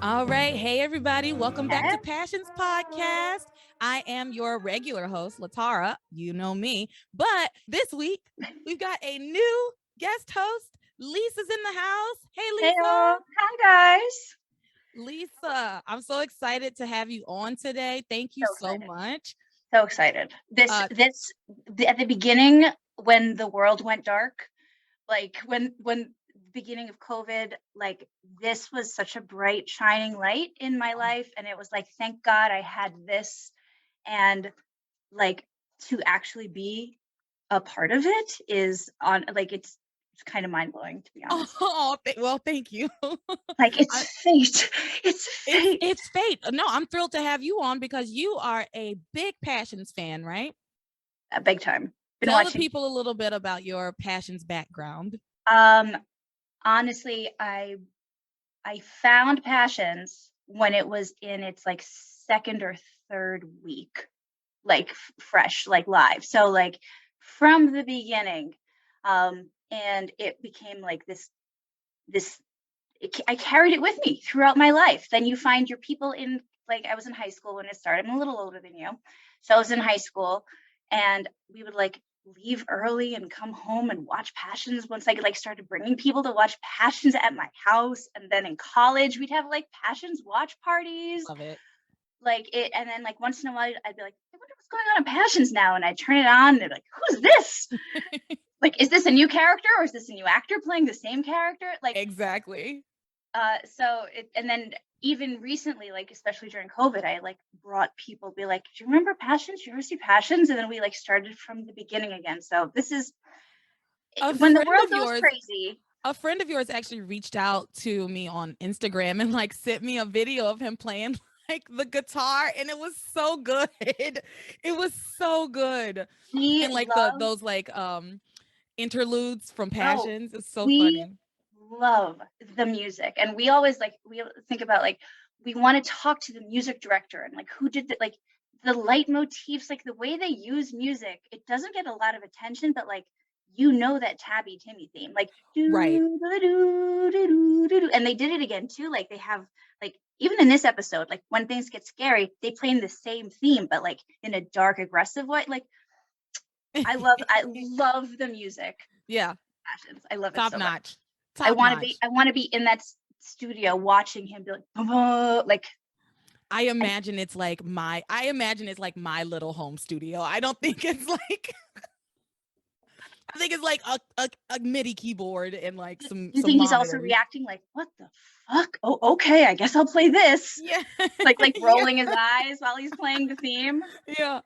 All right. Hey, everybody. Welcome back to Passions Hello. Podcast. I am your regular host, LeTara. You know me. But this week, we've got a new guest host. Lisa's in the house. Hey, Hey, Lisa. hi guys. Lisa, I'm so excited to have you on today. Thank you So so excited. much. So excited. This Uh, this at the beginning when the world went dark, like when the beginning of COVID, like this was such a bright shining light in my life and it was like thank God I had this and like to actually be a part of it is on like it's kind of mind-blowing to be honest. oh, well, thank you. Like it's I, fate. It's it's fate. it's fate. No, I'm thrilled to have you on because you are a big Passions fan, right? Big time. Been Tell the watching. people a little bit about your Passions background. Um, honestly, I found Passions when it was in its like second or third week, like fresh, like live. So like from the beginning, and it became like this. I carried it with me throughout my life. Then you find your people in like I was in high school when it started. I'm a little older than you, so I was in high school, and we would like leave early and come home and watch Passions once I like started bringing people to watch Passions at my house. And then in college, we'd have like Passions watch parties. Love it. Like it, and then like once in a while, I'd be like, I wonder what's going on in Passions now. And I'd turn it on and they're like, who's this? Like, is this a new character or is this a new actor playing the same character? Like, Exactly. so it, and then even recently, like especially during COVID, I like brought people be like, do you remember Passions? You ever see Passions? And then we like started from the beginning again. So this is A when the friend world of goes yours, crazy. a friend of yours actually reached out to me on Instagram and like sent me a video of him playing like the guitar and it was so good. It was so good. We And like the love, those like interludes from oh, Passions. It's so we funny. love the music. And we always like, we think about like, we want to talk to the music director and like who did that, like the leitmotifs, like the way they use music, it doesn't get a lot of attention, but like, you know that Tabby Timmy theme, like Right. do do do do do do, and they did it again too. Like they have like even in this episode, like when things get scary, they play in the same theme, but like in a dark, aggressive way. Like I love the music. Yeah. Passions. I love it Top so much. notch. Top notch. I want to be in that studio watching him be like, "Oh," like, and I imagine it's like my little home studio. I don't think it's like I think it's like a MIDI keyboard and like you some think he's also monitors. reacting like, "What the fuck? Oh, okay, I guess I'll play this." Yeah. Like Yeah. rolling his eyes while he's playing the theme. Yeah.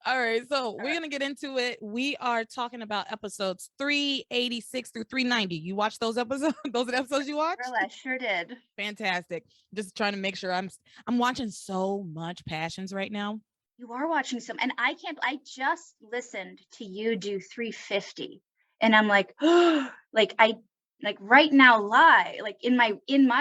All right. So Uh, we're gonna get into it. We are talking about episodes 386 through 390. You watched those episodes? Those are the episodes you Girl, watched? I sure did. Fantastic. Just trying to make sure I'm watching so much Passions right now. You are watching some, and I can't. I just listened to you do 350, and I'm like, like I like right now live, like in my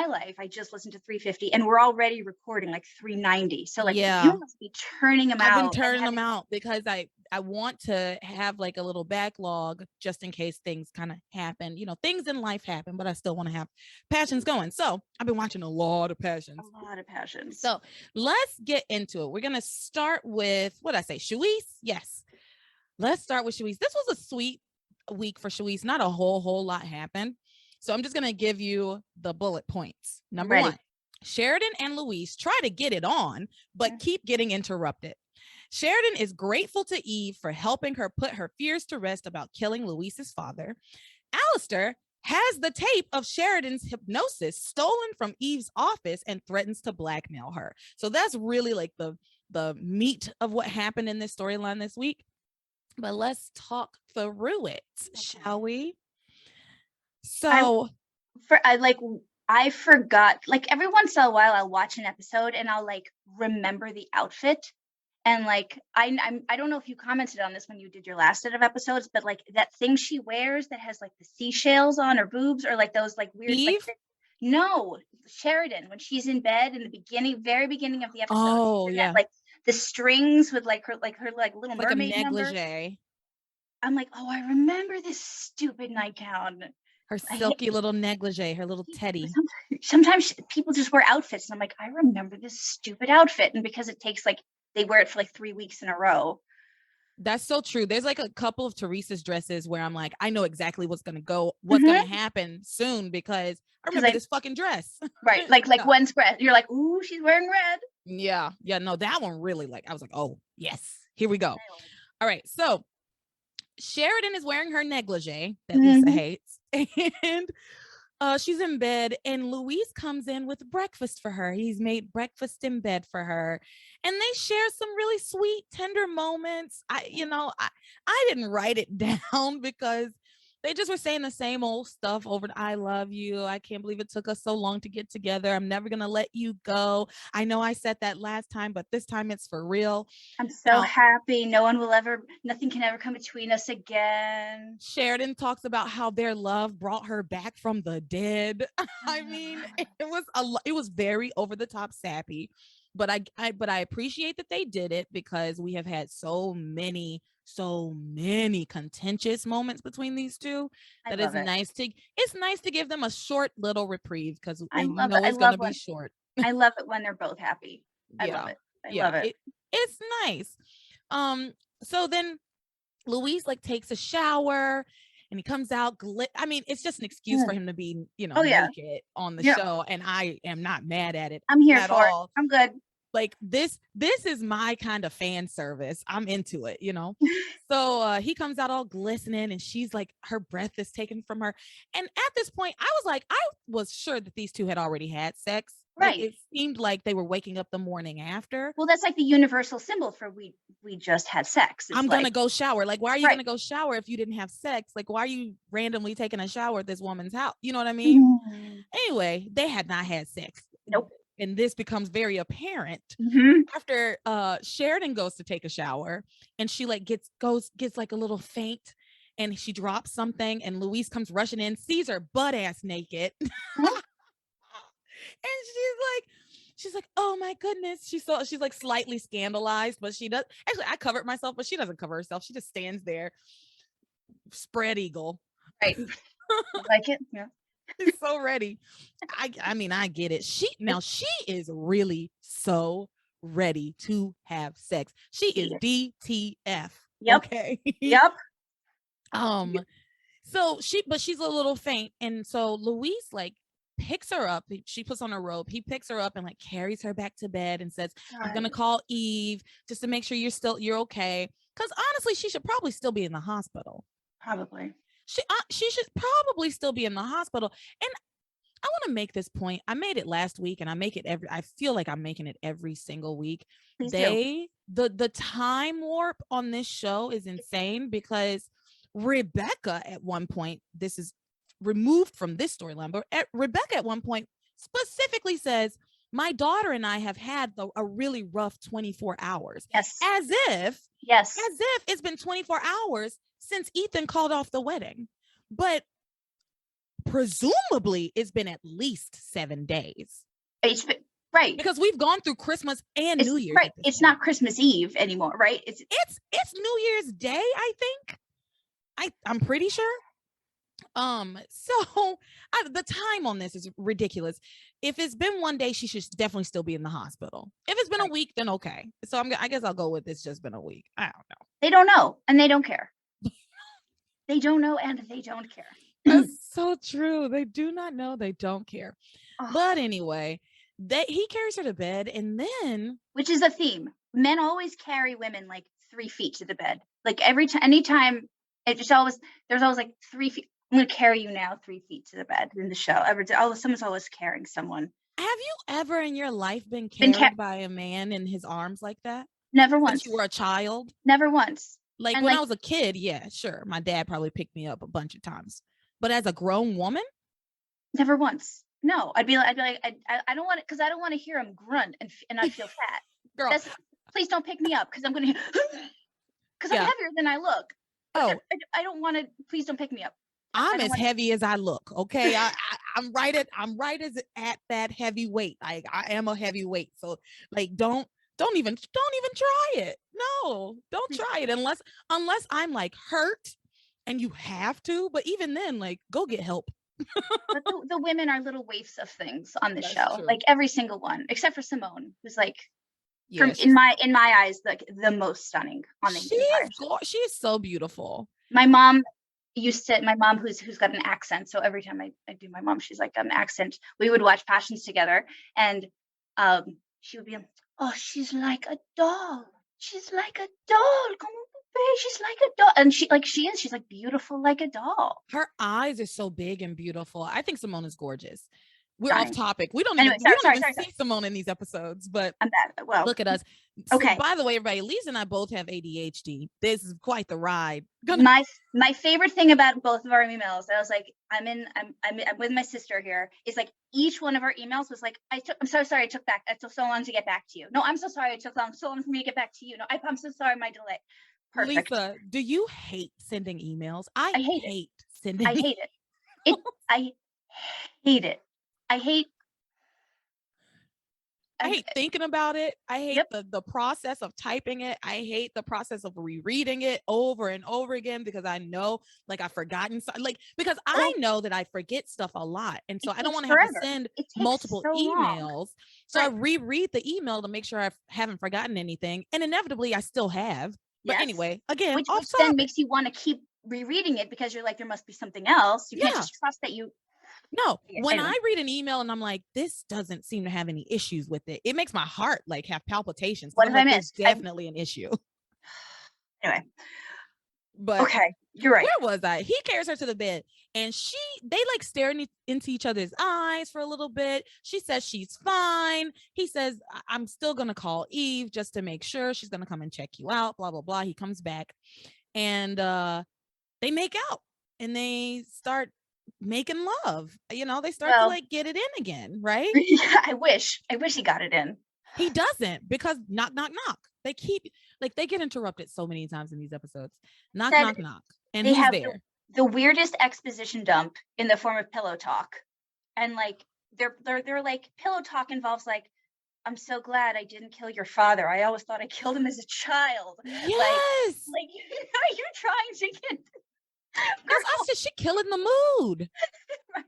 life, I just listened to 350, and we're already recording like 390. So like Yeah. you must be turning them I've been out and turning them having out because I want to have like a little backlog just in case things kind of happen. You know, things in life happen, but I still want to have Passions going. So I've been watching a lot of a Passions. lot of passions. So let's get into it. We're gonna start with what I say, Shawise. Yes, let's start with Shawise. This was a sweet week for Shawise. Not a whole lot happened. So I'm just gonna give you the bullet points. I'm Number ready. one, Sheridan and Louis try to get it on, but keep getting interrupted. Sheridan is grateful to Eve for helping her put her fears to rest about killing Louise's father. Alistair has the tape of Sheridan's hypnosis stolen from Eve's office and threatens to blackmail her. So that's really like the meat of what happened in this storyline this week. But let's talk through it, shall we? I So, for I like I forgot like every once in a while I'll watch an episode and I'll like remember the outfit. And like I don't know if you commented on this when you did your last set of episodes, but like that thing she wears that has like the seashells on her boobs or like those like weird like Eve. no, Sheridan when she's in bed in the beginning, very beginning of the episode, she's Oh in that yeah, like the strings with like her like Little like a Mermaid number. negligee. I'm like, oh, I remember this stupid nightgown. Her silky little negligee, her little teddy. Sometimes people just wear outfits and I'm like, I remember this stupid outfit. And because it takes like, they wear it for like 3 weeks in a row. That's so true. There's like a couple of Teresa's dresses where I'm like, I know exactly what's going to happen soon because I remember this fucking dress. Right. Like one's red. You're like, ooh, she's wearing red. Yeah. Yeah. No, that one really I was like, oh, yes, here we go. All right. So Sheridan is wearing her negligee that Lisa hates. And she's in bed and Luis comes in with breakfast for her. He's made breakfast in bed for her. And they share some really sweet, tender moments. I didn't write it down because they just were saying the same old stuff over to I love you. I can't believe it took us so long to get together. I'm never going to let you go. I know I said that last time, but this time it's for real. I'm so happy. Nothing can ever come between us again. Sheridan talks about how their love brought her back from the dead. I mean, it was very over the top sappy, but I appreciate that they did it because we have had so many contentious moments between these two that it's nice to give them a short little reprieve because it's going to be short. I love it when they're both happy. I love it. I love it. It's nice. So then Luis like takes a shower and he comes out. I mean, it's just an excuse for him to be, naked on the show. And I am not mad at it. I'm here for it. I'm good. Like this is my kind of fan service. I'm into it, So he comes out all glistening and she's like, her breath is taken from her. And at this point, I was sure that these two had already had sex. Right. Like, it seemed like they were waking up the morning after. Well, that's like the universal symbol for we just had sex. I'm going to go shower. Like, why are you going to go shower if you didn't have sex? Like, why are you randomly taking a shower at this woman's house? You know what I mean? Anyway, they had not had sex. Nope. And this becomes very apparent after Sheridan goes to take a shower and she like gets like a little faint and she drops something and Luis comes rushing in, sees her butt ass naked. And she's like, oh my goodness. She's like slightly scandalized, but she does actually, I covered myself, but she doesn't cover herself. She just stands there, spread eagle. Right. Like it. Yeah. She's so ready. I mean, I get it. She is really so ready to have sex. She is DTF. Yep. Okay. Yep. So she's a little faint. And so Luis like picks her up. She puts on her robe. He picks her up and like carries her back to bed and says, I'm going to call Eve just to make sure you're okay. Because honestly, she should probably still be in the hospital. Probably. She should probably still be in the hospital. And I want to make this point. I made it last week and I feel like I'm making it every single week. The time warp on this show is insane because Rebecca at one point, this is removed from this storyline, but Rebecca at one point specifically says, my daughter and I have had a really rough 24 hours. Yes. As if it's been 24 hours since Ethan called off the wedding. But presumably it's been at least 7 days. It's been, right. Because we've gone through Christmas and New Year's. Right. It's not Christmas Eve anymore, right? It's New Year's Day, I think. I'm pretty sure. So the time on this is ridiculous. If it's been 1 day, she should definitely still be in the hospital. If it's been a week, then okay. So I guess I'll go with it's just been a week. I don't know. They don't know and they don't care. They don't know and they don't care. That's so true. They do not know. They don't care. Oh. But anyway, he carries her to bed and then, which is a theme. Men always carry women like 3 feet to the bed. Like anytime there's always like 3 feet. I'm going to carry you now 3 feet to the bed in the show. Someone's always carrying someone. Have you ever in your life been carried by a man in his arms like that? Never once. Since you were a child? Never once. Like when I was a kid, yeah, sure. My dad probably picked me up a bunch of times. But as a grown woman? Never once. No, I'd be like, I don't want it because I don't want to hear him grunt and I feel fat. Girl, please don't pick me up because I'm going to, because I'm heavier than I look. Oh, I don't want to. Please don't pick me up. I'm as heavy as I look. Okay, I'm right at that heavy weight. I am a heavyweight. So like, don't even try it. No, don't try it unless I'm like hurt and you have to. But even then, like, go get help. But the women are little waifs of things on the That's show. true. Like every single one, except for Simone, who's like, Yeah, in my eyes, like the most stunning on the entire show. She is so beautiful. My mom who's got an accent. So every time I do my mom, she's like got an accent. We would watch Passions together, and she would be like, oh, she's like a doll. She's like a doll. Come on, baby. She's like a doll. And she's like beautiful like a doll. Her eyes are so big and beautiful. I think Simone is gorgeous. We're Stunning. off topic. We don't Anyway, even see Simone in these episodes, but I'm bad. Well, look at us. Okay. So, by the way, everybody, Lisa and I both have ADHD. This is quite the ride. My favorite thing about both of our emails, I was like, I'm with my sister here, is like each one of our emails was like, I'm so sorry it took so long to get back to you. No, I'm so sorry it took so long for me to get back to you. No, I'm so sorry my delay. Perfect. Lisa, do you hate sending emails? I hate sending. I hate it. I hate it. I hate thinking about it. I hate the process of typing it. I hate the process of rereading it over and over again because I know like I've forgotten because I know that I forget stuff a lot. And so I don't want to have to send multiple emails. So I reread the email to make sure I haven't forgotten anything. And inevitably I still have. But anyway, again, which then makes you want to keep rereading it because you're like, there must be something else. You can't just trust that you. No, when I read an email and I'm like, this doesn't seem to have any issues with it, it makes my heart like have palpitations. What did I There's miss? definitely an issue. Anyway, but okay, you're right. Where was I? He carries her to the bed, and they like staring into each other's eyes for a little bit. She says she's fine. He says, I'm still gonna call Eve just to make sure. She's gonna come and check you out. Blah blah blah. He comes back, and they make out, and they start making love. You know, they start to like get it in again, right? Yeah, I wish he got it in. He doesn't, because knock knock knock. They keep they get interrupted so many times in these episodes. Knock knock knock. And who's there? The weirdest exposition dump in the form of pillow talk. And like they're like, pillow talk involves like, I'm so glad I didn't kill your father. I always thought I killed him as a child. Yes. Like you're trying to get. I said she killing the mood. Right.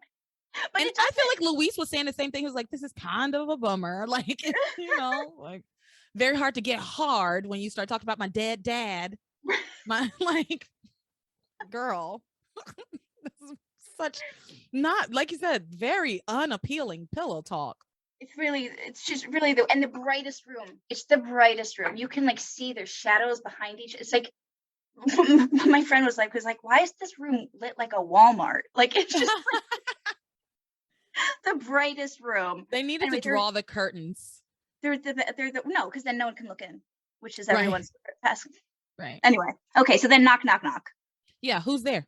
But and I feel like Luis was saying the same thing. He was like, this is kind of a bummer. Like, you know, like very hard to get hard when you start talking about my dead dad. My like, girl. This is such not, like you said, very unappealing pillow talk. It's just really the brightest room. It's the brightest room. You can like see there's shadows behind each. It's like, my friend was like, why is this room lit like a Walmart? Like it's just like the brightest room. They needed to draw the curtains. They're no, because then no one can look in, which is everyone's task. Right. Anyway, okay, so then knock knock knock. Yeah, who's there?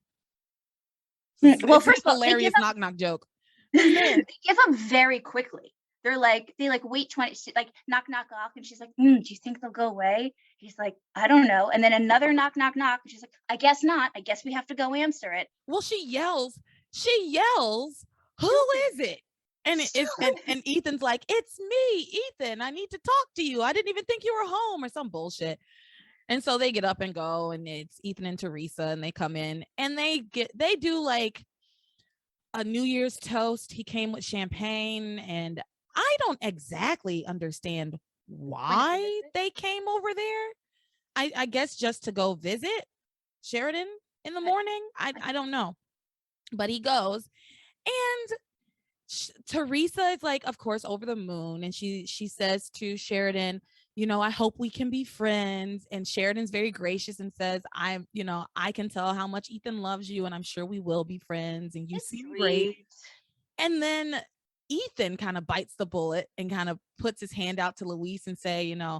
Well, first of all, hilarious knock knock joke. They give up very quickly. They wait 20, like knock knock knock, and she's like, do you think they'll go away? He's like, I don't know. And then another knock knock knock, and she's like, I guess not. I guess we have to go answer it. Well, she yells, who is it? And and Ethan's like, it's me, Ethan. I need to talk to you. I didn't even think you were home, or some bullshit. And so they get up and go, and it's Ethan and Teresa, and they come in, and they do like a New Year's toast. He came with champagne, and I don't exactly understand why they came over there. I guess just to go visit Sheridan in the morning. I don't know, but he goes, and Teresa is like, of course, over the moon, and she says to Sheridan, you know, I hope we can be friends. And Sheridan's very gracious and says, I can tell how much Ethan loves you, and I'm sure we will be friends, and you seem great. And then Ethan kind of bites the bullet and kind of puts his hand out to Luis and say, you know,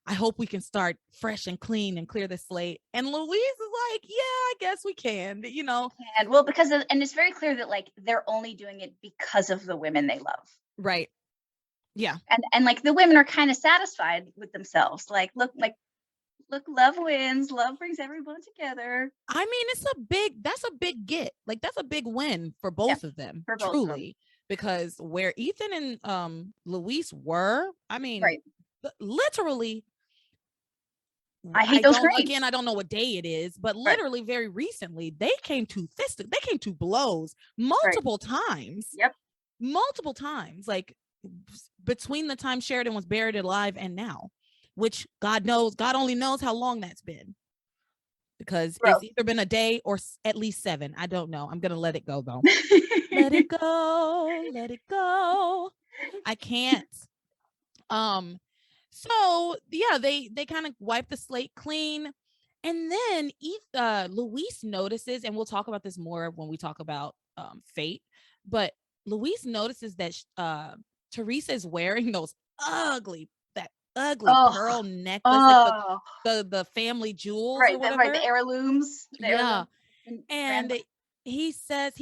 I hope we can start fresh and clean and clear the slate. And Luis is like, yeah, I guess we can, you know. And well, and it's very clear that like they're only doing it because of the women they love. Right. Yeah. And like the women are kind of satisfied with themselves. Look, love wins. Love brings everyone together. I mean, that's a big get. Like that's a big win for both of them, for truly. Both of them. Because where Ethan and Luis were, I mean, literally I hate those screams. Again, I don't know what day it is, but Right. literally very recently, they came to blows multiple times. Yep. Multiple times, like between the time Sheridan was buried alive and now, which God only knows how long that's been. Because it's either been a day or at least 7. I don't know. I'm going to let it go though. Let it go. Let it go. I can't. So yeah, they kind of wipe the slate clean. And then Luis notices, and we'll talk about this more when we talk about fate, but Luis notices that Teresa is wearing those ugly pearl necklace, like the family jewels, right? Or whatever. The heirlooms. Yeah, and he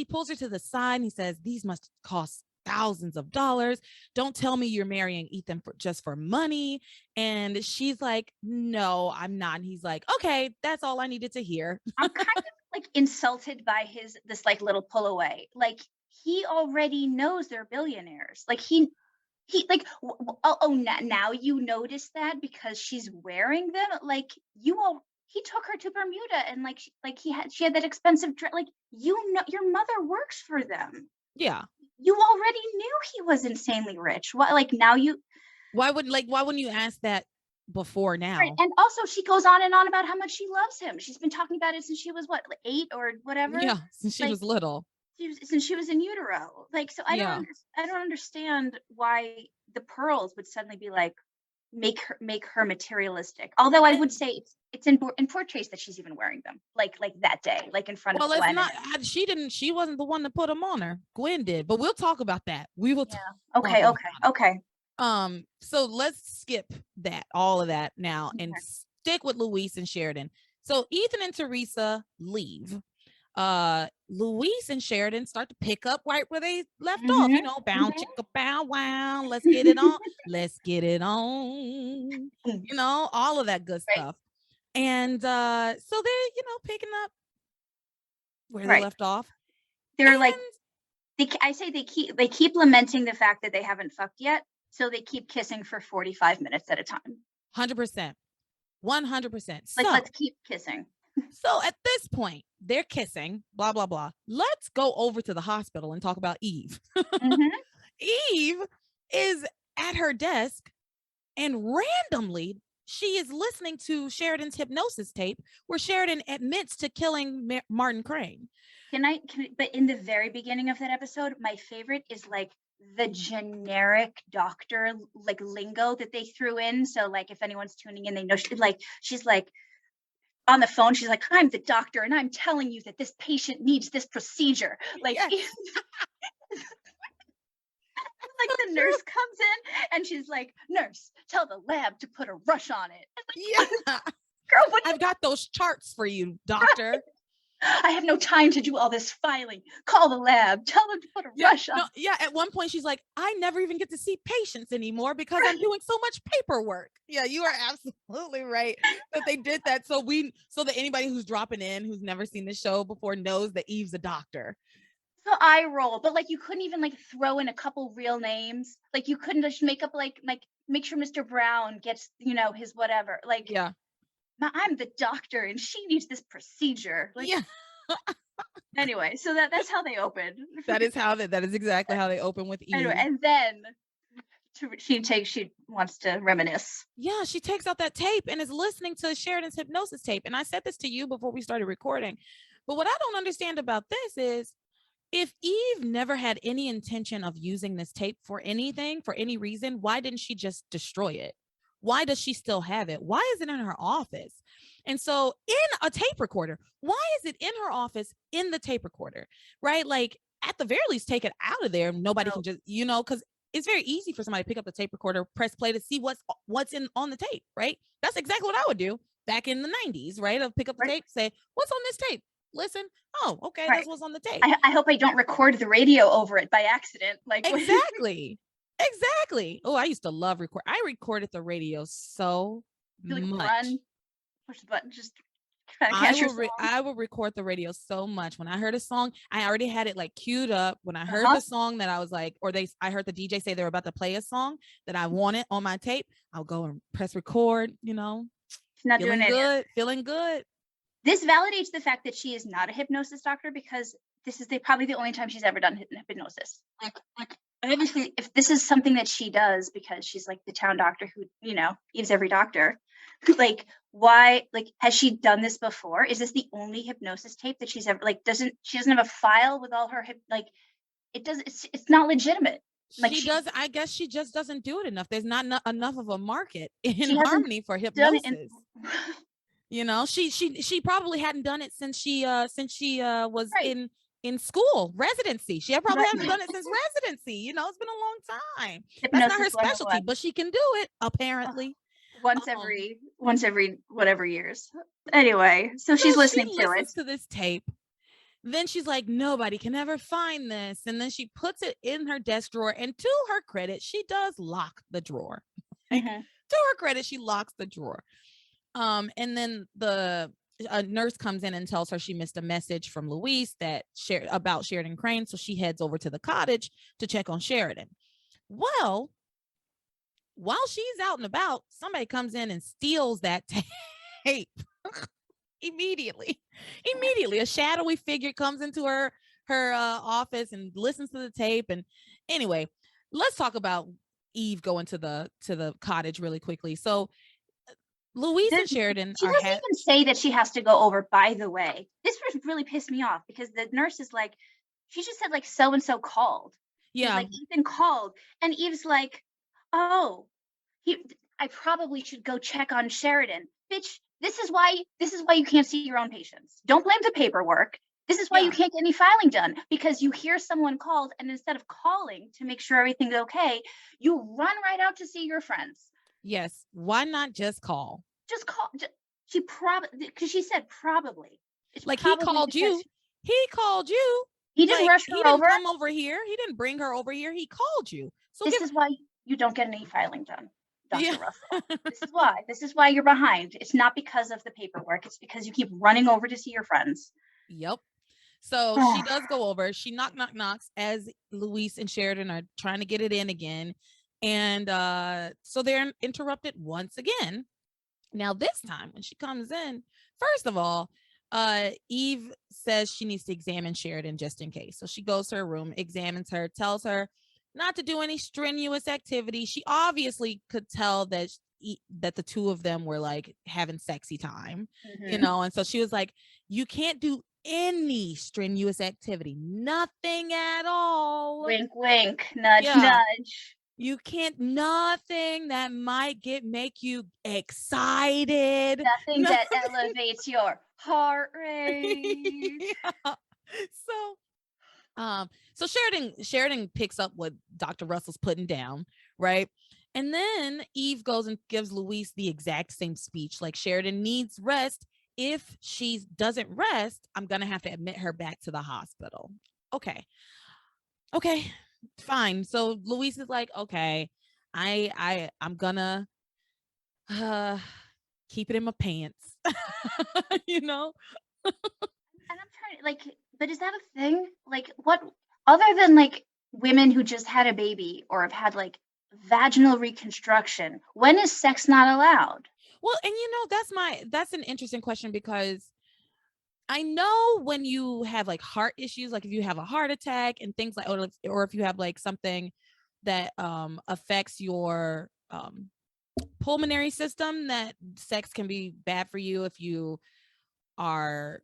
pulls her to the side. And he says, "These must cost thousands of dollars. Don't tell me you're marrying Ethan just for money." And she's like, "No, I'm not." And he's like, "Okay, that's all I needed to hear." I'm kind of like insulted by this like little pull away. Like he already knows they're billionaires. Like he like now you notice that because she's wearing them. Like he took her to Bermuda and she had that expensive dress. Like your mother works for them. Yeah. You already knew he was insanely rich. Why wouldn't you ask that before now? Right. And also she goes on and on about how much she loves him. She's been talking about it since she was 8 or whatever. Yeah, since she was little. Since she was in utero. So I don't understand why the pearls would suddenly be like make her materialistic. Although I would say it's in poor taste that she's even wearing them like that day, like in front of Gwen. Well, it's not. She wasn't the one to put them on her. Gwen did, but we'll talk about that. We will. Okay. So let's skip all of that now and stick with Luis and Sheridan. So Ethan and Teresa leave. Luis and Sheridan start to pick up right where they left off. Bow chicka bow wow. Let's get it on. Let's get it on. All of that good stuff. And so they're picking up where they left off. They're they keep lamenting the fact that they haven't fucked yet, so they keep kissing for 45 minutes at a time. 100%. 100%. Let's keep kissing. So at this point, they're kissing, blah, blah, blah. Let's go over to the hospital and talk about Eve. Eve is at her desk and randomly she is listening to Sheridan's hypnosis tape where Sheridan admits to killing Martin Crane. But in the very beginning of that episode, my favorite is like the generic doctor lingo that they threw in. So if anyone's tuning in, they know she's like on the phone. She's like, "I'm the doctor and I'm telling you that this patient needs this procedure." Yes. The nurse comes in and she's like, "Nurse, tell the lab to put a rush on it." Yeah. Girl, I've got those charts for you, doctor. Right. I have no time to do all this filing. Call the lab. Tell them to put a rush on. Yeah, at one point she's like, "I never even get to see patients anymore because I'm doing so much paperwork." Yeah, you are absolutely right that they did that. So that anybody who's dropping in, who's never seen the show before, knows that Eve's a doctor. So I roll, but you couldn't even throw in a couple real names. You couldn't just make up make sure Mr. Brown gets his whatever. Yeah. I'm the doctor and she needs this procedure. Yeah. Anyway, so that's how they open. That is exactly how they open with Eve. Anyway, and then she wants to reminisce. Yeah, she takes out that tape and is listening to Sheridan's hypnosis tape. And I said this to you before we started recording, but what I don't understand about this is if Eve never had any intention of using this tape for anything, for any reason, why didn't she just destroy it? Why does she still have it? Why is it in her office? And so in a tape recorder, why is it in her office in the tape recorder, right? At the very least, take it out of there. Nobody can just, because it's very easy for somebody to pick up the tape recorder, press play to see what's on the tape, right? That's exactly what I would do back in the 90s, right? I'll pick up the tape, say, "What's on this tape?" Listen. Oh, okay. That's what's on the tape. I hope I don't record the radio over it by accident. Exactly. Exactly. Oh, I used to love record. I recorded the radio so much. Run, push the button, just try to catch your song. I will record the radio so much. When I heard a song, I already had it queued up. When I heard the song that I was I heard the DJ say they were about to play a song that I wanted on my tape, I'll go and press record, She's not feeling doing it. good, feeling good. This validates the fact that she is not a hypnosis doctor, because this is probably the only time she's ever done hypnosis. Like obviously, if this is something that she does because she's like the town doctor who, Eve's every doctor, like why, like, has she done this before? Is this the only hypnosis tape that she's ever, like, she doesn't have a file with all her it's not legitimate. Like She does. I guess she just doesn't do it enough. There's not enough of a market in hasn't Harmony for done it hypnosis. She probably hadn't done it since she was Right. in school residency. She probably hasn't done it since residency. It's been a long time. That's not her Hypnosis specialty, 101. but she can do it apparently. Once every whatever years. Anyway, so she's listening she to it. listens to this tape. Then she's like, nobody can ever find this. And then she puts it in her desk drawer. And to her credit, she does lock the drawer. To her credit, she locks the drawer. And then a nurse comes in and tells her she missed a message from Louise about Sheridan Crane. So she heads over to the cottage to check on Sheridan. Well, while she's out and about, somebody comes in and steals that tape. Immediately a shadowy figure comes into her office and listens to the tape. And anyway, let's talk about Eve going to the cottage really quickly. So Louise and Sheridan she doesn't even say that she has to go over. By the way, this really pissed me off, because the nurse is like, she just said like so and so called. Yeah, like Ethan called, and Eve's like, oh, I probably should go check on Sheridan. Bitch, this is why you can't see your own patients. Don't blame the paperwork. This is why you can't get any filing done, because you hear someone called, and instead of calling to make sure everything's okay, you run right out to see your friends. Yes. Why not just call? Just call. She probably, because she said probably. It's like he called you. He called you. He didn't rush her over. He didn't come over here. He didn't bring her over here. He called you. So this is why you don't get any filing done, Dr. Russell. This is why you're behind. It's not because of the paperwork. It's because you keep running over to see your friends. Yep. So she does go over. She knocks as Louise and Sheridan are trying to get it in again. And so they're interrupted once again. Now, this time when she comes in, first of all, Eve says she needs to examine Sheridan just in case. So she goes to her room, examines her, tells her not to do any strenuous activity. She obviously could tell that the two of them were like having sexy time, and so she was like, you can't do any strenuous activity, nothing at all. Wink, wink, nudge, nudge. You can't, nothing that might make you excited. Nothing that elevates your heart rate. So Sheridan picks up what Dr. Russell's putting down, right? And then Eve goes and gives Louise the exact same speech. Like, Sheridan needs rest. If she doesn't rest, I'm going to have to admit her back to the hospital. Okay, fine. So Louise is like, okay, I'm gonna keep it in my pants. And I'm trying to, but is that a thing? Like, what other than like women who just had a baby or have had like vaginal reconstruction, when is sex not allowed? Well, and that's an interesting question, because I know when you have like heart issues, like if you have a heart attack and things like, or if you have like something that affects your pulmonary system, that sex can be bad for you if you are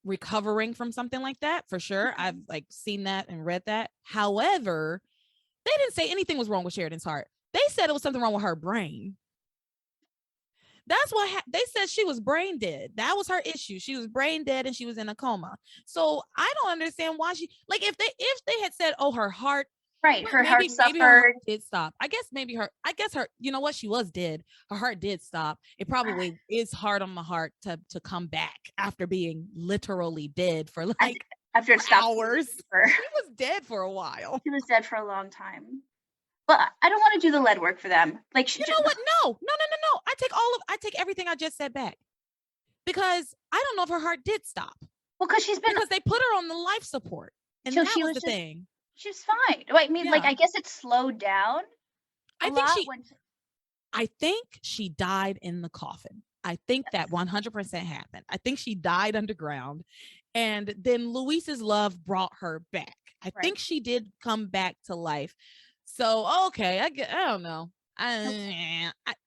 recovering from something like that, for sure. I've like seen that and read that. However, they didn't say anything was wrong with Sheridan's heart. They said it was something wrong with her brain. That's what they said. She was brain dead. That was her issue. She was brain dead and she was in a coma. So I don't understand why she, like, if they had said, oh, her heart, right, her heart suffered. Maybe her heart did stop. I guess her, you know what, she was dead. Her heart did stop. It probably is hard on the heart to come back after being literally dead for like after it stopped hours. She was dead for a while. She was dead for a long time. But I don't want to do the lead work for them. Like, you know what? No. I take everything I just said back, because I don't know if her heart did stop. Well, because they put her on the life support, and so that was the thing. She was fine. I mean, like, I guess it slowed down. I think she died in the coffin. I think that 100% happened. I think she died underground. And then Luis's love brought her back. I think she did come back to life. So, okay, I don't know.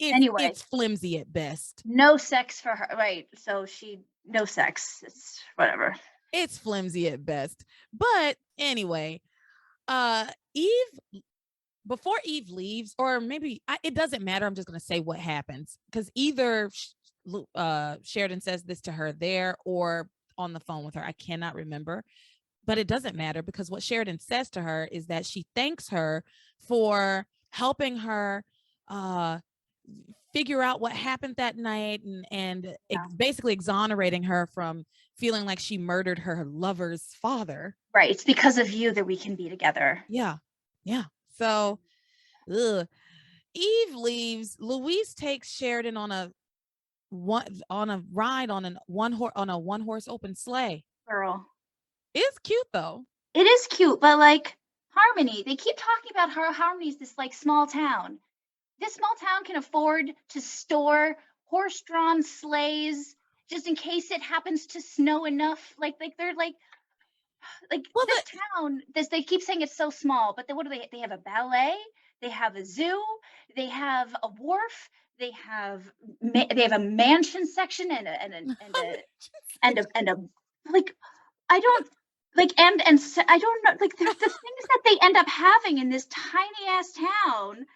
Anyway, it's flimsy at best. No sex for her, right? So no sex. It's whatever. It's flimsy at best. But anyway, Eve, before Eve leaves, or maybe it doesn't matter. I'm just going to say what happens, because either Sheridan says this to her there or on the phone with her. I cannot remember, but it doesn't matter, because what Sheridan says to her is that she thanks her for helping her figure out what happened that night, and basically exonerating her from feeling like she murdered her lover's father. Right. It's because of you that we can be together. Yeah. So Eve leaves. Louise takes Sheridan on a ride on a one horse open sleigh. Girl, it's cute though. It is cute, but like Harmony, they keep talking about how Harmony's this like small town. This small town can afford to store horse-drawn sleighs just in case it happens to snow enough. Like they're like this town. They keep saying it's so small, but what do they? They have a ballet. They have a zoo. They have a wharf. They have a mansion section and a like I don't like and I don't know, like the things that they end up having in this tiny ass town,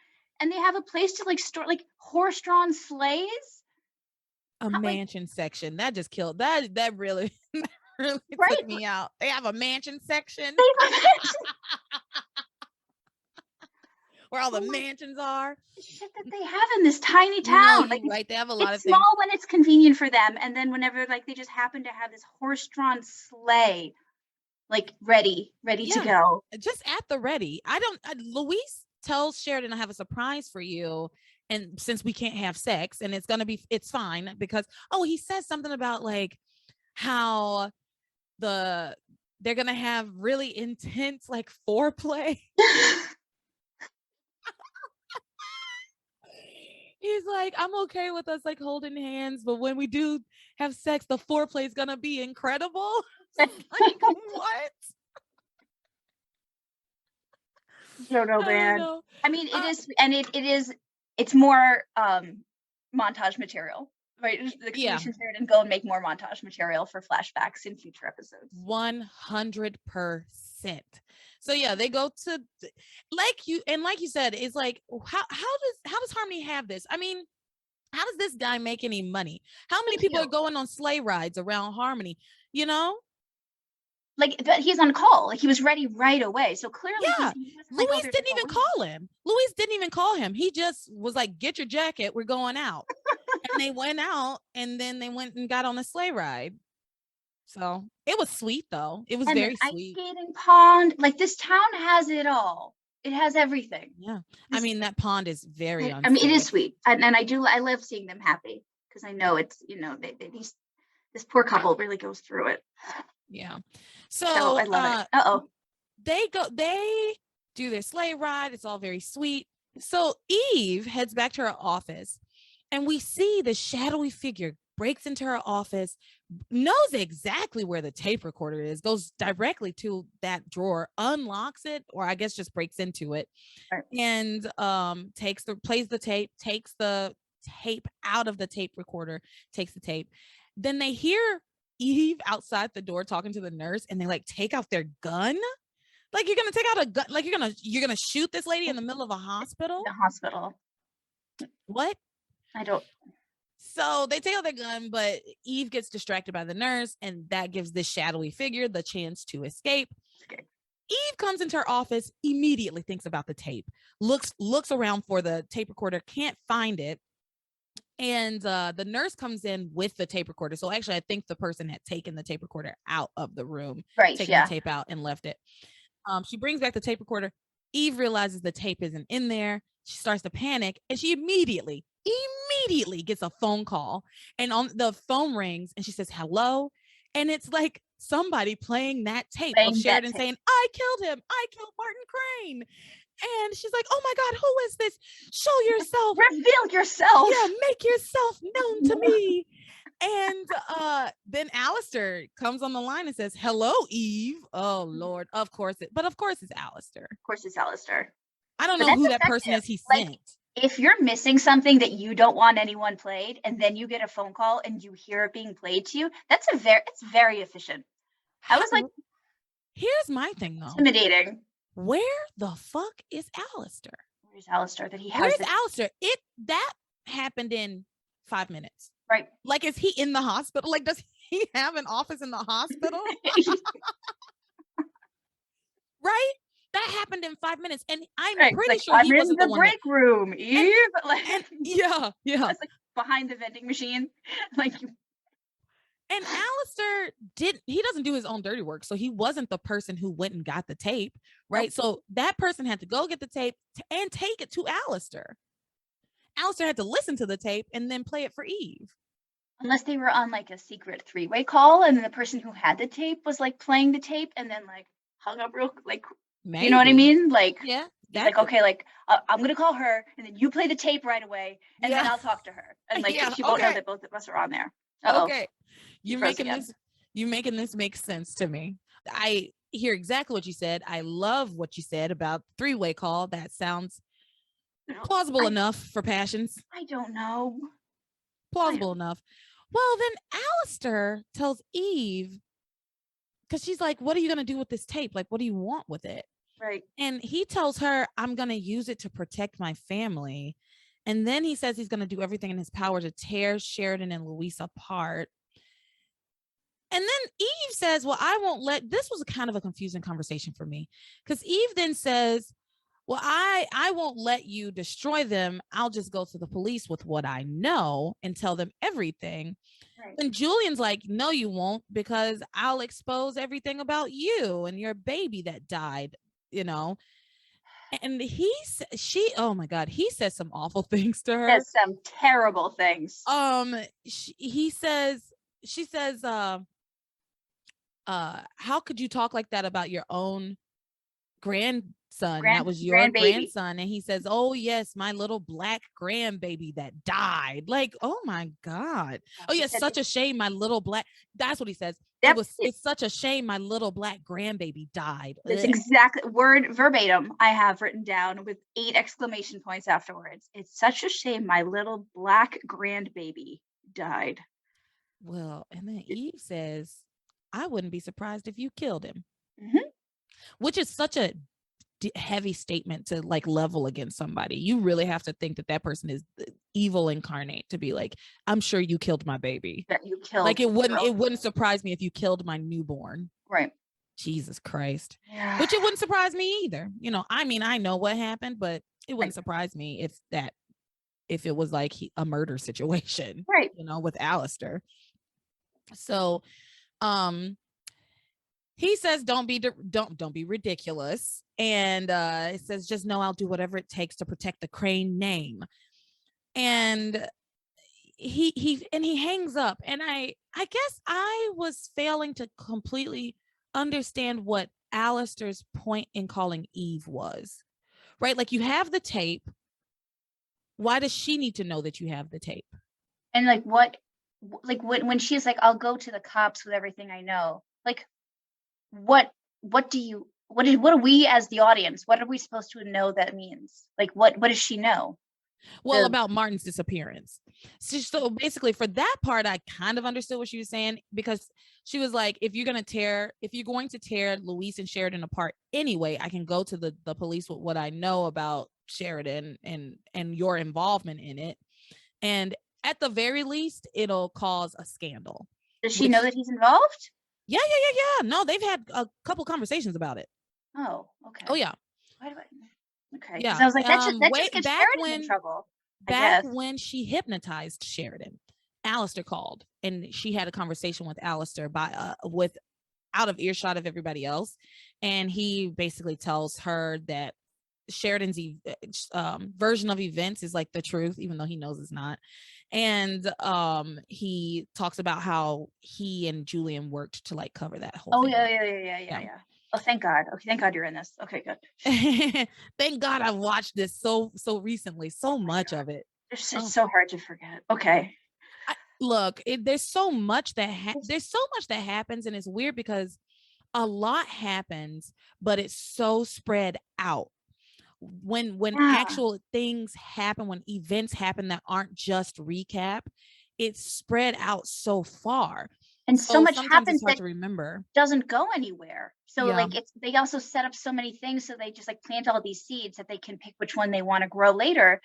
and they have a place to like store like horse-drawn sleighs. A mansion section that just killed that really really took me out. They have a mansion section where all the mansions are. The shit that they have in this tiny town. No, right, they have a lot of things. It's small when it's convenient for them, and then whenever like they just happen to have this horse-drawn sleigh, like ready to go, just at the ready. Louise tells Sheridan, I have a surprise for you, and since we can't have sex, and it's fine, because he says something about like how they're gonna have really intense like foreplay. He's like, I'm okay with us like holding hands, but when we do have sex, the foreplay is gonna be incredible. Like, what? I don't know, man. I mean, it is, and it's more montage material, right? We should and go and make more montage material for flashbacks in future episodes. 100%. So they go to like you said, it's like how does Harmony have this? I mean, how does this guy make any money? How many people are going on sleigh rides around Harmony? Like, but he's on call. Like, he was ready right away. So clearly, Louise didn't even call him. Louise didn't even call him. He just was like, "Get your jacket. We're going out." And they went out, and then they went and got on a sleigh ride. So it was sweet, though. It was very sweet. Ice skating pond. Like, this town has it all. It has everything. Yeah. I mean, that pond is very unsafe. I mean, it is sweet. And I love seeing them happy, because I know it's, this poor couple really goes through it. Yeah. So I love it. They do their sleigh ride. It's all very sweet. So Eve heads back to her office, and we see the shadowy figure breaks into her office, knows exactly where the tape recorder is, goes directly to that drawer, unlocks it, or I guess just breaks into it, and plays the tape, takes the tape out of the tape recorder, takes the tape. Then they hear Eve outside the door talking to the nurse, and they like take out their gun. Like, you're gonna take out a gun? Like, you're gonna shoot this lady in the middle of a hospital? The hospital. What? I don't. So they take out their gun, but Eve gets distracted by the nurse, and that gives this shadowy figure the chance to escape. Eve comes into her office, immediately thinks about the tape, looks around for the tape recorder, can't find it. And the nurse comes in with the tape recorder. So actually, I think the person had taken the tape recorder out of the room, taken the tape out and left it. She brings back the tape recorder. Eve realizes the tape isn't in there. She starts to panic, and she immediately gets a phone call, and on the phone rings, and she says, "Hello." And it's like somebody playing that tape of Sheridan saying, "I killed him. I killed Martin Crane." And she's like, oh my God, who is this? Show yourself. Reveal yourself. Yeah, make yourself known to me. And then Alistair comes on the line and says, hello, Eve. Oh, Lord. Of course it's Alistair. Of course it's Alistair. I don't know who that person is he sent. If you're missing something that you don't want anyone played, and then you get a phone call and you hear it being played to you, it's very efficient. I was like, here's my thing though. Intimidating. Where the fuck is Alistair? Where's Alistair that he has? Where's Alistair? That happened in 5 minutes. Right. Like, is he in the hospital? Like, does he have an office in the hospital? Right? That happened in 5 minutes, and I'm pretty sure he wasn't the one. I'm in the break room, Eve. Yeah. That's like behind the vending machine, like. And Alistair doesn't do his own dirty work, so he wasn't the person who went and got the tape, right? Nope. So that person had to go get the tape and take it to Alistair. Alistair had to listen to the tape and then play it for Eve. Unless they were on like a secret 3-way call, and the person who had the tape was like playing the tape and then like hung up real like. Maybe. You know what I mean? Like, yeah, like, okay, like I'm going to call her and then you play the tape right away and then I'll talk to her. And like, she won't know that both of us are on there. Uh-oh. Okay. You're making this make sense to me. I hear exactly what you said. I love what you said about 3-way call. That sounds plausible enough for Passions. I don't know. Plausible enough. Well, then Alistair tells Eve, because she's like, what are you going to do with this tape? Like, what do you want with it? Right. And he tells her, I'm going to use it to protect my family. And then he says he's going to do everything in his power to tear Sheridan and Louis apart. And then Eve says, well, I won't let, this was kind of a confusing conversation for me, because Eve then says, well, I won't let you destroy them. I'll just go to the police with what I know and tell them everything. Right. And Julian's like, no, you won't, because I'll expose everything about you and your baby that died, you know. And oh my God, he says some awful things to her. Says some terrible things. She says, how could you talk like that about your own grandson? That was your grandson. And he says, oh yes, my little black grandbaby that died. Like, oh my God. Oh yes, such a shame my little black, that's what he says. It's such a shame my little black grandbaby died. That's exactly word verbatim I have written down with 8 exclamation points afterwards. It's such a shame my little black grandbaby died. Well, and then Eve says, I wouldn't be surprised if you killed him. Mm-hmm. Which is such a heavy statement to like level against somebody. You really have to think that person is evil incarnate to be like, I'm sure you killed my baby. That you killed. Like it wouldn't surprise me if you killed my newborn. Right. Jesus Christ. Yeah. Which it wouldn't surprise me either. You know, I mean, I know what happened, but it wouldn't surprise me if it was like a murder situation. Right. You know, with Alistair. So, he says, don't be ridiculous. And it says, just know I'll do whatever it takes to protect the Crane name. And he hangs up. And I guess I was failing to completely understand what Alistair's point in calling Eve was. Right? Like, you have the tape. Why does she need to know that you have the tape? And like when she's like, I'll go to the cops with everything I know. Like, what are we as the audience? What are we supposed to know that means? Like, what does she know? Well, about Martin's disappearance. So basically for that part, I kind of understood what she was saying, because she was like, if you're going to tear Louis and Sheridan apart anyway, I can go to the police with what I know about Sheridan and your involvement in it. And at the very least, it'll cause a scandal. Does she know that he's involved? Yeah. No, they've had a couple conversations about it. Oh, okay. Oh, yeah. Why do I? Okay. Yeah. I was like, that just gets Sheridan in trouble. Back when she hypnotized Sheridan, Alistair called and she had a conversation with Alistair with out of earshot of everybody else. And he basically tells her that Sheridan's version of events is like the truth, even though he knows it's not. And he talks about how he and Julian worked to like cover that whole thing. Yeah. Oh, thank God. Okay, thank God you're in this. Okay, good. Thank God I watched this so recently, so much of it. It's just so hard to forget. Okay. Look, there's so much that happens, and it's weird because a lot happens, but it's so spread out. When actual things happen, when events happen that aren't just recap, it's spread out so far. And so much sometimes happens it's hard that to remember. doesn't go anywhere. So Yeah. like they also set up so many things, so they just like plant all these seeds that they can pick which one they want to grow later.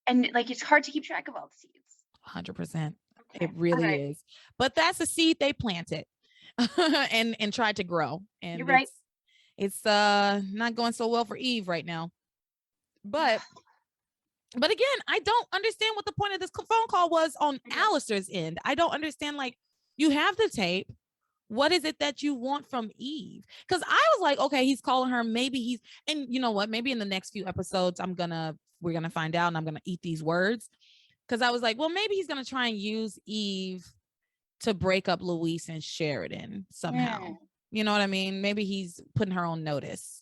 And like it's hard to keep track of all the seeds. 100%. Okay. It really is. But that's a seed they planted and tried to grow. And you're right. It's not going so well for Eve right now. But again, I don't understand what the point of this phone call was on Alistair's end. I don't understand, like, you have the tape. What is it that you want from Eve? Because I was like, okay, he's calling her. Maybe he's, and you know what? Maybe in the next few episodes, we're gonna find out, and I'm gonna eat these words. Because I was like, well, maybe he's gonna try and use Eve to break up Louise and Sheridan somehow. You know what I mean? Maybe he's putting her on notice.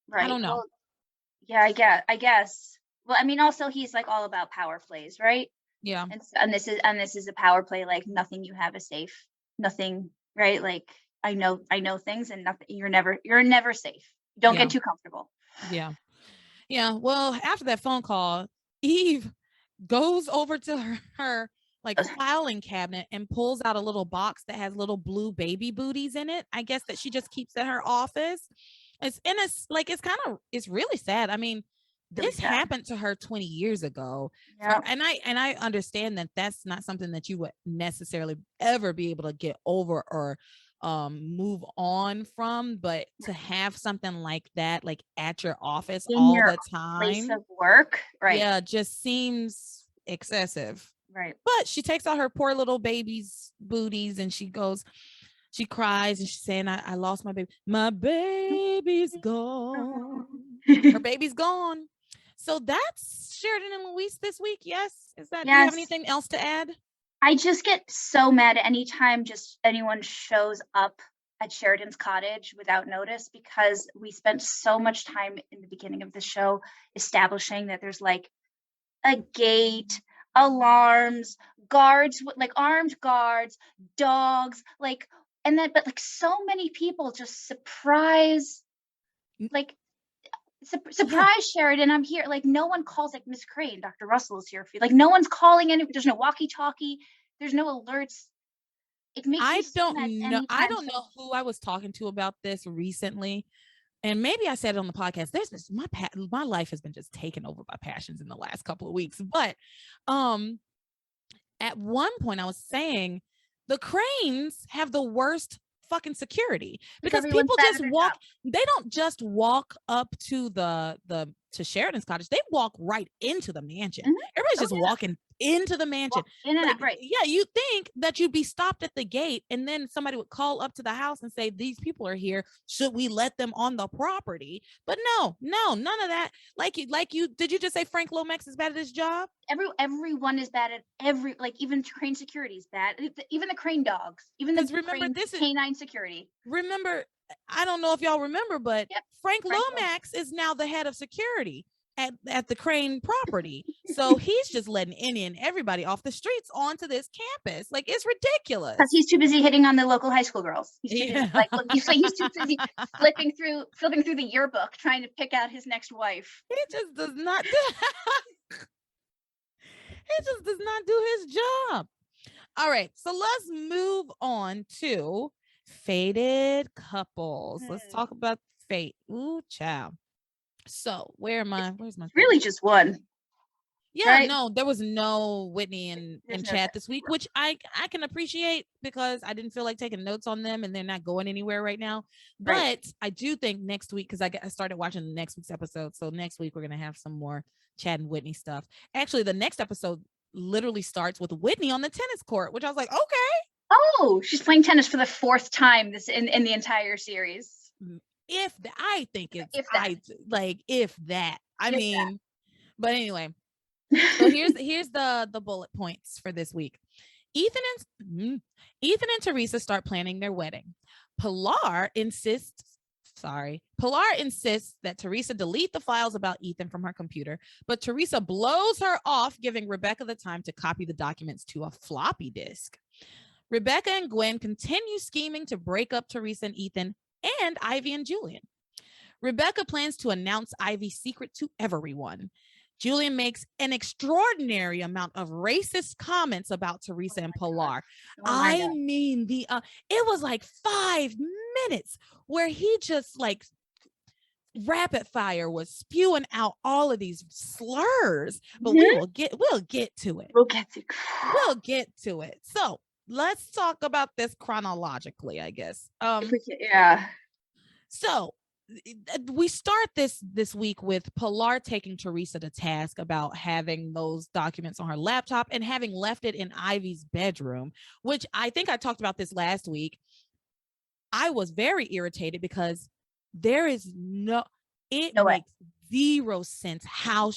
Right. I don't know. Well, yeah, I guess. Well, I mean, also he's like all about power plays, right? Yeah. And this is a power play. Like nothing you have is safe. Nothing, right? Like I know things, and nothing. You're never safe. Don't get too comfortable. Yeah. Yeah. Well, after that phone call, Eve goes over to her like filing cabinet and pulls out a little box that has little blue baby booties in it. I guess that she just keeps at her office. It's really sad. I mean, this happened to her 20 years ago. Yeah. And I understand that that's not something that you would necessarily ever be able to get over or move on from, but to have something like that, like at your office in all your the time, place of work, right? Yeah, just seems excessive. Right. But she takes out her poor little baby's booties and she cries and she's saying, I lost my baby. My baby's gone. Her baby's gone. So that's Sheridan and Louis this week. Yes. Do you have anything else to add? I just get so mad anytime just anyone shows up at Sheridan's cottage without notice, because we spent so much time in the beginning of the show establishing that there's like a gate, alarms, guards, like armed guards, dogs, like, and then, but like so many people just surprise, like, surprise Sheridan, I'm here. Like no one calls, like Miss Crane, Dr. Russell is here for you. Like no one's calling any, there's no walkie-talkie, there's no alerts. It makes me so mad anytime. I don't know who I was talking to about this recently. And maybe I said it on the podcast. There's this, my life has been just taken over by passions in the last couple of weeks. But at one point I was saying the Cranes have the worst fucking security because people just walk. They don't just walk up to to Sheridan's cottage. They walk right into the mansion. Everybody's just walking into the mansion. Right. Yeah, you think that you'd be stopped at the gate and then somebody would call up to the house and say, these people are here. Should we let them on the property? But no, none of that. Like you, did you just say Frank Lomax is bad at his job? Everyone is bad at like even Crane security is bad. Even the Crane dogs, even the Crane canine security. Remember, I don't know if y'all remember, but Frank Lomax is now the head of security at the Crane property. So he's just letting any and everybody off the streets onto this campus. Like, it's ridiculous. Because he's too busy hitting on the local high school girls. He's too busy, he's too busy flipping through the yearbook trying to pick out his next wife. He just does not do He just does not do his job. All right, so let's move on to fated couples. Let's talk about fate. Ooh, child. So where's my really just one? Yeah, right? No, there was no Whitney and Chad this week, which I can appreciate because I didn't feel like taking notes on them and they're not going anywhere right now. But I do think next week, because I started watching next week's episode, so next week we're gonna have some more Chad and Whitney stuff. Actually, the next episode literally starts with Whitney on the tennis court, which I was like, okay. Oh, she's playing tennis for the fourth time this in the entire series. I think it's if that. But anyway. So here's the bullet points for this week. Ethan Ethan and Teresa start planning their wedding. Pilar insists that Teresa delete the files about Ethan from her computer, but Teresa blows her off, giving Rebecca the time to copy the documents to a floppy disk. Rebecca and Gwen continue scheming to break up Teresa and Ethan and Ivy and Julian. Rebecca plans to announce Ivy's secret to everyone. Julian makes an extraordinary amount of racist comments about Teresa and Pilar. I mean, it was like 5 minutes where he just like rapid fire was spewing out all of these slurs, but we'll get to it. We'll get to it. So let's talk about this chronologically, I guess. Yeah. So we start this week with Pilar taking Teresa to task about having those documents on her laptop and having left it in Ivy's bedroom, which I think I talked about this last week. I was very irritated because there is makes zero sense how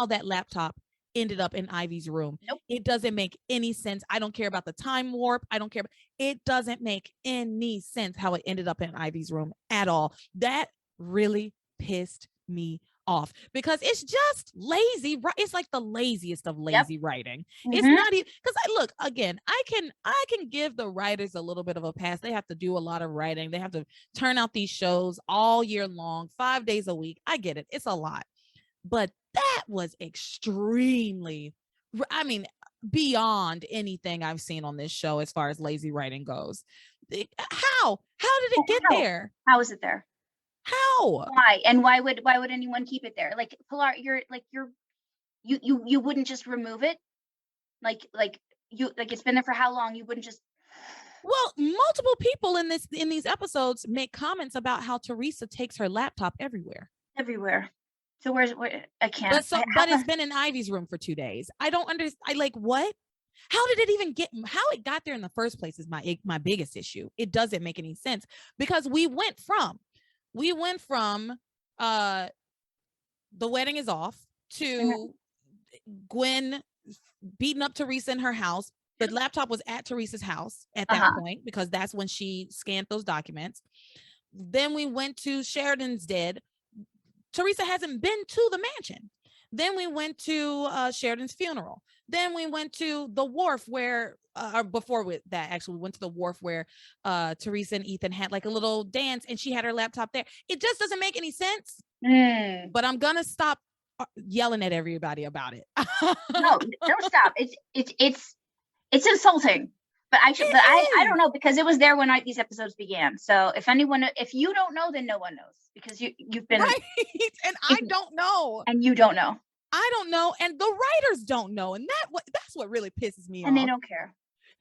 that laptop ended up in Ivy's room. Nope. It doesn't make any sense. I don't care about the time warp. I don't care. It doesn't make any sense how it ended up in Ivy's room at all. That really pissed me off because it's just lazy. It's like the laziest of lazy writing. It's not even because look again. I can give the writers a little bit of a pass. They have to do a lot of writing. They have to turn out these shows all year long, 5 days a week. I get it. It's a lot, but that was extremely, I mean, beyond anything I've seen on this show as far as lazy writing goes. How did it get there? How is it there? How? Why? And why would anyone keep it there? Like Pilar, you wouldn't just remove it? Like it's been there for how long? You wouldn't just. Well, multiple people in these episodes make comments about how Teresa takes her laptop everywhere. So where I can't. But it's been in Ivy's room for 2 days. I don't understand. I like what? How did it got there in the first place is my biggest issue. It doesn't make any sense because we went from the wedding is off to Gwen beating up Teresa in her house. The laptop was at Teresa's house at that point because that's when she scanned those documents. Then we went to Sheridan's dead. Teresa hasn't been to the mansion. Then we went to Sheridan's funeral. Then we went to the wharf where, or before that, actually, we went to the wharf where Teresa and Ethan had like a little dance and she had her laptop there. It just doesn't make any sense. But I'm going to stop yelling at everybody about it. No, don't stop. It's insulting. But I don't know because it was there when these episodes began. So if you don't know, then no one knows because you've been right. And I don't know. And you don't know. I don't know, and the writers don't know, and that's what really pisses me off. And they don't care.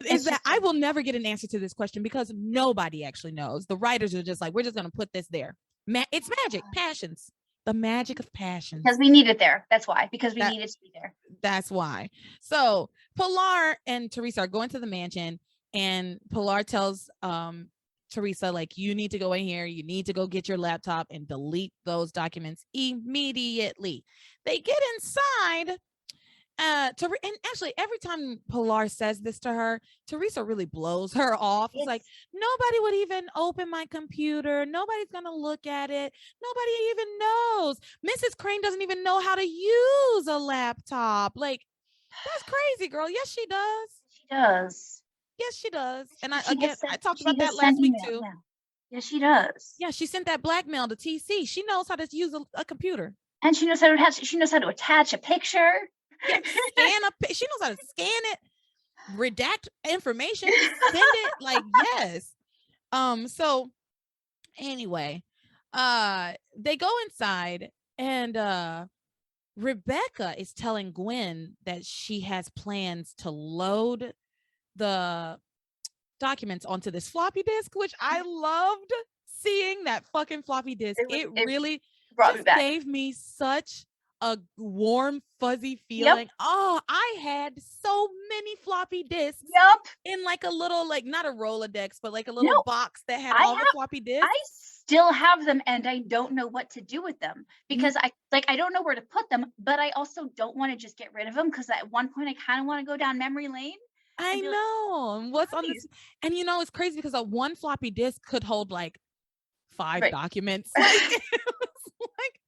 Is that I will never get an answer to this question because nobody actually knows. The writers are just like, we're just going to put this there. It's magic, passions, the magic of passions. Because we need it there. That's why. Because we need it to be there. That's why. So Pilar and Teresa are going to the mansion, and Pilar tells Teresa, like, you need to go in here. You need to go get your laptop and delete those documents immediately. They get inside. And actually, every time Pilar says this to her, Teresa really blows her off. It's like, nobody would even open my computer. Nobody's going to look at it. Nobody even knows. Mrs. Crane doesn't even know how to use a laptop. Like, that's crazy, girl. Yes, she does. She does. Yes, she does. And I talked about that last week too. Yeah, she does. Yeah, she sent that blackmail to TC. She knows how to use a computer. And she knows how to attach a picture. Yeah, she knows how to scan it, redact information, send it. Like, yes. So anyway, they go inside and Rebecca is telling Gwen that she has plans to load the documents onto this floppy disk, which I loved seeing that fucking floppy disk. It really gave me such a warm, fuzzy feeling. Yep. Oh, I had so many floppy disks. Yep. In like a little, like not a Rolodex, but like a little box that had all the floppy disks. I still have them and I don't know what to do with them because I don't know where to put them, but I also don't want to just get rid of them because at one point I kind of want to go down memory lane. I And be like, know. And what's on this? guys. And it's crazy because a one floppy disk could hold like 5 Right. documents. Like it was like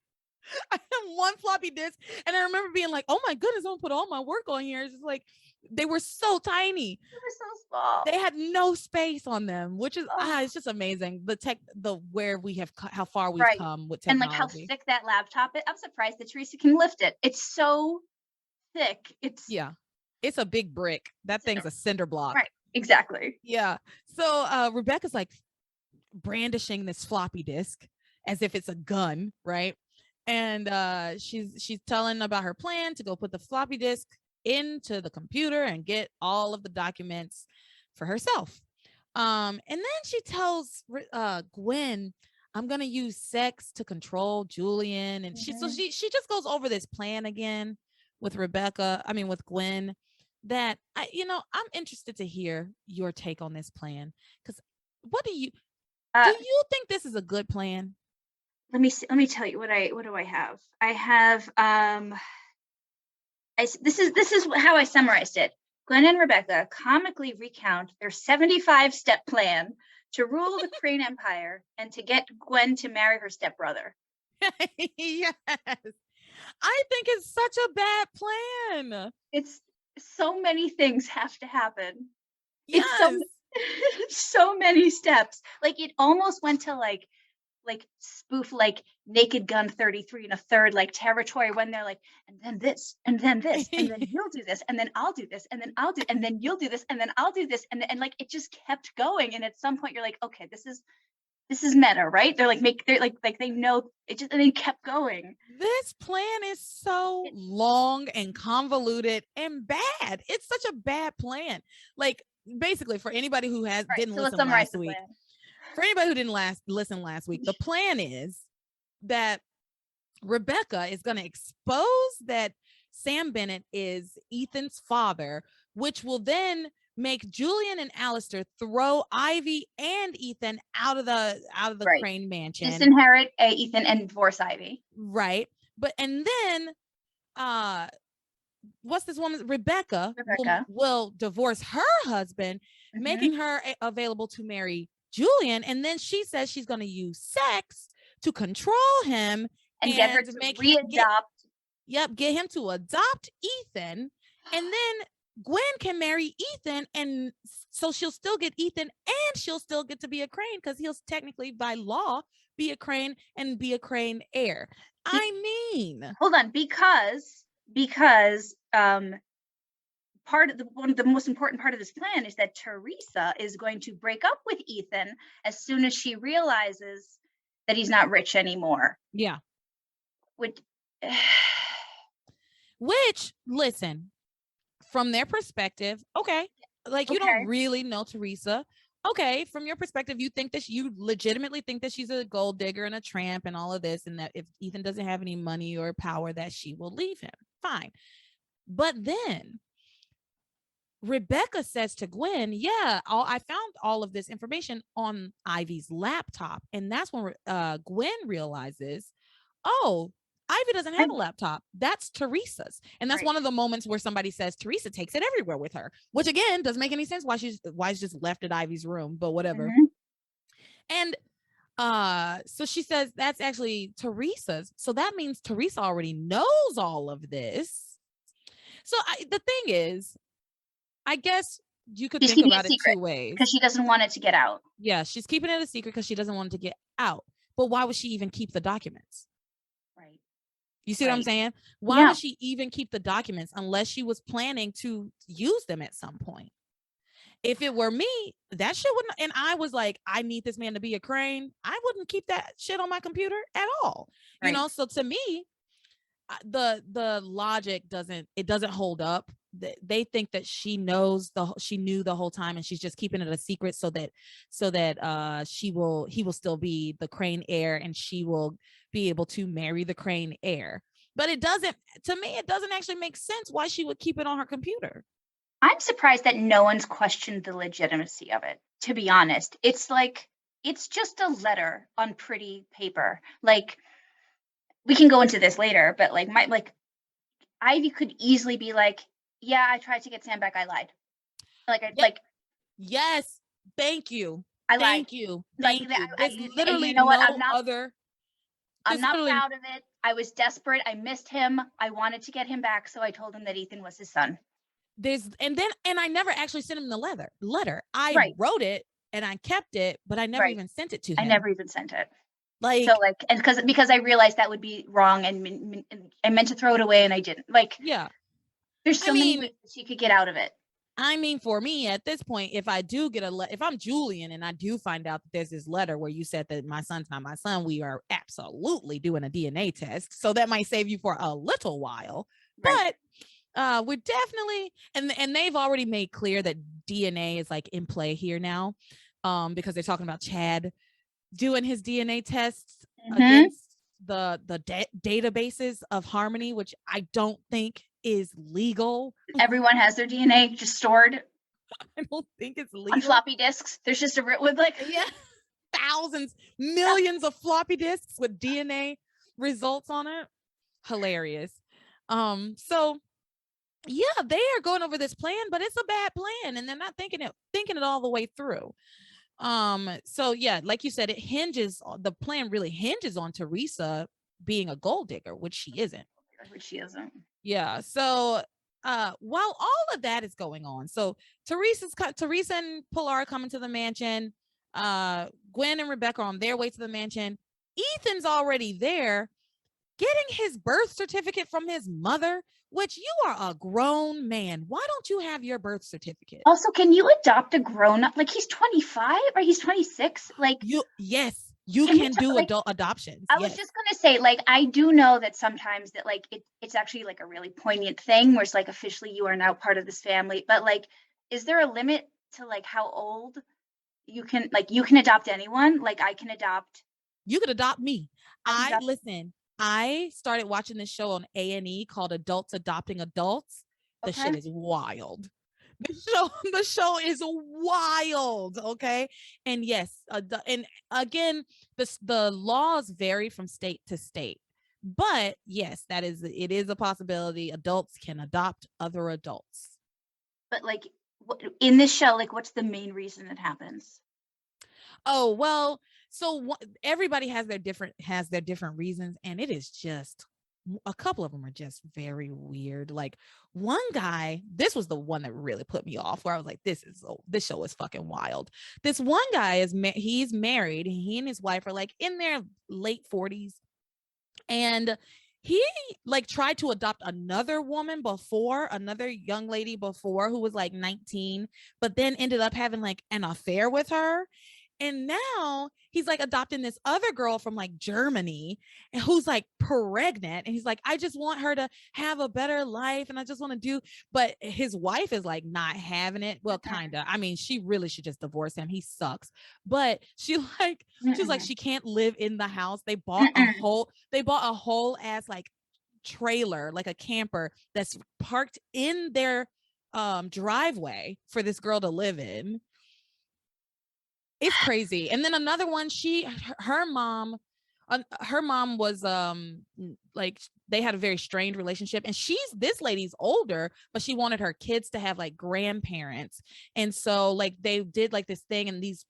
I have one floppy disk, and I remember being like, "Oh my goodness, I'm gonna put all my work on here." It's just like they were so tiny. They were so small. They had no space on them, which is Oh, it's just amazing. The where we have how far we've right. come with And like how technology. thick that laptop is. I'm surprised that Teresa can lift it. It's so thick. It's Yeah, it's a big brick. That thing's a cinder block. right. Exactly. Yeah. So Rebecca's like brandishing this floppy disk as if it's a gun, right? And she's telling about her plan to go put the floppy disk into the computer and get all of the documents for herself. And then she tells Gwen, "I'm gonna use sex to control Julian," and she just goes over this plan again with with Gwen. That I'm interested to hear your take on this plan, because what do Uh, you think this is a good plan? let me see, let me tell you what do I have. I have this is how I summarized it. Gwen and Rebecca comically recount their 75-step plan to rule the Crane Empire and to get Gwen to marry her stepbrother. Yes. I think it's such a bad plan. It's so many things have to happen. Yes. It's so many steps. Like it almost went to like spoof like Naked Gun 33 and a third like territory, when they're like, and then this, and then this, and then you'll do this, and then I'll do this, and then I'll do, and then you'll do this, and then I'll do this, and like it just kept going. And at some point you're like, okay, this is meta, right? They're like they know it, just and they kept going. This plan is so long and convoluted and bad. It's such a bad plan. Like basically, for anybody who didn't listen last week, listen last week, the plan is that Rebecca is going to expose that Sam Bennett is Ethan's father, which will then make Julian and Alistair throw Ivy and Ethan out of the Right. Crane mansion. Disinherit Ethan and divorce Ivy. Right. And then what's this woman? Rebecca. Will divorce her husband, making her available to marry Julian. And then she says she's going to use sex to control him and get her to get him to adopt Ethan. And then Gwen can marry Ethan, and so she'll still get Ethan, and she'll still get to be a Crane, because he'll technically by law be a Crane and be a Crane heir. I mean, hold on, because part of one of the most important part of this plan is that Teresa is going to break up with Ethan as soon as she realizes that he's not rich anymore. Yeah. Which listen, from their perspective, okay, like you don't really know Teresa. Okay, from your perspective, you legitimately think that she's a gold digger and a tramp and all of this, and that if Ethan doesn't have any money or power, that she will leave him. Fine. But then Rebecca says to Gwen, "Yeah, I found all of this information on Ivy's laptop." And that's when Gwen realizes, oh, Ivy doesn't have a laptop. That's Teresa's. And that's one of the moments where somebody says Teresa takes it everywhere with her, which again doesn't make any sense why she's just left at Ivy's room, but whatever. And so she says that's actually Teresa's. So that means Teresa already knows all of this. So the thing is, I guess you could think about it two ways. Because she doesn't want it to get out. Yeah, she's keeping it a secret because she doesn't want it to get out. But why would she even keep the documents? Right. You see what I'm saying? Why would she even keep the documents unless she was planning to use them at some point? If it were me, that shit wouldn't. And I was like, I need this man to be a Crane. I wouldn't keep that shit on my computer at all. You know, so to me, the logic doesn't hold up. They think that she knew the whole time, and she's just keeping it a secret so that he will still be the Crane heir, and she will be able to marry the Crane heir. But it doesn't actually make sense why she would keep it on her computer. I'm surprised that no one's questioned the legitimacy of it, to be honest. It's like, it's just a letter on pretty paper. Like, we can go into this later, but like Ivy could easily be like, yeah, I tried to get Sam back, I lied. Yes. Thank you. I lied. Thank you. Thank you. There's literally you know what? no other. I'm There's not literally proud of it. I was desperate. I missed him. I wanted to get him back, so I told him that Ethan was his son. and I never actually sent him the letter. I Right. wrote it and I kept it, but I never even sent it to him. I never even sent it. Like, so like, and because I realized that would be wrong, and I meant to throw it away and I didn't. Like, yeah. there's so many ways that she could get out of it. I mean, for me at this point, if I do get if I'm Julian and I do find out that there's this letter where you said that my son's not my son, we are absolutely doing a DNA test. So that might save you for a little while. Right. But we're definitely, and they've already made clear that DNA is like in play here now, because they're talking about Chad doing his DNA tests against the databases of Harmony, which I don't think is legal. Everyone has their DNA just stored. I don't think it's legal on floppy disks. There's just with thousands, millions of floppy disks with DNA results on it. Hilarious. So yeah, they are going over this plan, but it's a bad plan, and they're not thinking it all the way through. So yeah, like you said, the plan really hinges on Teresa being a gold digger, which she isn't. Yeah. So while all of that is going on, so Teresa and Pilar are coming to the mansion. Gwen and Rebecca are on their way to the mansion. Ethan's already there getting his birth certificate from his mother, which you are a grown man. Why don't you have your birth certificate? Also, can you adopt a grown-up? Like, he's 25 or he's 26? Like, yes, you can do adult adoptions. I was just gonna say, like, I do know that sometimes that like it's actually like a really poignant thing where it's like officially you are now part of this family. But like, is there a limit to like how old you can adopt anyone? Like, I can adopt. You could adopt me. Listen. I started watching this show on A&E called Adults Adopting Adults. The shit is wild. The show is wild. Okay. And yes, and again, the laws vary from state to state, but yes, it is a possibility. Adults can adopt other adults. But like in this show, like, what's the main reason it happens? Oh, well, so everybody has their different reasons, and it is just a couple of them are just very weird. Like one guy, this was the one that really put me off, where I was like, this show is fucking wild. This one guy he's married. He and his wife are like in their late 40s, and he like tried to adopt another young lady before, who was like 19, but then ended up having like an affair with her. And now he's like adopting this other girl from like Germany who's like pregnant. And he's like, I just want her to have a better life. And I just want to do, but his wife is like not having it. Well, kind of. I mean, she really should just divorce him. He sucks. But she's like, she can't live in the house. They bought a whole ass like trailer, like a camper that's parked in their driveway for this girl to live in. It's crazy. And then another one, her mom was like, they had a very strained relationship, and this lady's older, but she wanted her kids to have like grandparents. And so like they did like this thing, and these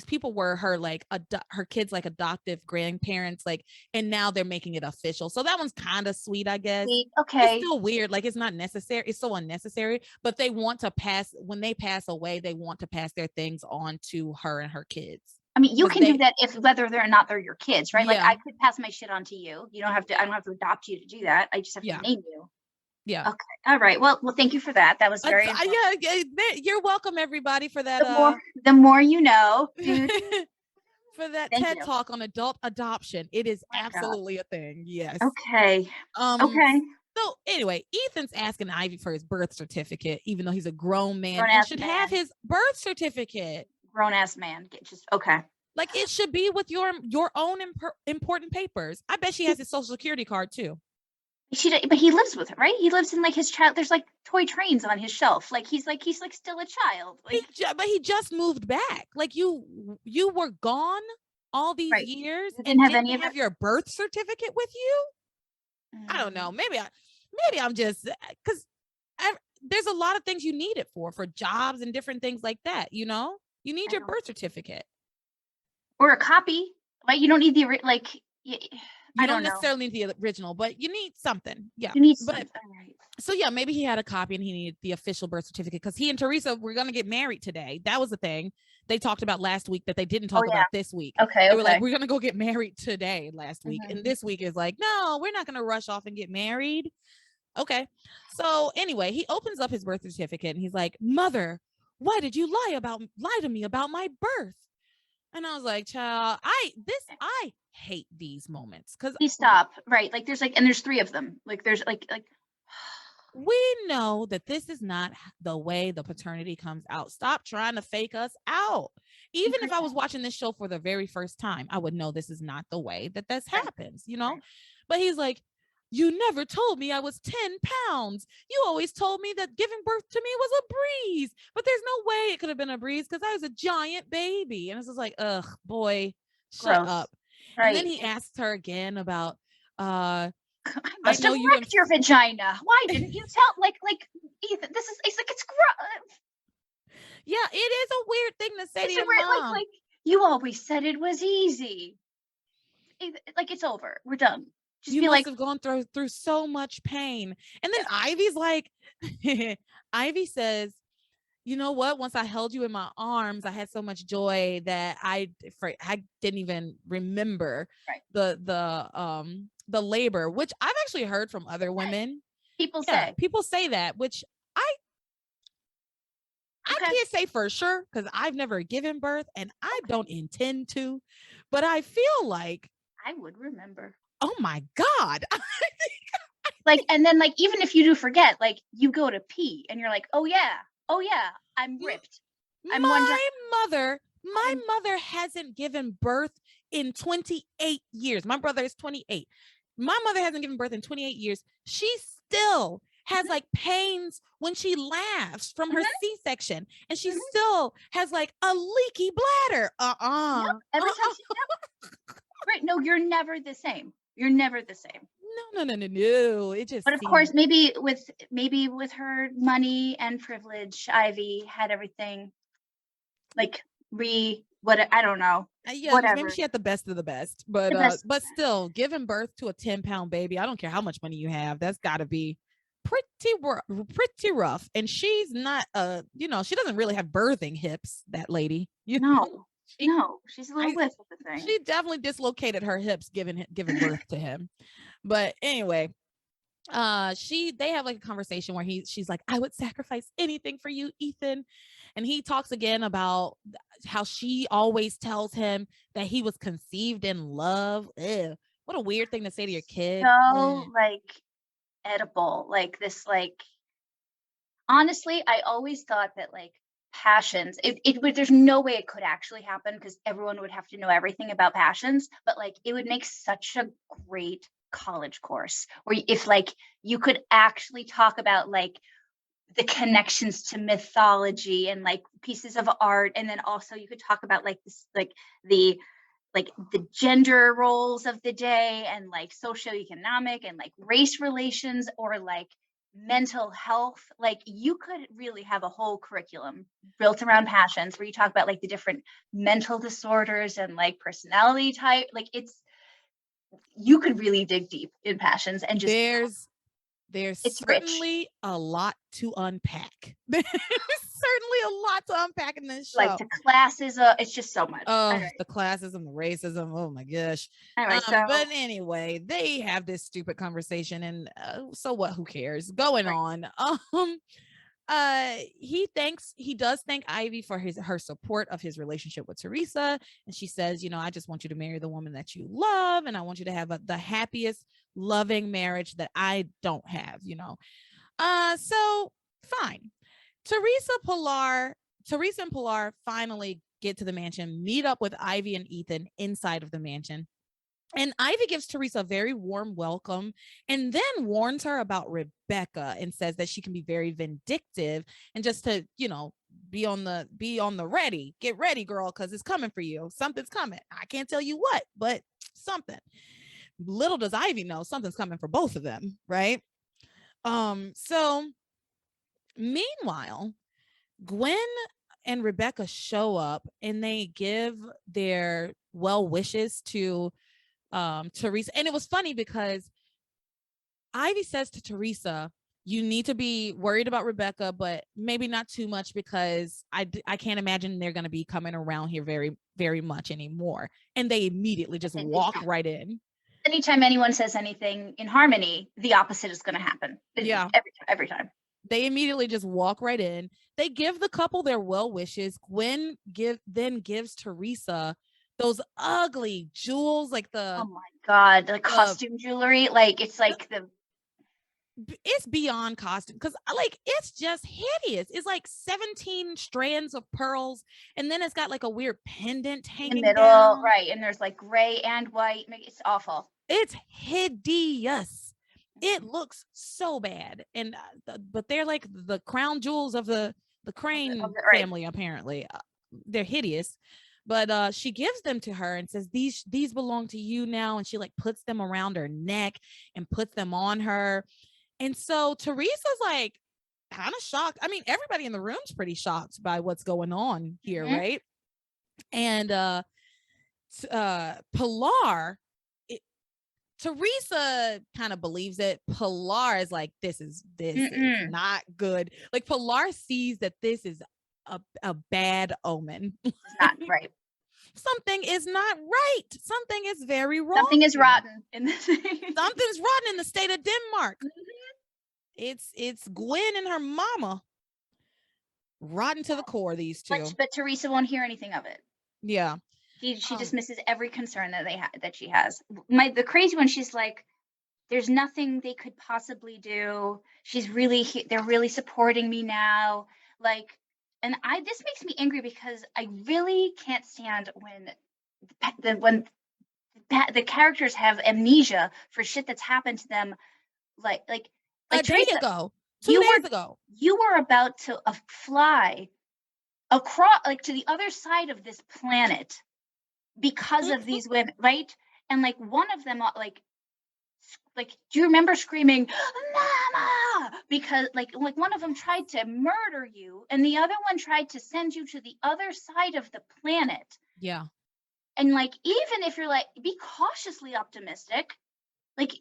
people were her like her kids like adoptive grandparents, like, and now they're making it official. So that one's kind of sweet, I guess. Okay. It's still weird, like it's not necessary, it's so unnecessary, but they want to when they pass away, they want to pass their things on to her and her kids. I mean, you can do that whether or not they're your kids, right? Yeah. Like I could pass my shit on to you. I don't have to adopt you to do that. I just have to name you. Yeah. Okay. All right. Well, thank you for that. That was very you're welcome, everybody, for that. The more you know, dude. For that TED Talk on adult adoption. It is absolutely a thing. Yes. Okay. Okay. So anyway, Ethan's asking Ivy for his birth certificate, even though he's a grown man and should have his birth certificate. Grown-ass man. Like it should be with your own important papers. I bet she has his social security card too. But he lives with her, right? He lives in like his child. There's like toy trains on his shelf. Like he's still a child. Like, but he just moved back. Like you were gone all these years and didn't have your birth certificate with you. I don't know. Maybe I'm just because there's a lot of things you need it for jobs and different things like that. You know, you need your birth certificate or a copy. Like you don't need the you don't necessarily need the original, but you need something. Yeah. You need but something. Right. So yeah, maybe he had a copy and he needed the official birth certificate because he and Teresa were going to get married today. That was the thing they talked about last week that they didn't talk about this week. Okay. They were like, we're going to go get married today last week. Mm-hmm. And this week is like, no, we're not going to rush off and get married. Okay. So anyway, he opens up his birth certificate and he's like, Mother, why did you lie to me about my birth? And I was like, child, I hate these moments because please stop. Right. Like there's 3 of them. Like there's like we know that this is not the way the paternity comes out. Stop trying to fake us out. Even if I was watching this show for the very first time, I would know this is not the way that this happens, you know? But he's like, you never told me I was 10 pounds. You always told me that giving birth to me was a breeze, but there's no way it could have been a breeze because I was a giant baby. And it's just like, ugh, boy, shut up. Right. And then he asks her again about, I must have wrecked your vagina. Why didn't you tell? Like, Ethan, it's like, it's gross. Yeah, it is a weird thing to say to your mom. Like, you always said it was easy. Like, it's over. We're done. Just you must have gone through so much pain. And then Ivy's like, Ivy says, you know what? Once I held you in my arms, I had so much joy that I didn't even remember the labor, which I've actually heard from other women. People say that, which I can't say for sure because I've never given birth and I don't intend to, but I feel like I would remember. Oh my God. And then even if you do forget, you go to pee and you're like, oh yeah, I'm ripped. My mother hasn't given birth in 28 years. My brother is 28. My mother hasn't given birth in 28 years. She still has pains when she laughs from her C-section, and she still has a leaky bladder. Yep. Every time right. No, you're never the same. You're never the same. No. It just. But of course, maybe with her money and privilege, Ivy had everything I don't know. Whatever. Maybe she had the best of the best, but still, giving birth to a 10-pound baby, I don't care how much money you have, that's got to be pretty rough. And she's not she doesn't really have birthing hips, that lady. No, she's a little whiff of the thing. She definitely dislocated her hips giving birth to him. But anyway, they have a conversation where she's like, I would sacrifice anything for you, Ethan. And he talks again about how she always tells him that he was conceived in love. Ew, what a weird thing to say to your kid. So edible, this honestly, I always thought that Passions, there's no way it could actually happen because everyone would have to know everything about Passions, but it would make such a great college course where if you could actually talk about the connections to mythology and pieces of art, and then also you could talk about this the gender roles of the day and socioeconomic and race relations or mental health. You could really have a whole curriculum built around Passions where you talk about the different mental disorders and personality type. You could really dig deep in Passions and just there's certainly rich. A lot to unpack. There's certainly a lot to unpack in this show. The classism, it's just so much. Oh, the classism, the racism. Oh my gosh. Anyway, but anyway, they have this stupid conversation, and so what? Who cares? Going on. He does thank Ivy for her support of his relationship with Teresa, and she says, I just want you to marry the woman that you love, and I want you to have the happiest, loving marriage that I don't have. So fine. Teresa and Pilar finally get to the mansion, meet up with Ivy and Ethan inside of the mansion. And Ivy gives Teresa a very warm welcome and then warns her about Rebecca and says that she can be very vindictive and just to, be on the ready. Get ready, girl, because it's coming for you. Something's coming. I can't tell you what, but something. Little does Ivy know something's coming for both of them, right? So Meanwhile, Gwen and Rebecca show up and they give their well wishes to Teresa. And it was funny because Ivy says to Teresa, you need to be worried about Rebecca, but maybe not too much because I can't imagine they're going to be coming around here very, very much anymore. And they immediately just walk right in. Anytime anyone says anything in harmony, the opposite is going to happen. Yeah. Every time. They immediately just walk right in. They give the couple their well wishes. Gwen then gives Teresa those ugly jewels, like oh my god, the costume jewelry, like it's like it's beyond costume because like it's just hideous. It's like 17 strands of pearls, and then it's got like a weird pendant hanging in the middle, down. Right? And there's like gray and white. It's awful. It's hideous. It looks so bad, and but they're like the crown jewels of the Crane family. Apparently, they're hideous. But she gives them to her and says, these belong to you now. And she like puts them around her neck and puts them on her. And so Teresa's like kind of shocked. I mean, everybody in the room's pretty shocked by what's going on here, right? And Pilar, Teresa kind of believes it. Pilar is like, this is not good. Like Pilar sees that this is a bad omen. It's not right. Something is not right. Something is very wrong. Something is rotten in this. Something's rotten in the state of Denmark. It's Gwen and her mama. Rotten to the core, these two. But Teresa won't hear anything of it. Yeah. She dismisses every concern that she has. The crazy one, she's like, there's nothing they could possibly do. They're really supporting me now. Like, and this makes me angry because I really can't stand when the characters have amnesia for shit that's happened to them. Like a day ago, 2 days ago, you were about to fly across, like, to the other side of this planet because of these women, right? And like one of them, like, do you remember screaming, "Mama"? Because like one of them tried to murder you, and the other one tried to send you to the other side of the planet. Yeah. And like, even if you're like, be cautiously optimistic, like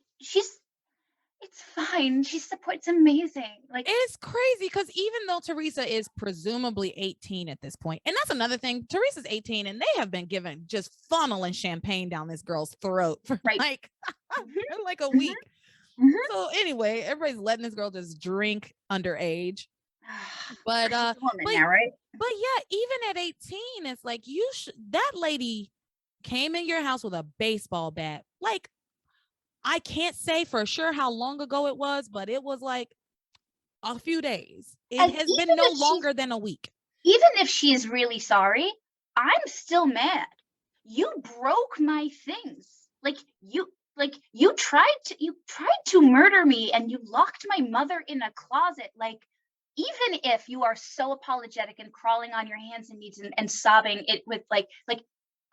it's fine. It's amazing. Like, it's crazy because even though Teresa is presumably 18 at this point, and that's another thing, Teresa's 18 and they have been given just funneling champagne down this girl's throat for like a week. So anyway, everybody's letting this girl just drink underage. But now, right? But yeah, even at 18, it's like that lady came in your house with a baseball bat. Like, I can't say for sure how long ago it was, but it was like a few days. It has been no longer than a week. Even if she's really sorry, I'm still mad. You broke my things. You tried to murder me, and you locked my mother in a closet. Like, even if you are so apologetic and crawling on your hands and knees and sobbing it with like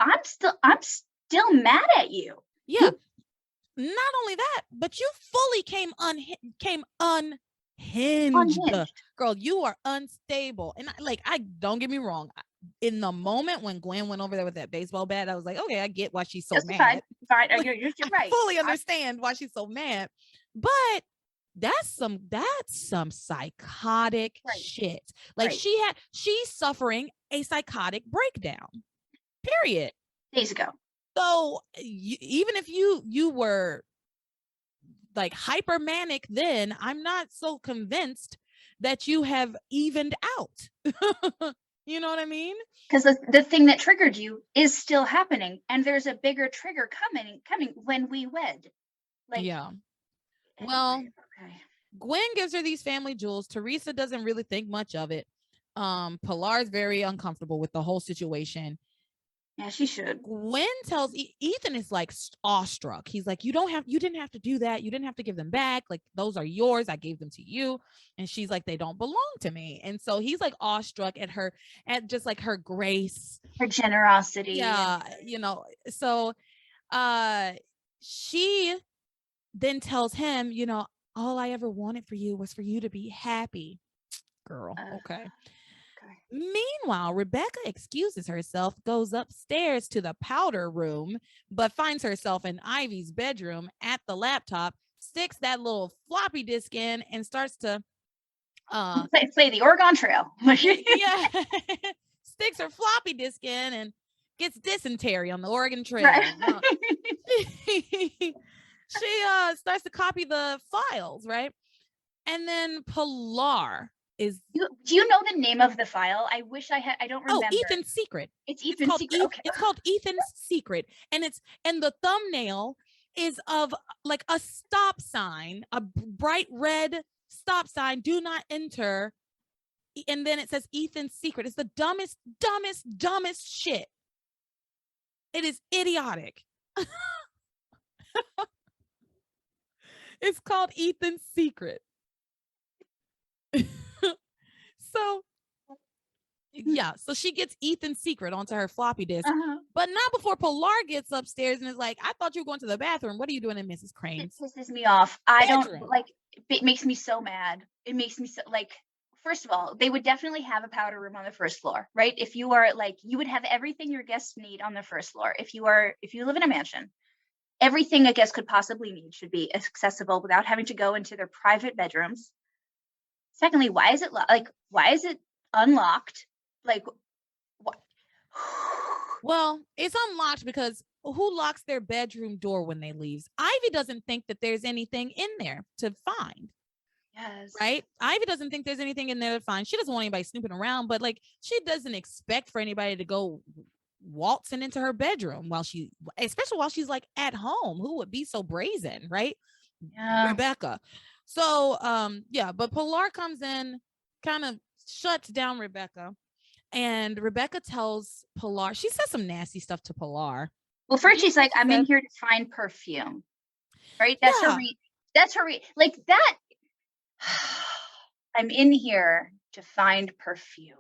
I'm still mad at you. Yeah. Not only that, but you fully came unhinged. Girl, you are unstable. And I don't get me wrong. In the moment when Gwen went over there with that baseball bat, I was like, okay, I get why she's so mad. Fine. You're right. I fully understand why she's so mad. But that's some psychotic shit. Like, she's suffering a psychotic breakdown. Period. Days ago. So even if you were like hyper manic then, I'm not so convinced that you have evened out. You know what I mean? Because the thing that triggered you is still happening, and there's a bigger trigger coming when we wed. Like, yeah. Well, okay. Gwen gives her these family jewels. Teresa doesn't really think much of it. Pilar's very uncomfortable with the whole situation. Yeah, she should. Gwen tells Ethan is like awestruck. He's like, you didn't have to do that. You didn't have to give them back. Like, those are yours. I gave them to you. And she's like, they don't belong to me. And so he's like awestruck at just like her grace, her generosity. Yeah. So she then tells him, all I ever wanted for you was for you to be happy. Girl. Okay. Okay. Meanwhile, Rebecca excuses herself, goes upstairs to the powder room, but finds herself in Ivy's bedroom at the laptop, sticks that little floppy disk in, and starts to play the Oregon Trail. yeah, sticks her floppy disk in and gets dysentery on the Oregon Trail. Right. She starts to copy the files, right? And then Pilar is Do you know the name of the file? I wish I had. I don't remember. Ethan's Secret. It's Ethan's Secret. Okay. It's called Ethan's Secret, and the thumbnail is of like a stop sign, a bright red stop sign, do not enter, and then it says Ethan's Secret. It's the dumbest shit. It is idiotic. It's called Ethan's Secret. So yeah, so she gets Ethan's Secret onto her floppy disk, but not before Pilar gets upstairs and is like, I thought you were going to the bathroom. What are you doing in Mrs. Crane's? It pisses me off. I bedroom? don't like it. Makes me so mad. It makes me so like, first of all, they would definitely have a powder room on the first floor, right? If you are like, you would have everything your guests need on the first floor. If you live in a mansion, everything a guest could possibly need should be accessible without having to go into their private bedrooms. Secondly, why is it unlocked? Like, what? Well, it's unlocked because who locks their bedroom door when they leave? Ivy doesn't think that there's anything in there to find. Yes. Right? Ivy doesn't think there's anything in there to find. She doesn't want anybody snooping around, but like she doesn't expect for anybody to go waltzing into her bedroom especially while she's like at home. Who would be so brazen, right? Yeah. Rebecca. So yeah, but Pilar comes in, kind of shuts down Rebecca, and Rebecca tells Pilar, she says some nasty stuff to Pilar. Well, first she's like, I'm in here to find perfume, right? That's her like that. I'm in here to find perfume.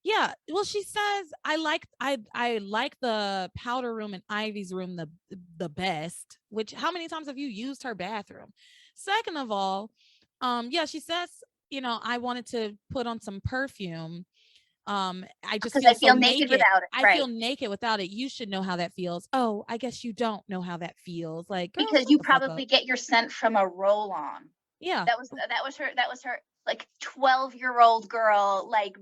Yeah, well, she says I like the powder room and Ivy's room the best. Which, how many times have you used her bathroom? Second of all, yeah, she says, I wanted to put on some perfume. I just because feel I feel naked without it. I feel naked without it. You should know how that feels. Oh, I guess you don't know how that feels. Like, girl, because you probably get your scent from a roll-on. Yeah, that was her like 12-year-old girl, like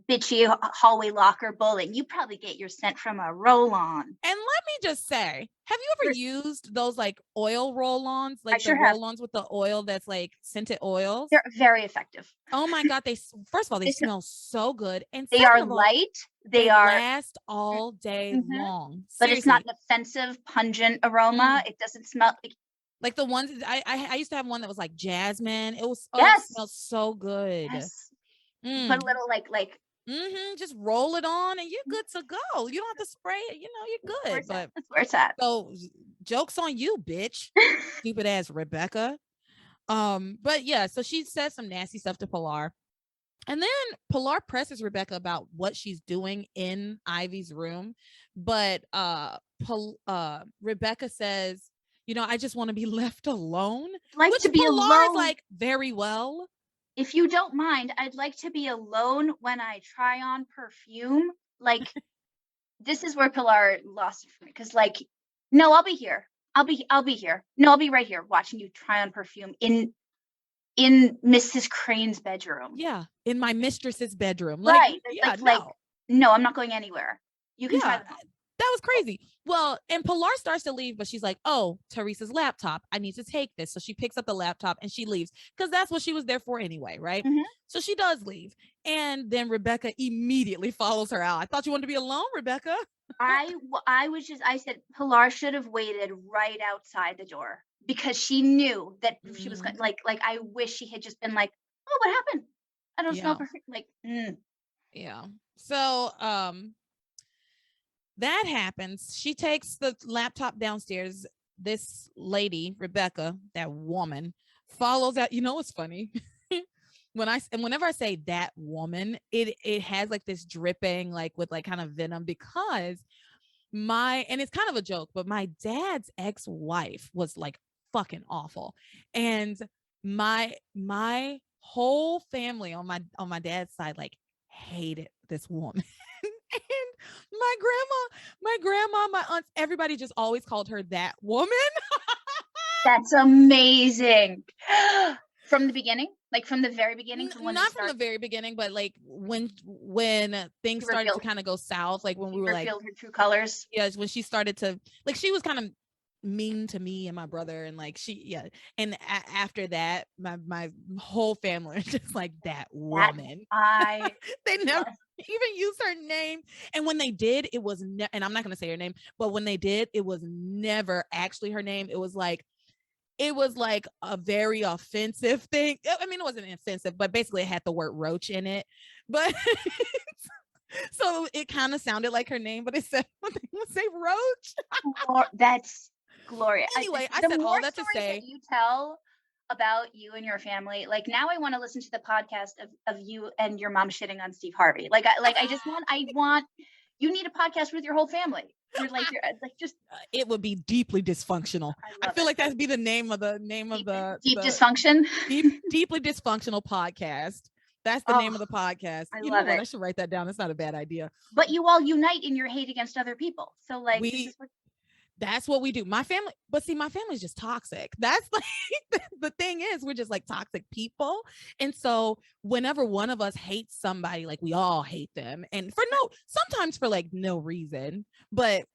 bitchy hallway locker bullying. You probably get your scent from a roll-on. And let me just say, have you ever used those like oil roll-ons, like the roll-ons with the oil that's like scented oils? They're very effective. Oh my god, first of all, they smell so good, and they are light. They last all day long. Seriously. But it's not an offensive, pungent aroma. It doesn't smell like the ones I used to have one that was like jasmine. It was it smells so good. Yes. Put a little like just roll it on and you're good to go. You don't have to spray it, you're good. But that's where it's at. So joke's on you, bitch. Stupid ass Rebecca. But yeah, so she says some nasty stuff to Pilar. And then Pilar presses Rebecca about what she's doing in Ivy's room. But Rebecca says, I just want to be left alone. Which to be alone. Is like, very well. If you don't mind, I'd like to be alone when I try on perfume. Like, this is where Pilar lost it for me. Because like, no, I'll be here. I'll be here. No, I'll be right here watching you try on perfume in Mrs. Crane's bedroom. Yeah, in my mistress's bedroom. Right. Yeah, no, I'm not going anywhere. You can try that. That was crazy. Well, and Pilar starts to leave, but she's like, oh, Teresa's laptop. I need to take this. So she picks up the laptop and she leaves because that's what she was there for anyway, right? Mm-hmm. So she does leave. And then Rebecca immediately follows her out. I thought you wanted to be alone, Rebecca. I said Pilar should have waited right outside the door because she knew that she was going like I wish she had just been like, oh, what happened? I don't smell perfect. Like, Yeah. So, that happens. She takes the laptop downstairs. This lady, Rebecca, that woman, follows out. You know what's funny? Whenever I say that woman, it has like this dripping, like with like kind of venom because and it's kind of a joke, but my dad's ex-wife was like fucking awful. And my whole family on my dad's side like hated this woman. And my grandma, my aunts, everybody just always called her that woman. That's amazing. From the beginning? Like from the very beginning? Not from the very beginning, but like when things started to kind of go south, like when we were like, revealed her true colors. Yeah, when she started to, like, she was kind of mean to me and my brother, and like and after that, my whole family was just like, that woman. They never even used her name, and when they did, it was and I'm not going to say her name, but when they did, it was never actually her name. It was like a very offensive thing. I mean, it wasn't offensive, but basically it had the word roach in it. But so it kind of sounded like her name, but it said roach. That's glorious. Anyway, I said all that to say, that you tell about you and your family, like now I want to listen to the podcast of you and your mom shitting on Steve Harvey. I want you need a podcast with your whole family. It would be deeply dysfunctional. I feel like that'd be the name of the deep dysfunction. Deeply dysfunctional podcast. That's the name of the podcast. I love it. I should write that down. It's not a bad idea. But you all unite in your hate against other people. So like that's what we do. My family, but see, my family's just toxic. That's like the thing is, we're just like toxic people. And so whenever one of us hates somebody, like we all hate them, and sometimes for like no reason, but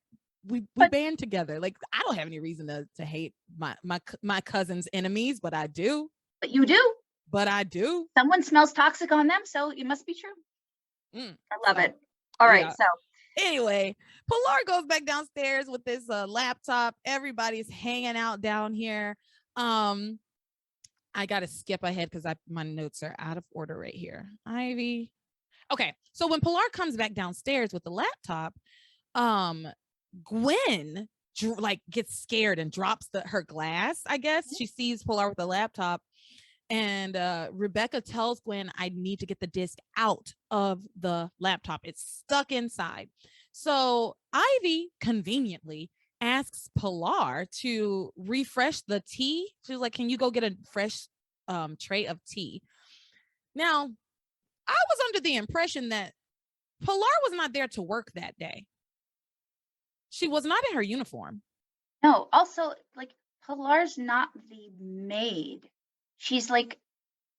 we band together. Like I don't have any reason to hate my cousin's enemies, but I do. But you do. But I do. Someone smells toxic on them, so it must be true. I love it. All right, so. Anyway, Pilar goes back downstairs with this laptop. Everybody's hanging out down here. I got to skip ahead because my notes are out of order right here. Ivy. Okay, so when Pilar comes back downstairs with the laptop, Gwen gets scared and drops her glass, I guess. She sees Pilar with the laptop. And Rebecca tells Gwen, I need to get the disc out of the laptop. It's stuck inside. So Ivy conveniently asks Pilar to refresh the tea. She's like, can you go get a fresh tray of tea? Now, I was under the impression that Pilar was not there to work that day. She was not in her uniform. No, also, like, Pilar's not the maid. She's like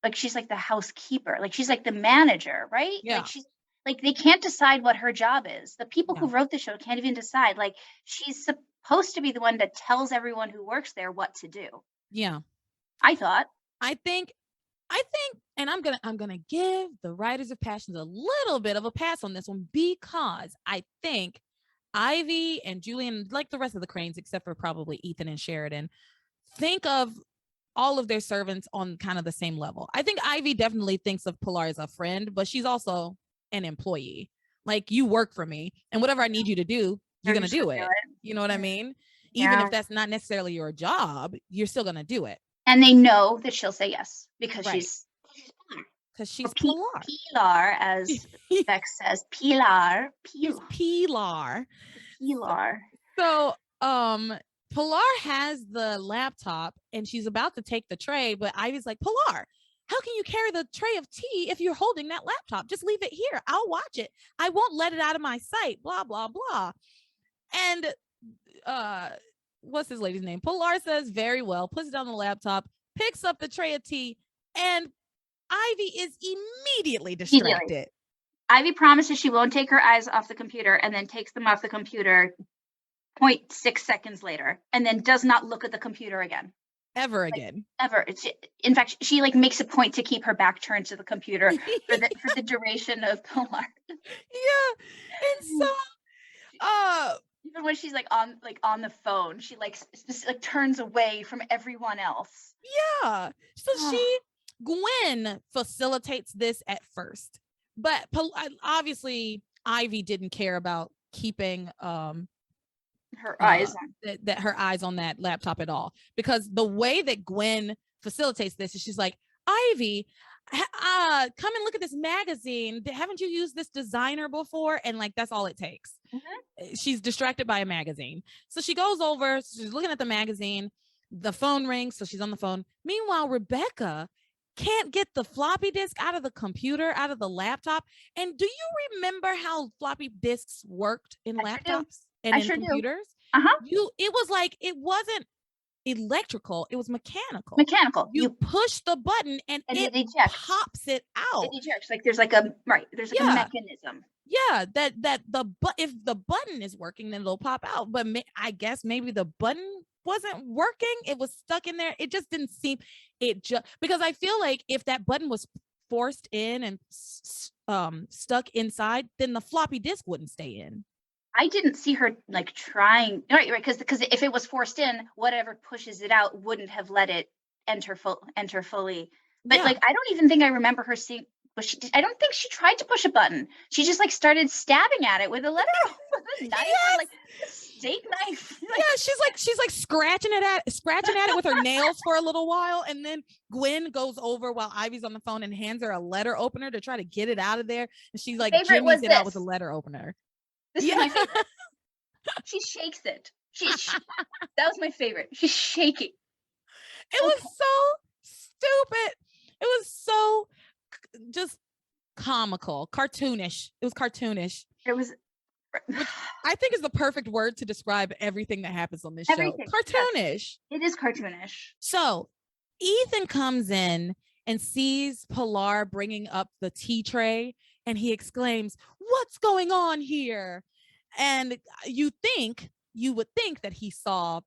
the housekeeper. Like she's like the manager, right? Yeah. Like she's like, they can't decide what her job is. The people who wrote the show can't even decide. Like she's supposed to be the one that tells everyone who works there what to do. Yeah. I think, and I'm gonna give the writers of Passions a little bit of a pass on this one, because I think Ivy and Julian, like the rest of the Cranes, except for probably Ethan and Sheridan, think of all of their servants on kind of the same level. I think Ivy definitely thinks of Pilar as a friend, but she's also an employee. Like, you work for me, and whatever I need you to do, you're going to do it. You know what I mean? Even if that's not necessarily your job, you're still going to do it. And they know that she'll say yes because she's Pilar. Pilar, as Beck says. Pilar. So, Pilar has the laptop and she's about to take the tray, but Ivy's like, Pilar, how can you carry the tray of tea if you're holding that laptop? Just leave it here. I'll watch it. I won't let it out of my sight, blah, blah, blah. And what's this lady's name? Pilar says, very well, puts it on the laptop, picks up the tray of tea, and Ivy is immediately distracted. Ivy promises she won't take her eyes off the computer and then takes them off the computer 0.6 seconds later, and then does not look at the computer again. Ever again. Ever. In fact, she like makes a point to keep her back turned to the computer for the duration of Pilar. Yeah. And so even when she's on the phone, she like turns away from everyone else. Yeah. So Gwen facilitates this at first, but obviously Ivy didn't care about keeping her eyes her eyes on that laptop at all, because the way that Gwen facilitates this is she's like, Ivy, come and look at this magazine. Haven't you used this designer before? And like, that's all it takes. Mm-hmm. She's distracted by a magazine. So she goes over, she's looking at the magazine, the phone rings, so she's on the phone. Meanwhile, Rebecca can't get the floppy disk out of the computer, out of the laptop. And do you remember how floppy disks worked in I sure do. laptops and I in sure do. computers? Uh-huh. It was like, it wasn't electrical, it was mechanical. Mechanical. You push the button and and it it ejects. pops it out. It ejects. Like there's like a there's like a Yeah. mechanism. Yeah, that if the button is working, then it'll pop out. But I guess maybe the button wasn't working. It was stuck in there. It just didn't seem because I feel like if that button was forced in and stuck inside, then the floppy disk wouldn't stay in. I didn't see her like trying, right, because if it was forced in, whatever pushes it out wouldn't have let it enter fully. But Yeah. like, I don't even think I remember her seeing. But I don't think she tried to push a button. She just like started stabbing at it with a letter with a knife, or like a steak knife. Like, yeah, she's like scratching at it with her nails for a little while, and then Gwen goes over while Ivy's on the phone and hands her a letter opener to try to get it out of there, and she's like jimmies it out with a letter opener. This is my favorite. She shakes it. That was my favorite. She's shaking. It was so stupid. It was so just comical, cartoonish. It was cartoonish. It was. Which I think is the perfect word to describe everything that happens on this show. Cartoonish. Yes. It is cartoonish. So Ethan comes in and sees Pilar bringing up the tea tray, and he exclaims, "What's going on here?" And you would think that he saw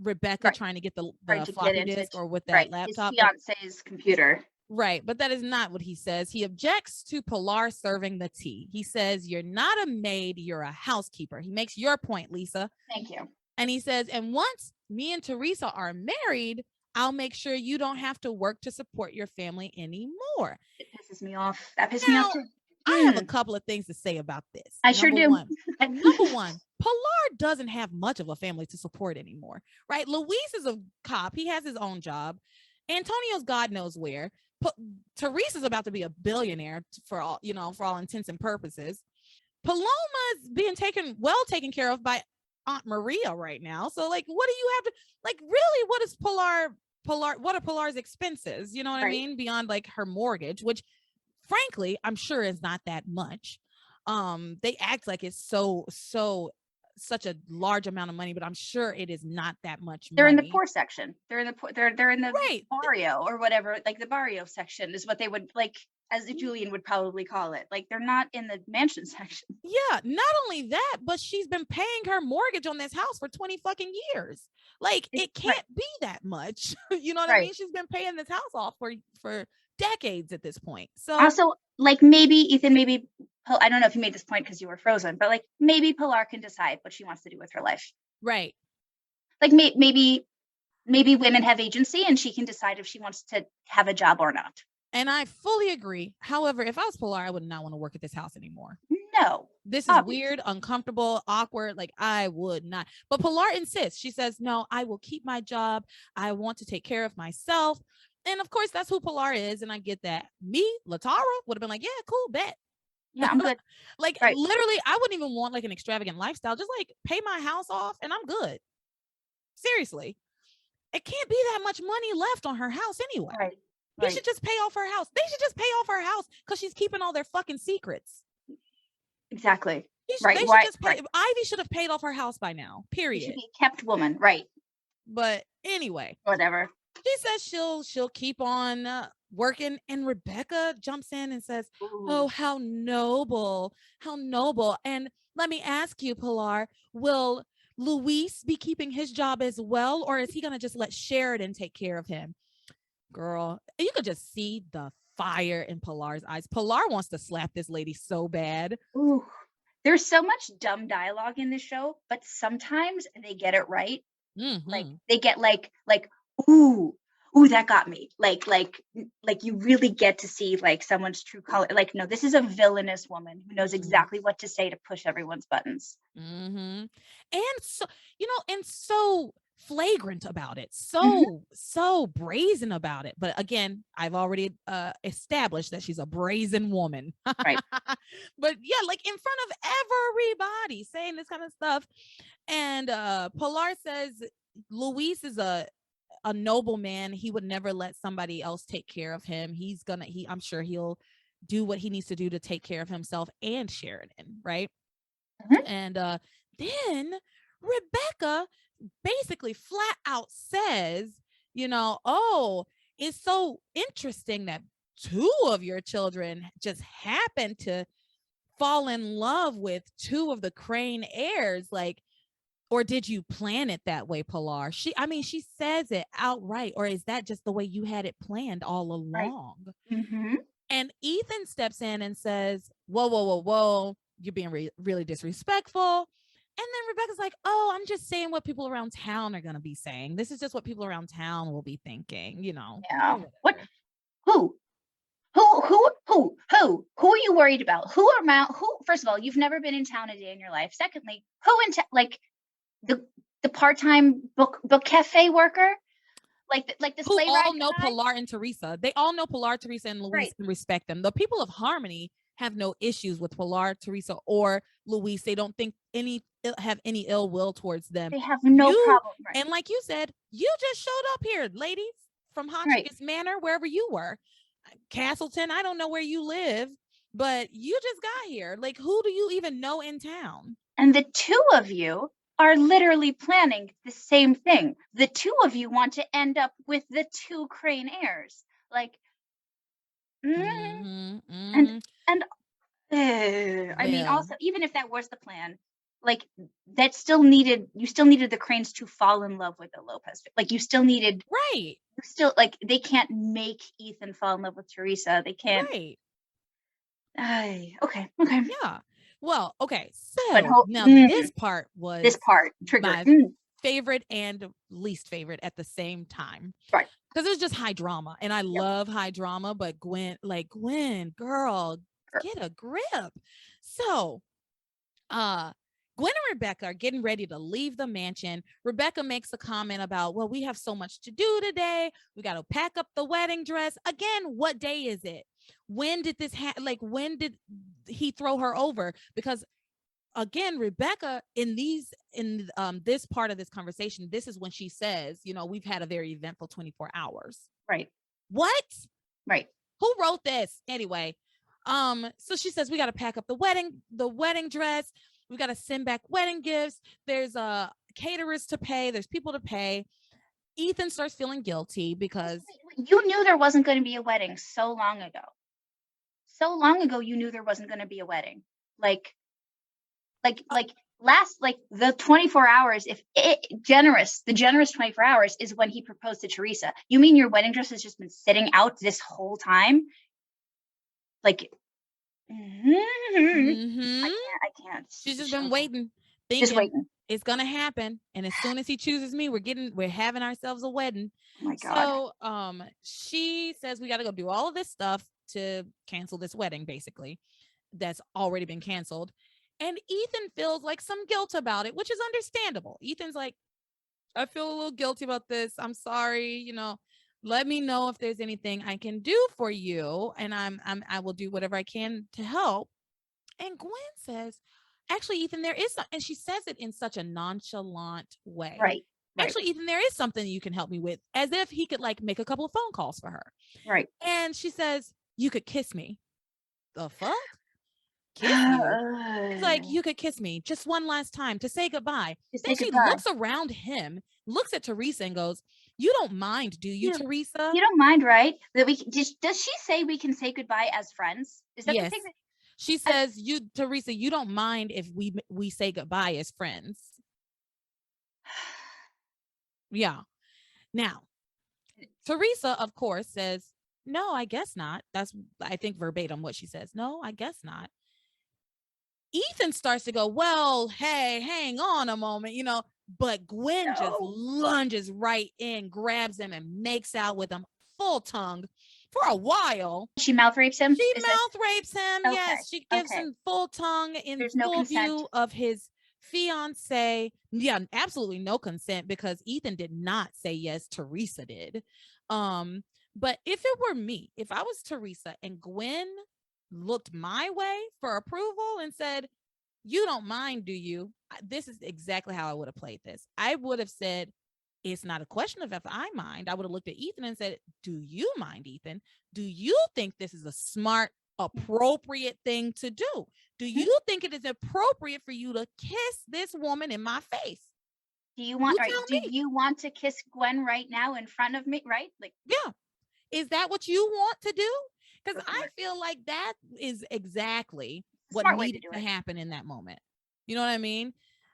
Rebecca trying to get the floppy disk or with that laptop. His fiance's computer. Right, but that is not what he says. He objects to Pilar serving the tea. He says, "You're not a maid, you're a housekeeper." He makes your point, Lisa. Thank you. And he says, "And once me and Teresa are married, I'll make sure you don't have to work to support your family anymore." It pisses me off. That pisses me off too. I have a couple of things to say about this. I sure do. Number one, Pilar doesn't have much of a family to support anymore, right? Luis is a cop. He has his own job. Antonio's God knows where. Teresa's about to be a billionaire for all intents and purposes. Paloma's being taken care of by Aunt Maria right now. So like, what do you have to like? Really, what is Pilar? What are Pilar's expenses? You know what I mean? Beyond like her mortgage, which frankly, I'm sure is not that much. They act like it's such a large amount of money, but I'm sure it is not that much money. They're in the poor section. They're in the barrio or whatever, like the barrio section is what they would like, as Julian would probably call it. Like they're not in the mansion section. Yeah, not only that, but she's been paying her mortgage on this house for 20 fucking years. Like it can't be that much. You know what I mean? She's been paying this house off for decades at this point. So also, like maybe Ethan, I don't know if you made this point because you were frozen, but like maybe Pilar can decide what she wants to do with her life. Right. Like maybe women have agency and she can decide if she wants to have a job or not. And I fully agree. However, if I was Pilar, I would not want to work at this house anymore. No. This is weird, uncomfortable, awkward. Like I would not. But Pilar insists. She says, "No, I will keep my job. I want to take care of myself." And of course, that's who Pilar is. And I get that. Me, LeTara, would have been like, "Yeah, cool, bet." Yeah, I'm good. Like literally, I wouldn't even want like an extravagant lifestyle. Just like pay my house off and I'm good. Seriously. It can't be that much money left on her house anyway. Right. He should just pay off her house. They should just pay off her house because she's keeping all their fucking secrets. Exactly. Ivy should have paid off her house by now. Period. She should be a kept woman, right? But anyway, whatever. She says she'll keep on working, and Rebecca jumps in and says, "Ooh. Oh, how noble, how noble!" And let me ask you, Pilar, will Luis be keeping his job as well, or is he gonna just let Sheridan take care of him? Girl, you could just see the fire in Pilar's eyes. Pilar wants to slap this lady so bad. Ooh, there's so much dumb dialogue in this show, but sometimes they get it right. Mm-hmm. Like they get like, ooh, that got me. Like you really get to see like someone's true color. Like, no, this is a villainous woman who knows exactly what to say to push everyone's buttons. Mm-hmm. And so, and so flagrant about it, so brazen about it. But again, I've already established that she's a brazen woman, right? But yeah, like in front of everybody saying this kind of stuff. And Pilar says Luis is a a noble man. He would never let somebody else take care of him. I'm sure he'll do what he needs to do to take care of himself and Sheridan, right? Mhm. And then Rebecca basically flat out says, oh, it's so interesting that two of your children just happened to fall in love with two of the Crane heirs. Like, or did you plan it that way, Pilar? She says it outright. Or is that just the way you had it planned all Right. along? Mm-hmm. And Ethan steps in and says, whoa, whoa, whoa, whoa, you're being really disrespectful. And then Rebecca's like, oh, I'm just saying what people around town are going to be saying. This is just what people around town will be thinking, Yeah. What? Who? Who are you worried about? Who? First of all, you've never been in town a day in your life. Secondly, who in town? Like the part-time book cafe worker? Like the Who sleigh all ride know guy? Pilar and Teresa. They all know Pilar, Teresa, and Louise Right. and respect them. The people of Harmony have no issues with Pilar, Teresa, or Louise. They don't think have any ill will towards them. They have no problem. Right. And like you said, you just showed up here, ladies, from Hotchkiss Manor, wherever you were. Castleton, I don't know where you live, but you just got here. Like, who do you even know in town? And the two of you are literally planning the same thing. The two of you want to end up with the two Crane heirs. Like, Mm-hmm, and mm-hmm. I mean, also, even if that was the plan, like you still needed the Cranes to fall in love with the Lopez. Like you still needed, right. Like they can't make Ethan fall in love with Teresa. They can't. Right. Okay. Yeah. Well, okay. So now this part triggered my favorite and least favorite at the same time. Right. Because it's just high drama. And I love high drama, but Gwen, girl, get a grip. So Gwen and Rebecca are getting ready to leave the mansion. Rebecca makes a comment about, well, we have so much to do today. We got to pack up the wedding dress. Again, what day is it? When did this when did he throw her over? Because again, Rebecca, in this part of this conversation, this is when she says, we've had a very eventful 24 hours. Right. What? Right. Who wrote this? Anyway, so she says we got to pack up the wedding dress. We got to send back wedding gifts. There's caterers to pay. There's people to pay. Ethan starts feeling guilty because you knew there wasn't going to be a wedding so long ago. So long ago, you knew there wasn't going to be a wedding. Like the 24 hours, the generous 24 hours is when he proposed to Teresa. You mean your wedding dress has just been sitting out this whole time? Like, mm-hmm. I can't. She's just been waiting, thinking just waiting. It's gonna happen. And as soon as he chooses me, we're having ourselves a wedding. Oh my God. So she says we got to go do all of this stuff to cancel this wedding, basically, that's already been canceled. And Ethan feels like some guilt about it, which is understandable. Ethan's like, I feel a little guilty about this. I'm sorry, let me know if there's anything I can do for you. And I will do whatever I can to help. And Gwen says, actually, Ethan, there is and she says it in such a nonchalant way. Right. Actually, Ethan, there is something you can help me with, as if he could make a couple of phone calls for her. Right. And she says, you could kiss me. The fuck? Kiss you? It's like, you could kiss me just one last time to say goodbye. Then she looks around him, looks at Teresa and goes, you don't mind, do you, Teresa? You don't mind, right? That does she say we can say goodbye as friends? Is that the thing? She says, Teresa, you don't mind if we say goodbye as friends. Yeah. Now, Teresa, of course, says, no, I guess not. That's, I think, verbatim what she says. No, I guess not. Ethan starts to go, well, hey, hang on a moment, but Gwen just lunges right in, grabs him, and makes out with him full tongue for a while. She mouth rapes him? She mouth rapes him, okay. Yes. She gives him full tongue in full view of his fiance. Yeah, absolutely no consent, because Ethan did not say yes, Teresa did. But if it were me, if I was Teresa and Gwen looked my way for approval and said, you don't mind, do you? This is exactly how I would have played this. I would have said, it's not a question of if I mind. I would have looked at Ethan and said, do you mind, Ethan? Do you think this is a smart, appropriate thing to do? Do you think it is appropriate for you to kiss this woman in my face? Do you want, You right? tell Do me. you want to kiss Gwen right now in front of me? Right? Like, Yeah. Is that what you want to do? Because go for I it. feel like that is exactly what Smart way to needed do to it. happen in that moment. You know what I mean?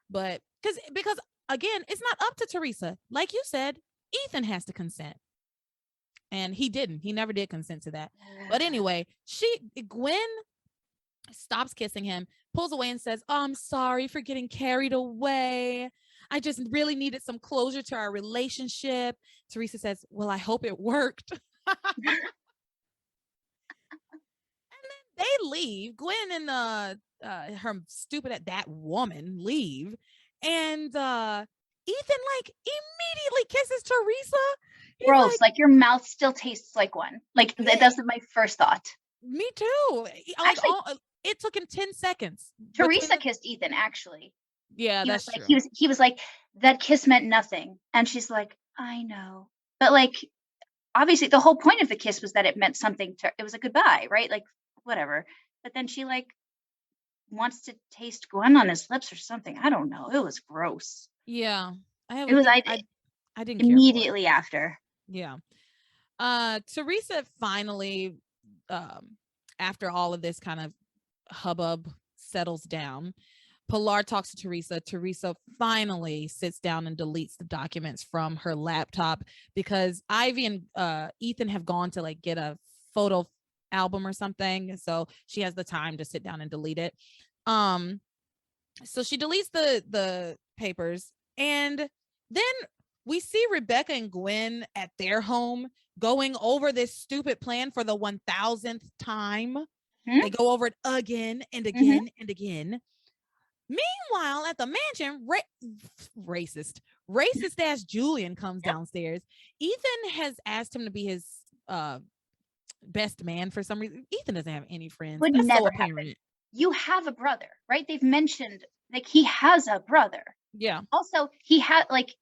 But because again, it's not up to Teresa. Like you said, Ethan has to consent. And he didn't. He never did consent to that. But anyway, Gwen stops kissing him, pulls away and says, "Oh, I'm sorry for getting carried away. I just really needed some closure to our relationship." Teresa says, "Well, I hope it worked." They leave. Gwen and her stupid at that woman leave, and Ethan like immediately kisses Teresa. He's Gross. Like your mouth still tastes like one. Like that's my first thought. Me too. Like Actually, it took him 10 seconds. Teresa kissed Ethan. Actually, Yeah, he that's was like, true. he was like, that kiss meant nothing, and she's like, I know, but like, obviously, the whole point of the kiss was that it meant something to. It was a goodbye, right? Like whatever. But then she like wants to taste Gwen on his lips or something. I don't know. It was gross. Yeah. It was. I didn't care for it. Immediately after. Yeah. Teresa finally, after all of this kind of hubbub settles down, Pilar talks to Teresa. Teresa finally sits down and deletes the documents from her laptop because Ivy and Ethan have gone to like get a photo album or something. So she has the time to sit down and delete it. So she deletes the papers, and then we see Rebecca and Gwen at their home going over this stupid plan for the 1000th time. They go over it again and again and again. Meanwhile, at the mansion, racist ass Julian comes downstairs. Ethan has asked him to be his best man for some reason. Ethan doesn't have any friends. Would That's never so apparent. happen. You have a brother, right? They've mentioned like he has a brother. Yeah. Also, he had like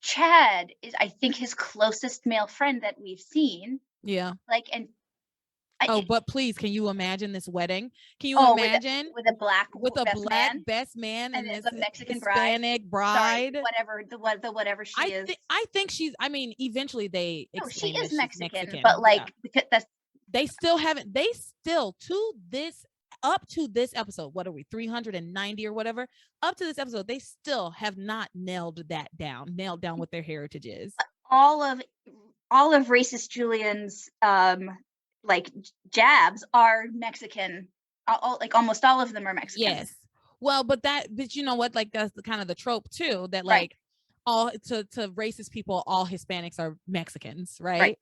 Chad is, I think, his closest male friend that we've seen. Yeah. Like, and but please, can you imagine this wedding? Can you imagine with a black best man and this Mexican Hispanic bride? Sorry, whatever she is. I think she's. I mean, eventually they she explain is that Mexican, she's Mexican, but like because that's they still haven't. They still to this up to this episode. What are we 390 or whatever? Up to this episode, they still have not nailed down what their heritage is. All of racist Julian's like jabs are Mexican. Like almost all of them are Mexican. Yes. Well, but you know what? Like that's the kind of the trope too. That like all to racist people, all Hispanics are Mexicans, right?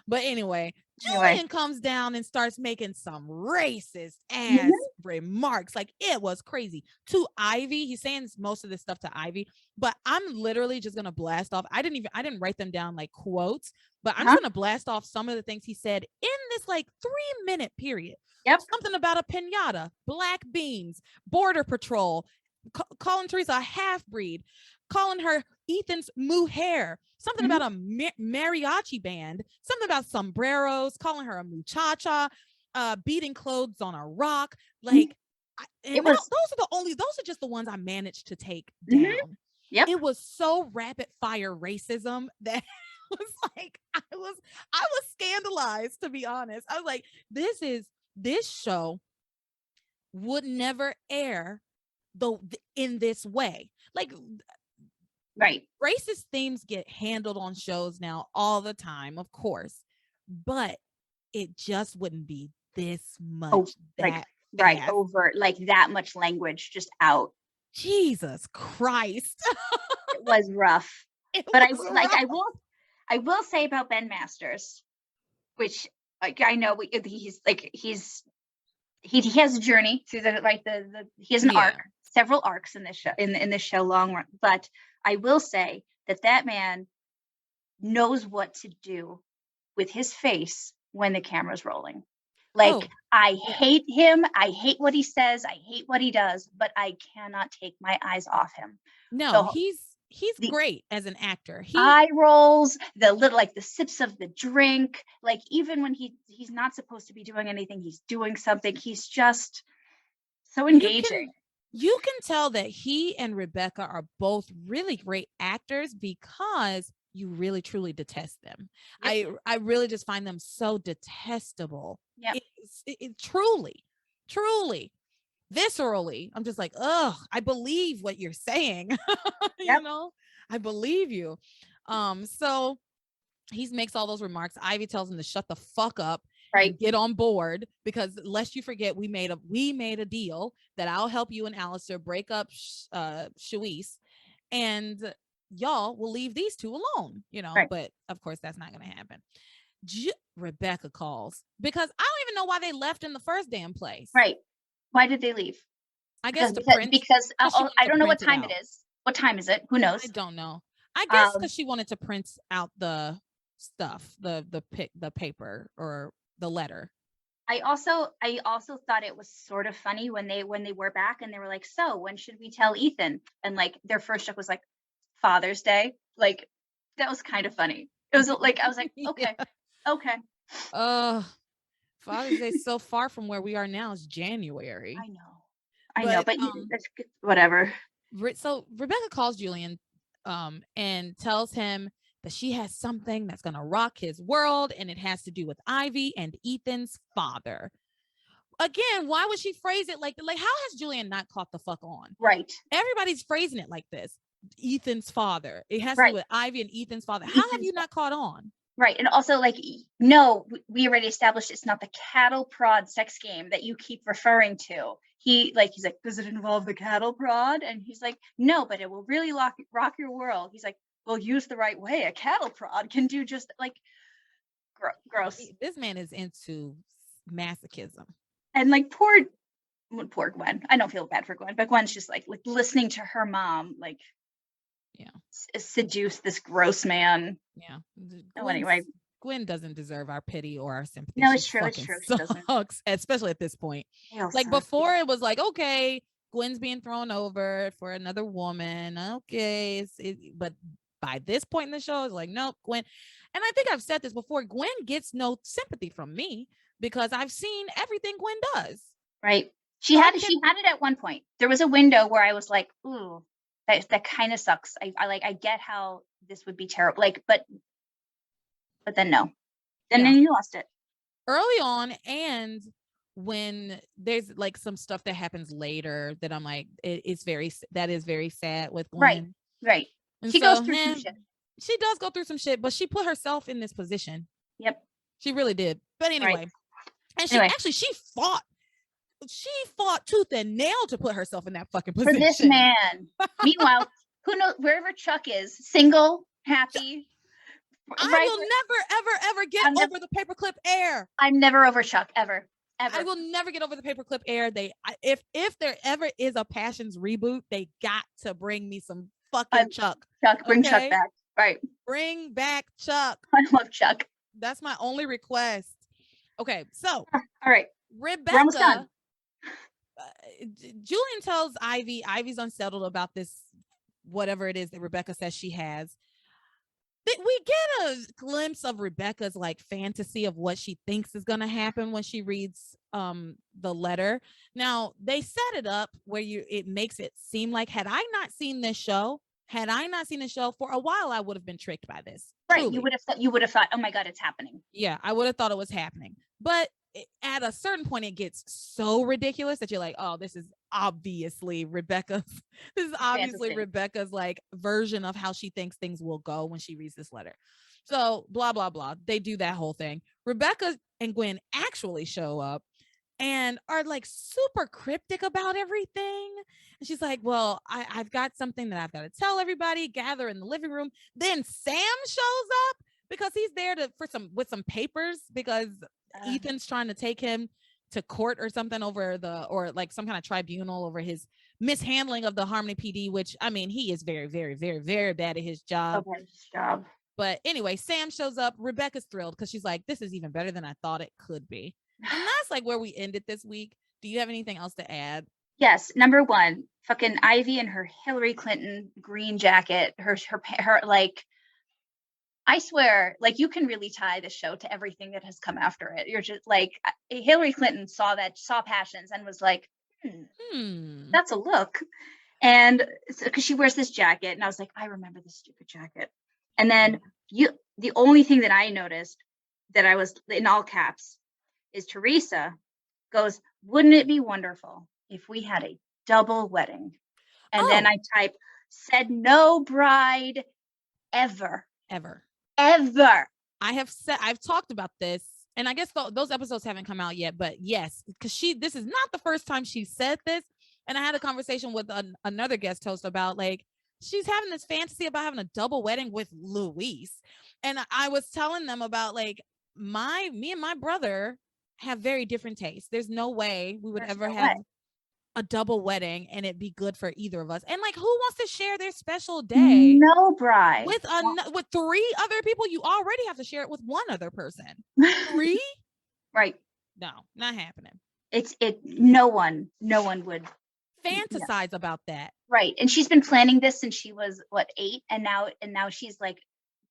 But anyway, Julian comes down and starts making some racist ass remarks. Like it was crazy to Ivy. He's saying most of this stuff to Ivy, but I'm literally just gonna blast off. I didn't write them down like quotes, but I'm just gonna blast off some of the things he said in this like 3-minute period. Yep. Something about a pinata, black beans, border patrol, calling Teresa a half breed, calling her Ethan's mujer, something about a mariachi band, something about sombreros, calling her a muchacha, beating clothes on a rock. Like, those are just the ones I managed to take down. Yep. It was so rapid fire racism that was like, I was scandalized, to be honest. I was like, this show would never air in this way. Like, racist themes get handled on shows now all the time, of course, but it just wouldn't be this much over like that much language just out. Jesus Christ. It was rough. I will say about Ben Masters, which like I know he has a journey through he has an arc, several arcs in this show in this show long run, but I will say that man knows what to do with his face when the camera's rolling. Like, I hate him. I hate what he says. I hate what he does, but I cannot take my eyes off him. No, he's great as an actor. Eye rolls, the little, like the sips of the drink, like even when he's not supposed to be doing anything, he's doing something. He's just so engaging. You can tell that he and Rebecca are both really great actors because you really truly detest them. Yep. I really just find them so detestable. Yeah, truly viscerally, I'm just like, oh, I believe what you're saying. You know, I believe you. So he makes all those remarks. Ivy tells him to shut the fuck up, right, and get on board, because lest you forget, we made a deal that I'll help you and Alistair break up Shawise, and y'all will leave these two alone, you know. Right. But of course that's not going to happen. Rebecca calls because I don't even know why they left in the first damn place. Right. Why did they leave? I guess because I don't know what time it is. What time is it? Who knows? I don't know. I guess because she wanted to print out the stuff, the paper or the letter. I also thought it was sort of funny when they were back and they were like, so when should we tell Ethan? And like their first joke was like Father's Day. Like that was kind of funny. It was like, I was like, okay, yeah. Okay. Father's Day so far from where we are now. It's January. I know, but that's whatever. So Rebecca calls Julian and tells him that she has something that's going to rock his world, and it has to do with Ivy and Ethan's father. Again, why would she phrase it like how has Julian not caught the fuck on? Right. Everybody's phrasing it like this. Ethan's father. It has to do with Ivy and Ethan's father. How have you not caught on? Right. And also, like, no, we already established it's not the cattle prod sex game that you keep referring to. He's like, does it involve the cattle prod? And he's like, no, but it will really rock your world. He's like, well, use the right way. A cattle prod can do just like gross. This man is into masochism. And like poor Gwen. I don't feel bad for Gwen, but Gwen's just like listening to her mom, like, seduce this gross man. Yeah. Anyway, Gwen doesn't deserve our pity or our sympathy. No, it's true. It's true. She doesn't. Especially at this point. Like before, it was like, okay, Gwen's being thrown over for another woman. Okay, but by this point in the show, it's like, nope, Gwen. And I think I've said this before. Gwen gets no sympathy from me because I've seen everything Gwen does. Right. She had it at one point. There was a window where I was like, ooh. That kind of sucks. I get how this would be terrible. Like, but then no. And then you lost it. Early on, and when there's like some stuff that happens later that I'm like, that is very sad with Gwen. Right. And she goes through some shit. She does go through some shit, but she put herself in this position. Yep. She really did. But anyway. And she fought. She fought tooth and nail to put herself in that fucking position. For this man. Meanwhile, who knows wherever Chuck is, single, happy. I will never, ever get over the paperclip air. I'm never over Chuck, ever. I will never get over the paperclip air. If there ever is a Passions reboot, they got to bring me some fucking Chuck. Bring Chuck back. Right. Bring back Chuck. I love Chuck. That's my only request. Okay, so. All right. Rebecca. We're almost done. Julian tells Ivy's unsettled about this, whatever it is that Rebecca says she has. We get a glimpse of Rebecca's like fantasy of what she thinks is going to happen when she reads the letter. Now they set it up where it makes it seem like had I not seen this show for a while, I would have been tricked by this. Right. Truly. You would have thought, oh my God, it's happening. Yeah, I would have thought it was happening. But at a certain point, it gets so ridiculous that you're like, oh, this is obviously Rebecca's like version of how she thinks things will go when she reads this letter. So blah, blah, blah. They do that whole thing. Rebecca and Gwen actually show up and are like super cryptic about everything. And she's like, well, I've got something that I've got to tell everybody. Gather in the living room. Then Sam shows up because he's there with some papers because Ethan's trying to take him to court or something or like some kind of tribunal over his mishandling of the Harmony PD, which I mean, he is very, very, very, very bad at his job. But anyway, Sam shows up. Rebecca's thrilled because she's like, this is even better than I thought it could be. And that's like where we ended this week. Do you have anything else to add? Yes, number one, fucking Ivy in her Hillary Clinton green jacket, her like, I swear, like, you can really tie the show to everything that has come after it. You're just like, Hillary Clinton saw Passions and was like, that's a look. And because she wears this jacket, and I was like, I remember this stupid jacket. And then the only thing that I noticed that I was in all caps is Teresa goes, wouldn't it be wonderful if we had a double wedding? And then I type, said no bride ever. I've talked about this, and I guess those episodes haven't come out yet, but yes, because this is not the first time she said this. And I had a conversation with another guest host about, like, she's having this fantasy about having a double wedding with Luis. And I was telling them about, like, me and my brother have very different tastes. There's no way we would ever have a double wedding and it be good for either of us. And, like, who wants to share their special day no bride with 3 other people? You already have to share it with one other person. 3? Right. No, not happening. No one would fantasize about that. Right. And she's been planning this since she was 8, and now she's like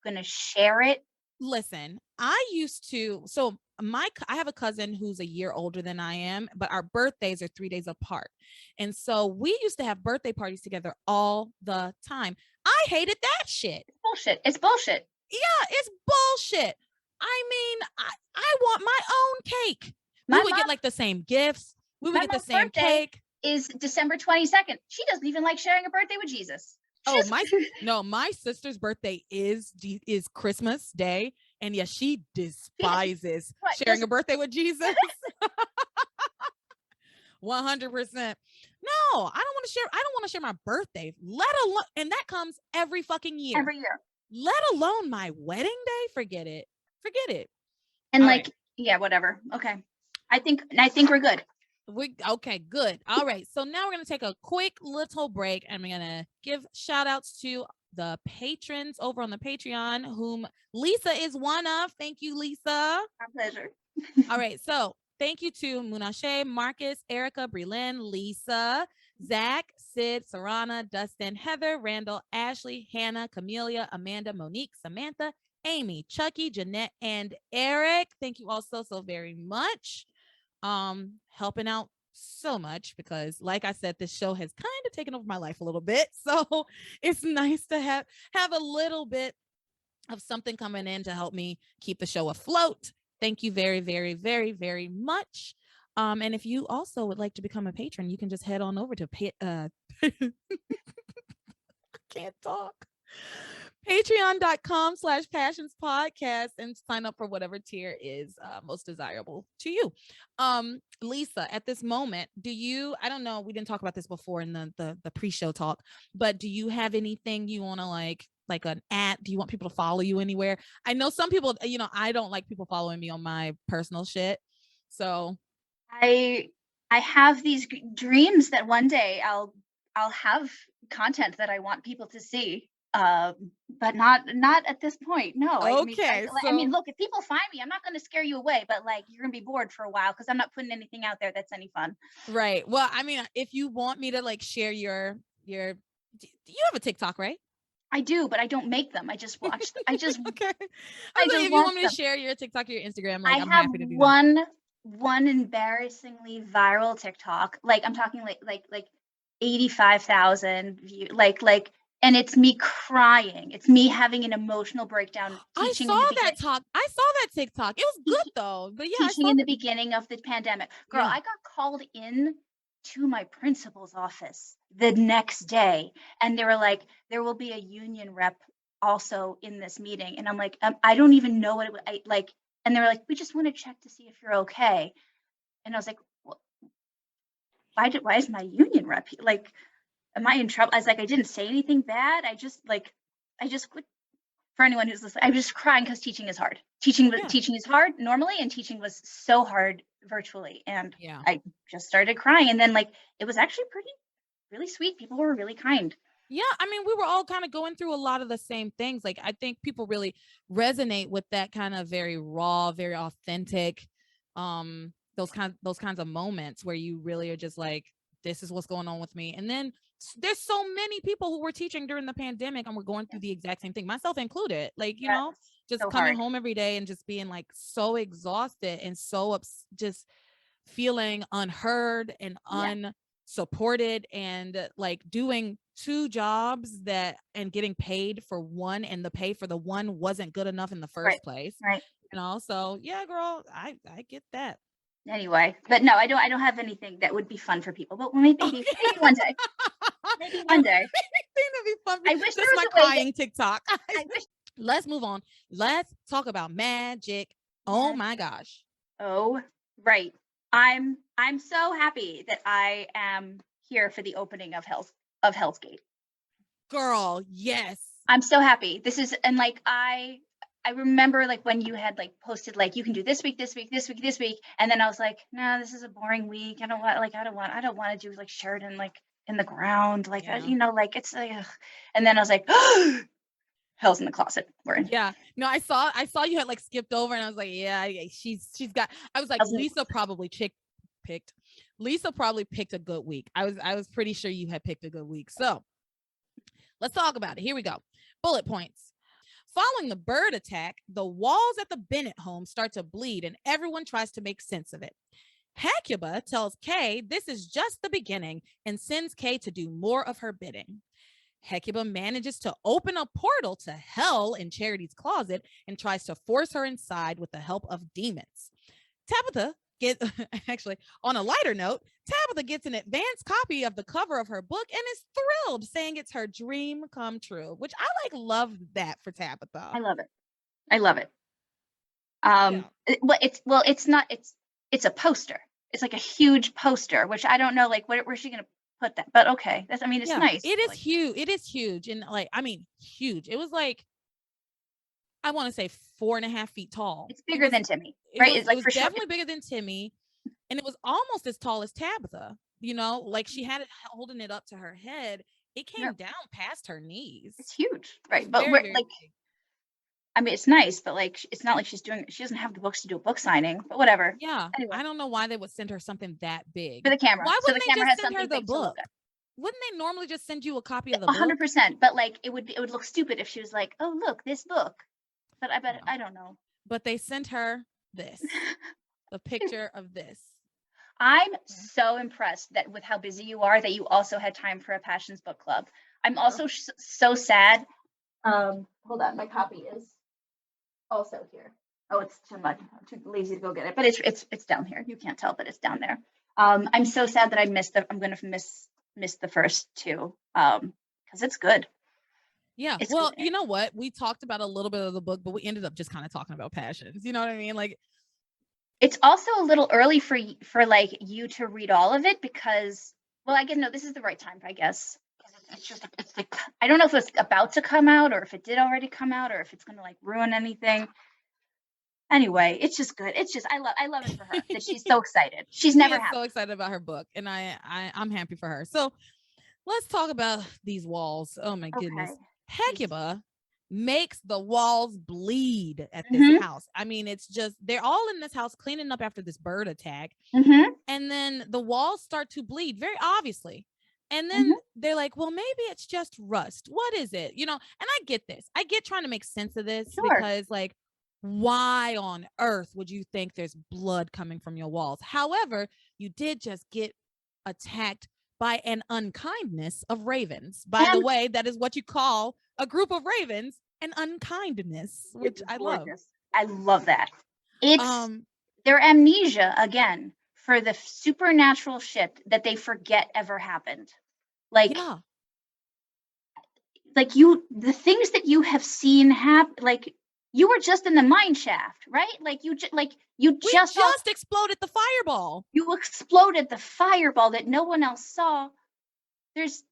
gonna share it. Listen, I used to, so I have a cousin who's a year older than I am, but our birthdays are 3 days apart. And so we used to have birthday parties together all the time. I hated that shit. It's bullshit. Yeah, it's bullshit. I mean, I want my own cake. We would get, like, the same gifts. We would get the same cake. Is December 22nd. She doesn't even like sharing a birthday with Jesus. My sister's birthday is Christmas Day, and yes, she despises sharing a birthday with Jesus. 100%. No, I don't want to share my birthday, let alone, and that comes every fucking year. Let alone my wedding day. Forget it. And all like, right. Whatever. Okay. I think we're good. Okay, good. All right. So now we're going to take a quick little break, and we're going to give shout outs to the patrons over on the Patreon, whom Lisa is one of. Thank you, Lisa. Our pleasure. All right. So thank you to Munashe, Marcus, Erica, Breland, Lisa, Zach, Sid, Sarana, Dustin, Heather, Randall, Ashley, Hannah, Camelia, Amanda, Monique, Samantha, Amy, Chucky, Jeanette, and Eric. Thank you all so very much. Helping out so much, because, like I said, this show has kind of taken over my life a little bit. So it's nice to have a little bit of something coming in to help me keep the show afloat. Thank you very, very, very, very much. And if you also would like to become a patron, you can just head on over to I can't talk. Patreon.com/Passions Podcast and sign up for whatever tier is most desirable to you. Lisa, at this moment, I don't know, we didn't talk about this before in the pre-show talk, but do you have anything you want to like an at? Do you want people to follow you anywhere? I know some people, I don't like people following me on my personal shit. So I have these dreams that one day I'll have content that I want people to see. But not at this point. No. Okay. I mean, look, if people find me, I'm not going to scare you away, but like, you're going to be bored for a while because I'm not putting anything out there that's any fun. Right. Well, I mean, if you want me to like share you have a TikTok, right? I do, but I don't make them. I just watch. Okay. If you want me to share your TikTok or your Instagram, like, I'm happy to do that. One embarrassingly viral TikTok. Like, I'm talking like 85,000 views. Like. And it's me crying. It's me having an emotional breakdown. I saw that TikTok. It was good though. But yeah, teaching in the beginning of the pandemic. Girl, yeah. I got called in to my principal's office the next day, and they were like, there will be a union rep also in this meeting. And I'm like, I don't even know what it like. And they were like, we just want to check to see if you're okay. And I was like, well, why is my union rep here? Like, am I in trouble? I was like, I didn't say anything bad. I just for anyone who's listening, I'm just crying because teaching is hard. Teaching is hard normally, and teaching was so hard virtually. And I just started crying. And then like, it was actually really sweet. People were really kind. Yeah. I mean, we were all kind of going through a lot of the same things. Like, I think people really resonate with that kind of very raw, very authentic, those kinds of moments where you really are just like, this is what's going on with me. And then there's so many people who were teaching during the pandemic and we're going through the exact same thing, myself included. Like, you know, just so coming hard. home every day and just being like so exhausted and so just feeling unheard and unsupported, and like doing 2 jobs and getting paid for one, and the pay for the one wasn't good enough in the first place. Right. You know, so yeah, girl, I get that. Anyway, but no, I don't have anything that would be fun for people, but maybe one day. Maybe one day. That'd be fun. I wish That's there was my a way crying TikTok. I wish. Let's move on. Let's talk about magic. Oh my gosh. Oh, right. I'm so happy that I am here for the opening of Hell's Gate. Girl, yes. I'm so happy. This is, and like I remember like when you had like posted like you can do this week, and then I was like, no, this is a boring week. I don't want to do like Sheridan like in the ground, like you know, like it's like, ugh. And then I was like, oh, Hell's in the Closet. We're in. Yeah. No, I saw you had like skipped over, and I was like, yeah, she's got. I was like, Lisa probably picked. Lisa probably picked a good week. I was pretty sure you had picked a good week. So let's talk about it. Here we go. Bullet points. Following the bird attack, the walls at the Bennett home start to bleed, and everyone tries to make sense of it. Hecuba tells Kay this is just the beginning and sends Kay to do more of her bidding. Hecuba manages to open a portal to hell in Charity's closet and tries to force her inside with the help of demons. Tabitha actually, on a lighter note, Tabitha gets an advanced copy of the cover of her book and is thrilled, saying it's her dream come true, which I like love that for Tabitha. I love it. It's a poster. It's like a huge poster, which I don't know, like where's she going to put that? But okay. It's nice. It is huge. It is huge. And like, I mean, huge. It was like, I want to say 4.5 feet tall. It's bigger than Timmy, right? It was definitely bigger than Timmy. And it was almost as tall as Tabitha, you know, like she had it holding it up to her head. It came down past her knees. It's huge. Right. But we're like, big. I mean, it's nice, but like, it's not like she doesn't have the books to do a book signing, but whatever. Yeah. Anyway. I don't know why they would send her something that big. For the camera. Why wouldn't the camera they just send her the book? Wouldn't they normally just send you a copy of the book? 100%. But like, it would look stupid if she was like, oh, look, this book. But I bet, I don't know. But they sent her this, the picture of this. I'm so impressed that with how busy you are, that you also had time for a Passions book club. I'm also so sad. Hold on, my copy is also here. Oh, it's too much. I'm too lazy to go get it, but it's down here. You can't tell, but it's down there. I'm so sad that I'm going to miss the first 2 because it's good. Yeah. Well, you know what? We talked about a little bit of the book, but we ended up just kind of talking about Passions. You know what I mean? Like, it's also a little early for like you to read all of it because, well, I guess no, this is the right time, I guess. It's like, I don't know if it's about to come out or if it did already come out or if it's going to like ruin anything. Anyway, it's just good. It's just I love it for her that she's so excited. She's never so excited about her book, and I'm happy for her. So let's talk about these walls. Oh my goodness. Hecuba makes the walls bleed at this house. I mean, it's just they're all in this house cleaning up after this bird attack, and then the walls start to bleed very obviously. And then they're like, well, maybe it's just rust. What is it? You know, and I get this. I get trying to make sense of this because like, why on earth would you think there's blood coming from your walls? However, you did just get attacked by an unkindness of ravens. By the way, that is what you call a group of ravens, an unkindness, which I love. I love that. It's their amnesia again for the supernatural shit that they forget ever happened. Like, like the things that you have seen happen, like you were just in the mine shaft, right? Like you just exploded the fireball. You exploded the fireball that no one else saw. There's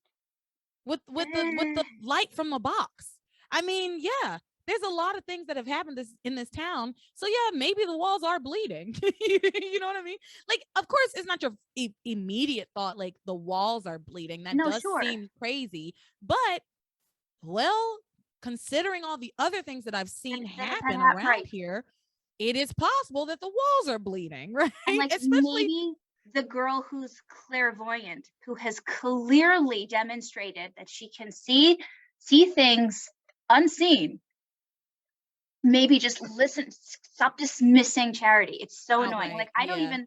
with the light from the box. I mean, yeah, there's a lot of things that have happened in this town. So yeah, maybe the walls are bleeding. You know what I mean? Like, of course, it's not your immediate thought. Like the walls are bleeding. That does seem crazy, but well, considering all the other things that I've seen happen around here, it is possible that the walls are bleeding, right? And like, especially the girl who's clairvoyant, who has clearly demonstrated that she can see things unseen, maybe just listen, stop dismissing Charity. It's so annoying. Outright. Like, I Yeah.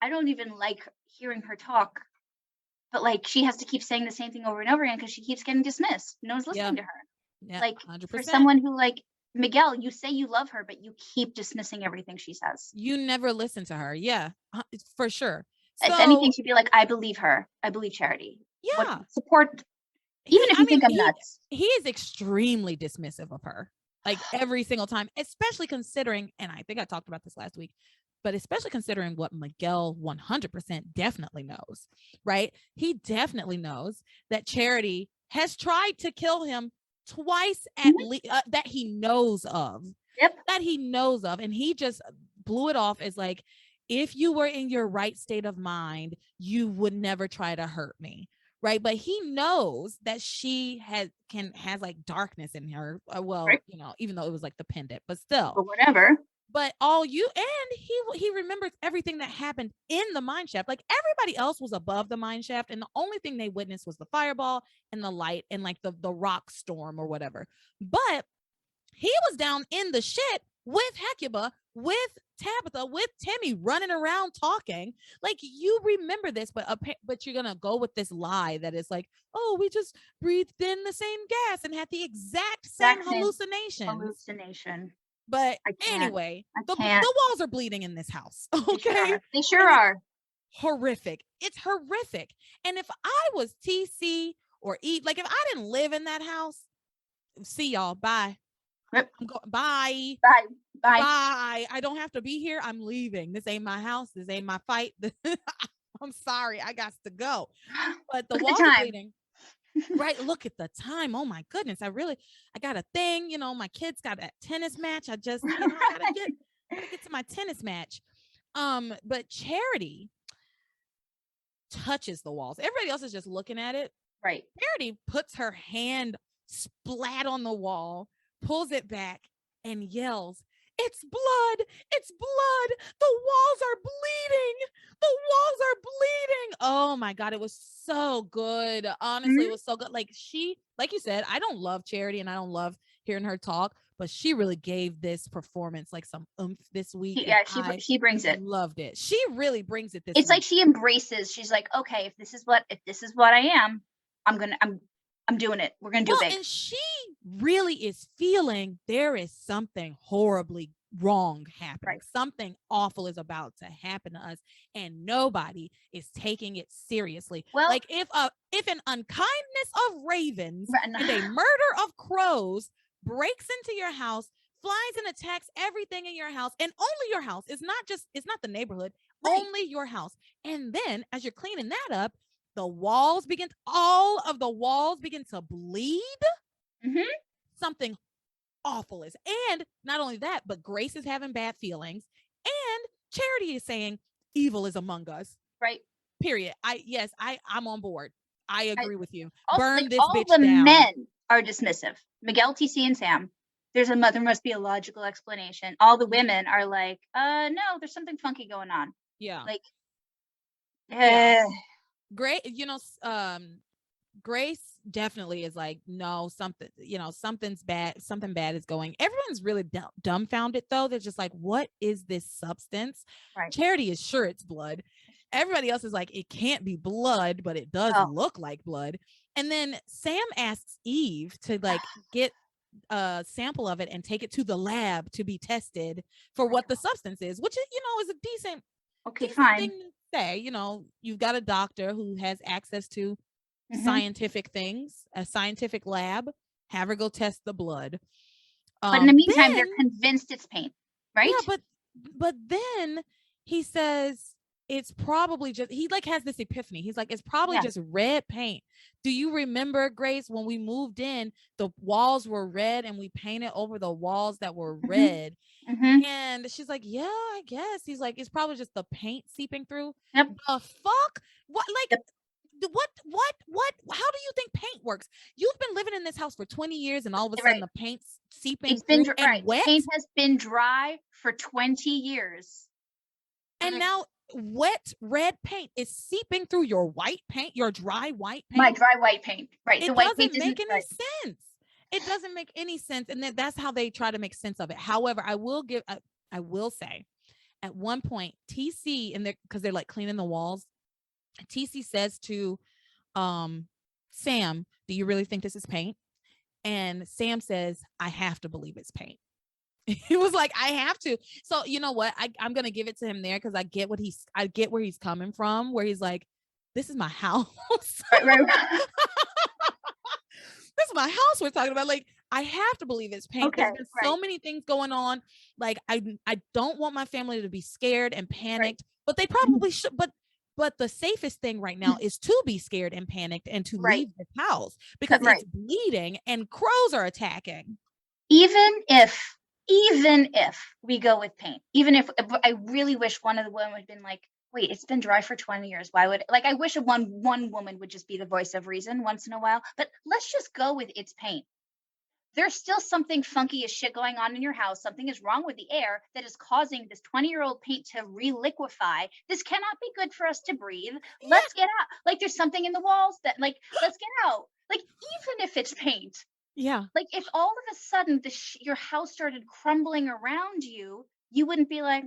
don't even like hearing her talk, but like she has to keep saying the same thing over and over again because she keeps getting dismissed. No one's listening to her. Yeah. Like, 100%. for someone who, like, Miguel, you say you love her, but you keep dismissing everything she says. You never listen to her. Yeah, for sure. If So anything, she'd be like, I believe her. I believe Charity. yeah, What support, even if you think I'm nuts. he is extremely dismissive of her, like every single time, especially considering, and I think I talked about this last week, but especially considering what Miguel 100% definitely knows, right? He definitely knows that Charity has tried to kill him twice at least, that he knows of. Yep. That he knows of. And he just blew it off as like, if you were in your right state of mind, you would never try to hurt me. Right. But he knows that she has like darkness in her. Well, Right. you know, even though it was like the pendant, but still. But whatever. But he remembers everything that happened in the mine shaft. Like everybody else was above the mine shaft, and the only thing they witnessed was the fireball and the light and like the rock storm or whatever. But he was down in the shit with Hecuba, with Tabitha, with Timmy running around talking. Like, you remember this, but you're gonna go with this lie that is like, oh, we just breathed in the same gas and had the exact same hallucination. But anyway, the walls are bleeding in this house. Okay, they sure are. Horrific. It's horrific. And if I was TC or Eve, like if I didn't live in that house, see y'all. Bye. Bye. I don't have to be here. I'm leaving. This ain't my house. This ain't my fight. I'm sorry. I got to go. But the walls are bleeding. Right. Look at the time. Oh my goodness. I got a thing. You know, my kids got a tennis match. I just, I gotta get to my tennis match. But Charity touches the walls. Everybody else is just looking at it. Right. Charity puts her hand splat on the wall, pulls it back, and yells, "It's blood! It's blood! The walls are bleeding! The walls are bleeding!" Oh my God, it was so good. Honestly, it was so good. Like you said, I don't love Charity and I don't love hearing her talk, but she really gave this performance like some oomph this week. Yeah, she brings it. Loved it. She really brings it this week. Like she embraces. She's like, okay, if this is what I am, I'm doing it. We're going to do it big. And she really is feeling there is something horribly wrong happening. Right. Something awful is about to happen to us, and nobody is taking it seriously. Well, like if an unkindness of ravens and a murder of crows breaks into your house, flies and attacks everything in your house, and only your house, it's not the neighborhood, right. Only your house. And then as you're cleaning that up, all of the walls begin to bleed. Mm-hmm. Something awful is. And not only that, but Grace is having bad feelings. And Charity is saying evil is among us. Right. Period. I'm on board. I agree with you. Burn this bitch down. All the men are dismissive. Miguel, TC, and Sam. There must be a logical explanation. All the women are like, no, there's something funky going on. Yeah. Like, Great, Grace definitely is like, no, something's bad. Something bad is going. Everyone's really dumbfounded though. They're just like, what is this substance? Right. Charity is sure it's blood. Everybody else is like, it can't be blood, but it does look like blood. And then Sam asks Eve to like get a sample of it and take it to the lab to be tested for what the substance is, which is a decent thing to say. You've got a doctor who has access to scientific things, a scientific lab. Have her go test the blood. But in the meantime, they're convinced it's paint, right? Yeah, but then he says it's probably just, he like has this epiphany. He's like, it's probably just red paint. Do you remember, Grace, when we moved in, the walls were red and we painted over the walls that were red? Mm-hmm. And she's like, yeah, I guess. He's like, it's probably just the paint seeping through. Yep. The fuck? What? Like, what? How do you think paint works? You've been living in this house for 20 years and all of a sudden the paint's seeping it's been through and wet? Paint has been dry for 20 years. And now wet red paint is seeping through your white paint, your dry white paint. My dry white paint. Right. It The white doesn't paint make isn't any sense. It doesn't make any sense. And that's how they try to make sense of it. However, I will say at one point, TC, and because they're like cleaning the walls, TC says to Sam, do you really think this is paint? And Sam says, I have to believe it's paint. He was like, I have to. So you know what? I'm gonna give it to him there because I get where he's coming from, where he's like, this is my house. right. This is my house we're talking about. Like, I have to believe it's paint. Okay, There's been so many things going on. Like, I don't want my family to be scared and panicked, but they probably should. But the safest thing right now is to be scared and panicked and to leave this house because it's bleeding and crows are attacking. Even if we go with paint, even if I really wish one of the women had been like, wait, it's been dry for 20 years. Why would, like, I wish one woman would just be the voice of reason once in a while, but let's just go with it's paint. There's still something funky as shit going on in your house. Something is wrong with the air that is causing this 20-year-old paint to reliquefy. This cannot be good for us to breathe. Yeah. Let's get out. Like, there's something in the walls that, like, let's get out. Like, even if it's paint. Yeah. Like, if all of a sudden your house started crumbling around you, you wouldn't be like,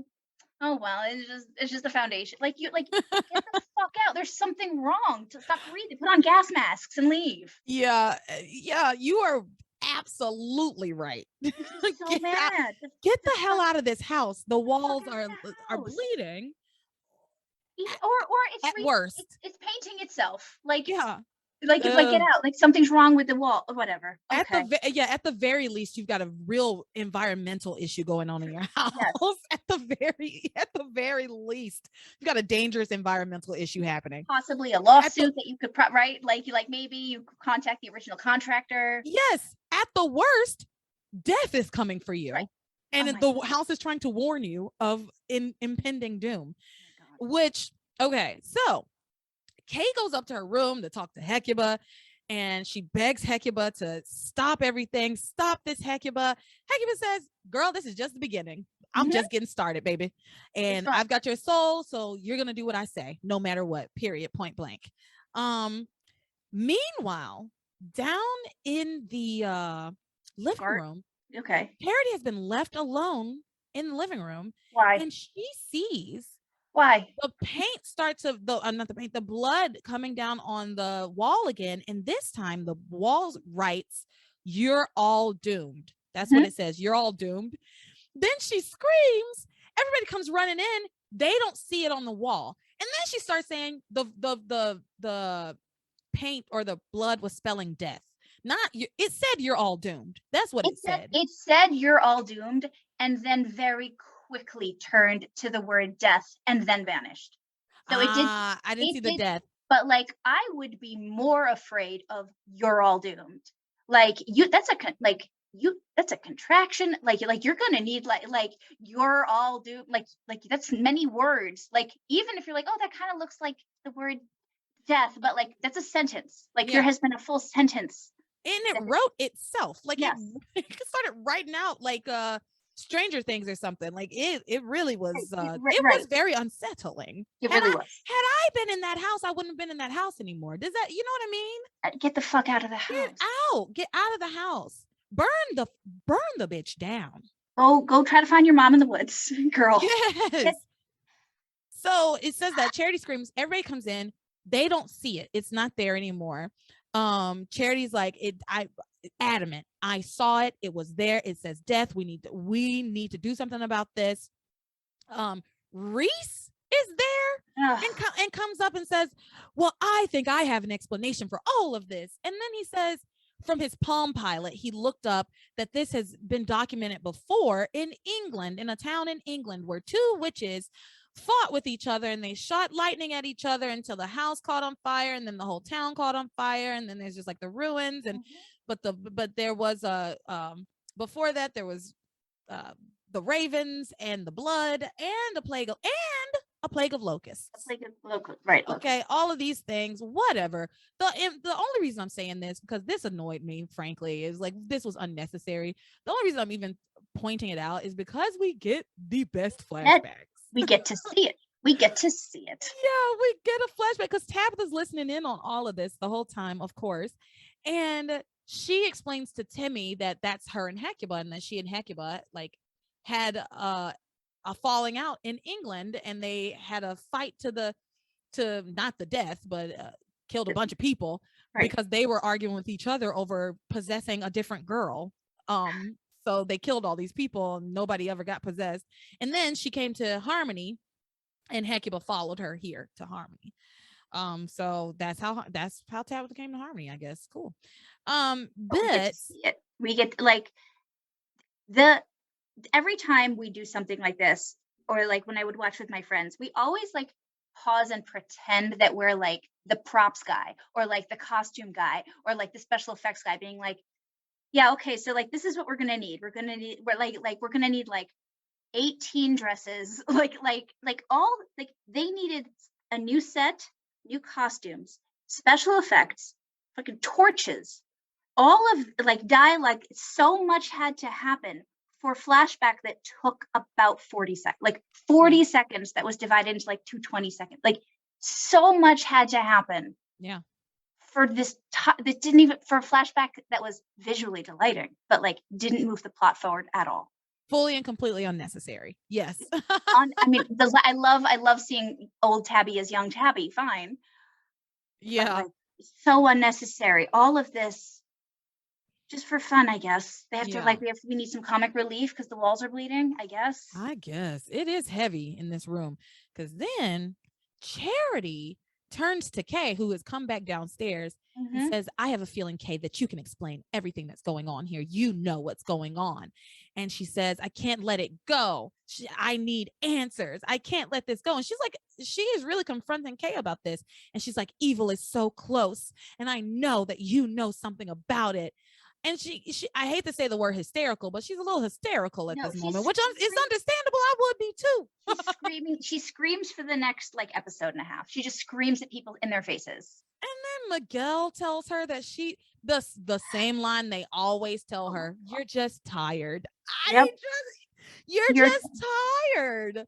oh, well, it's just the foundation. Like, get the fuck out. There's something wrong. To stop breathing. Put on gas masks and leave. Yeah. Yeah. You are absolutely right. So mad. Get the hell out of this house. The walls are bleeding. Or it's at worst. It's painting itself. Like, yeah. Like, if get out, like something's wrong with the wall or whatever. Okay. At the very least, you've got a real environmental issue going on in your house. Yes. At the very least, you've got a dangerous environmental issue happening. Possibly a lawsuit that you could right, like maybe you contact the original contractor. Yes, at the worst, death is coming for you, and the house is trying to warn you of impending doom. Which so. Kay goes up to her room to talk to Hecuba, and she begs Hecuba to stop everything. Stop this, Hecuba. Hecuba says, girl, this is just the beginning. I'm just getting started, baby. And I've got your soul, so you're going to do what I say, no matter what, period, point blank. Meanwhile, down in the living room, Charity has been left alone in the living room. Why? And she sees the paint starts to not the paint, the blood coming down on the wall again. And this time the wall writes, you're all doomed. That's what it says. You're all doomed. Then she screams. Everybody comes running in. They don't see it on the wall. And then she starts saying the paint or the blood was spelling death. It said you're all doomed. That's what it said. It said you're all doomed, and then very quickly turned to the word death and then vanished. So it did. I didn't see the death. But like, I would be more afraid of you're all doomed. Like, that's a contraction. Like you're gonna need like you're all doomed. Like that's many words. Like, even if you're like, oh, that kind of looks like the word death, but like that's a sentence. Like there has been a full sentence. And it wrote itself. Like it started writing out like Stranger Things or something. Like it really was was very unsettling. It really was. Had I been in that house, I wouldn't have been in that house anymore. Does that, you know what I mean? Get the fuck out of the house. Get out of the house. Burn the bitch down. Go try to find your mom in the woods, girl. Yes. So it says that Charity screams, everybody comes in, they don't see it. It's not there anymore. Charity's like, adamant. I saw it. It was there. It says death. We need to do something about this. Reese is there and comes up and says, well, I think I have an explanation for all of this. And then he says, from his Palm Pilot, he looked up that this has been documented before in England, in a town in England where two witches fought with each other and they shot lightning at each other until the house caught on fire, and then the whole town caught on fire, and then there's just like the ruins. And but there was before that there was the ravens and the blood and a plague of locusts. Right. Okay, all of these things, whatever. The only reason I'm saying this, because this annoyed me, frankly, is like this was unnecessary. The only reason I'm even pointing it out is because we get the best flashbacks. We get to see it. We get to see it. Yeah, we get a flashback because Tabitha's listening in on all of this the whole time, of course. And she explains to Timmy that that's her and Hecuba, and that she and Hecuba like had a falling out in England, and they had a fight to not the death, but killed a bunch of people because they were arguing with each other over possessing a different girl. So they killed all these people, and nobody ever got possessed. And then she came to Harmony, and Hecuba followed her here to Harmony. So that's how Tabitha came to Harmony, I guess. Cool. But we get like every time we do something like this, or like when I would watch with my friends, we always like pause and pretend that we're like the props guy, or like the costume guy, or like the special effects guy, being like, yeah, okay, so like this is what we're gonna need. We're gonna need like 18 dresses, like all, like they needed a new set, new costumes, special effects, fucking torches, all of like dialogue. So much had to happen for flashback that took about 40 seconds, like 40 seconds that was divided into like 2 20-second. Like so much had to happen. Yeah. For this, that didn't even, for a flashback that was visually delighting, but like didn't move the plot forward at all. Fully and completely unnecessary. Yes. I mean, I love seeing old Tabby as young Tabby. Fine. Yeah. Like, so unnecessary. All of this just for fun, I guess. They have to like, we need some comic relief because the walls are bleeding, I guess. I guess it is heavy in this room, because then Charity turns to Kay, who has come back downstairs, and says, I have a feeling, Kay, that you can explain everything that's going on here. You know what's going on. And she says, I can't let it go. I need answers. I can't let this go. And she's like, she is really confronting Kay about this. And she's like, evil is so close. And I know that you know something about it. And she I hate to say the word hysterical, but she's a little hysterical at this moment, which is understandable. I would be too. She's screaming. She screams for the next like episode and a half. She just screams at people in their faces. And then Miguel tells her that the same line they always tell her, you're just tired. You're just tired.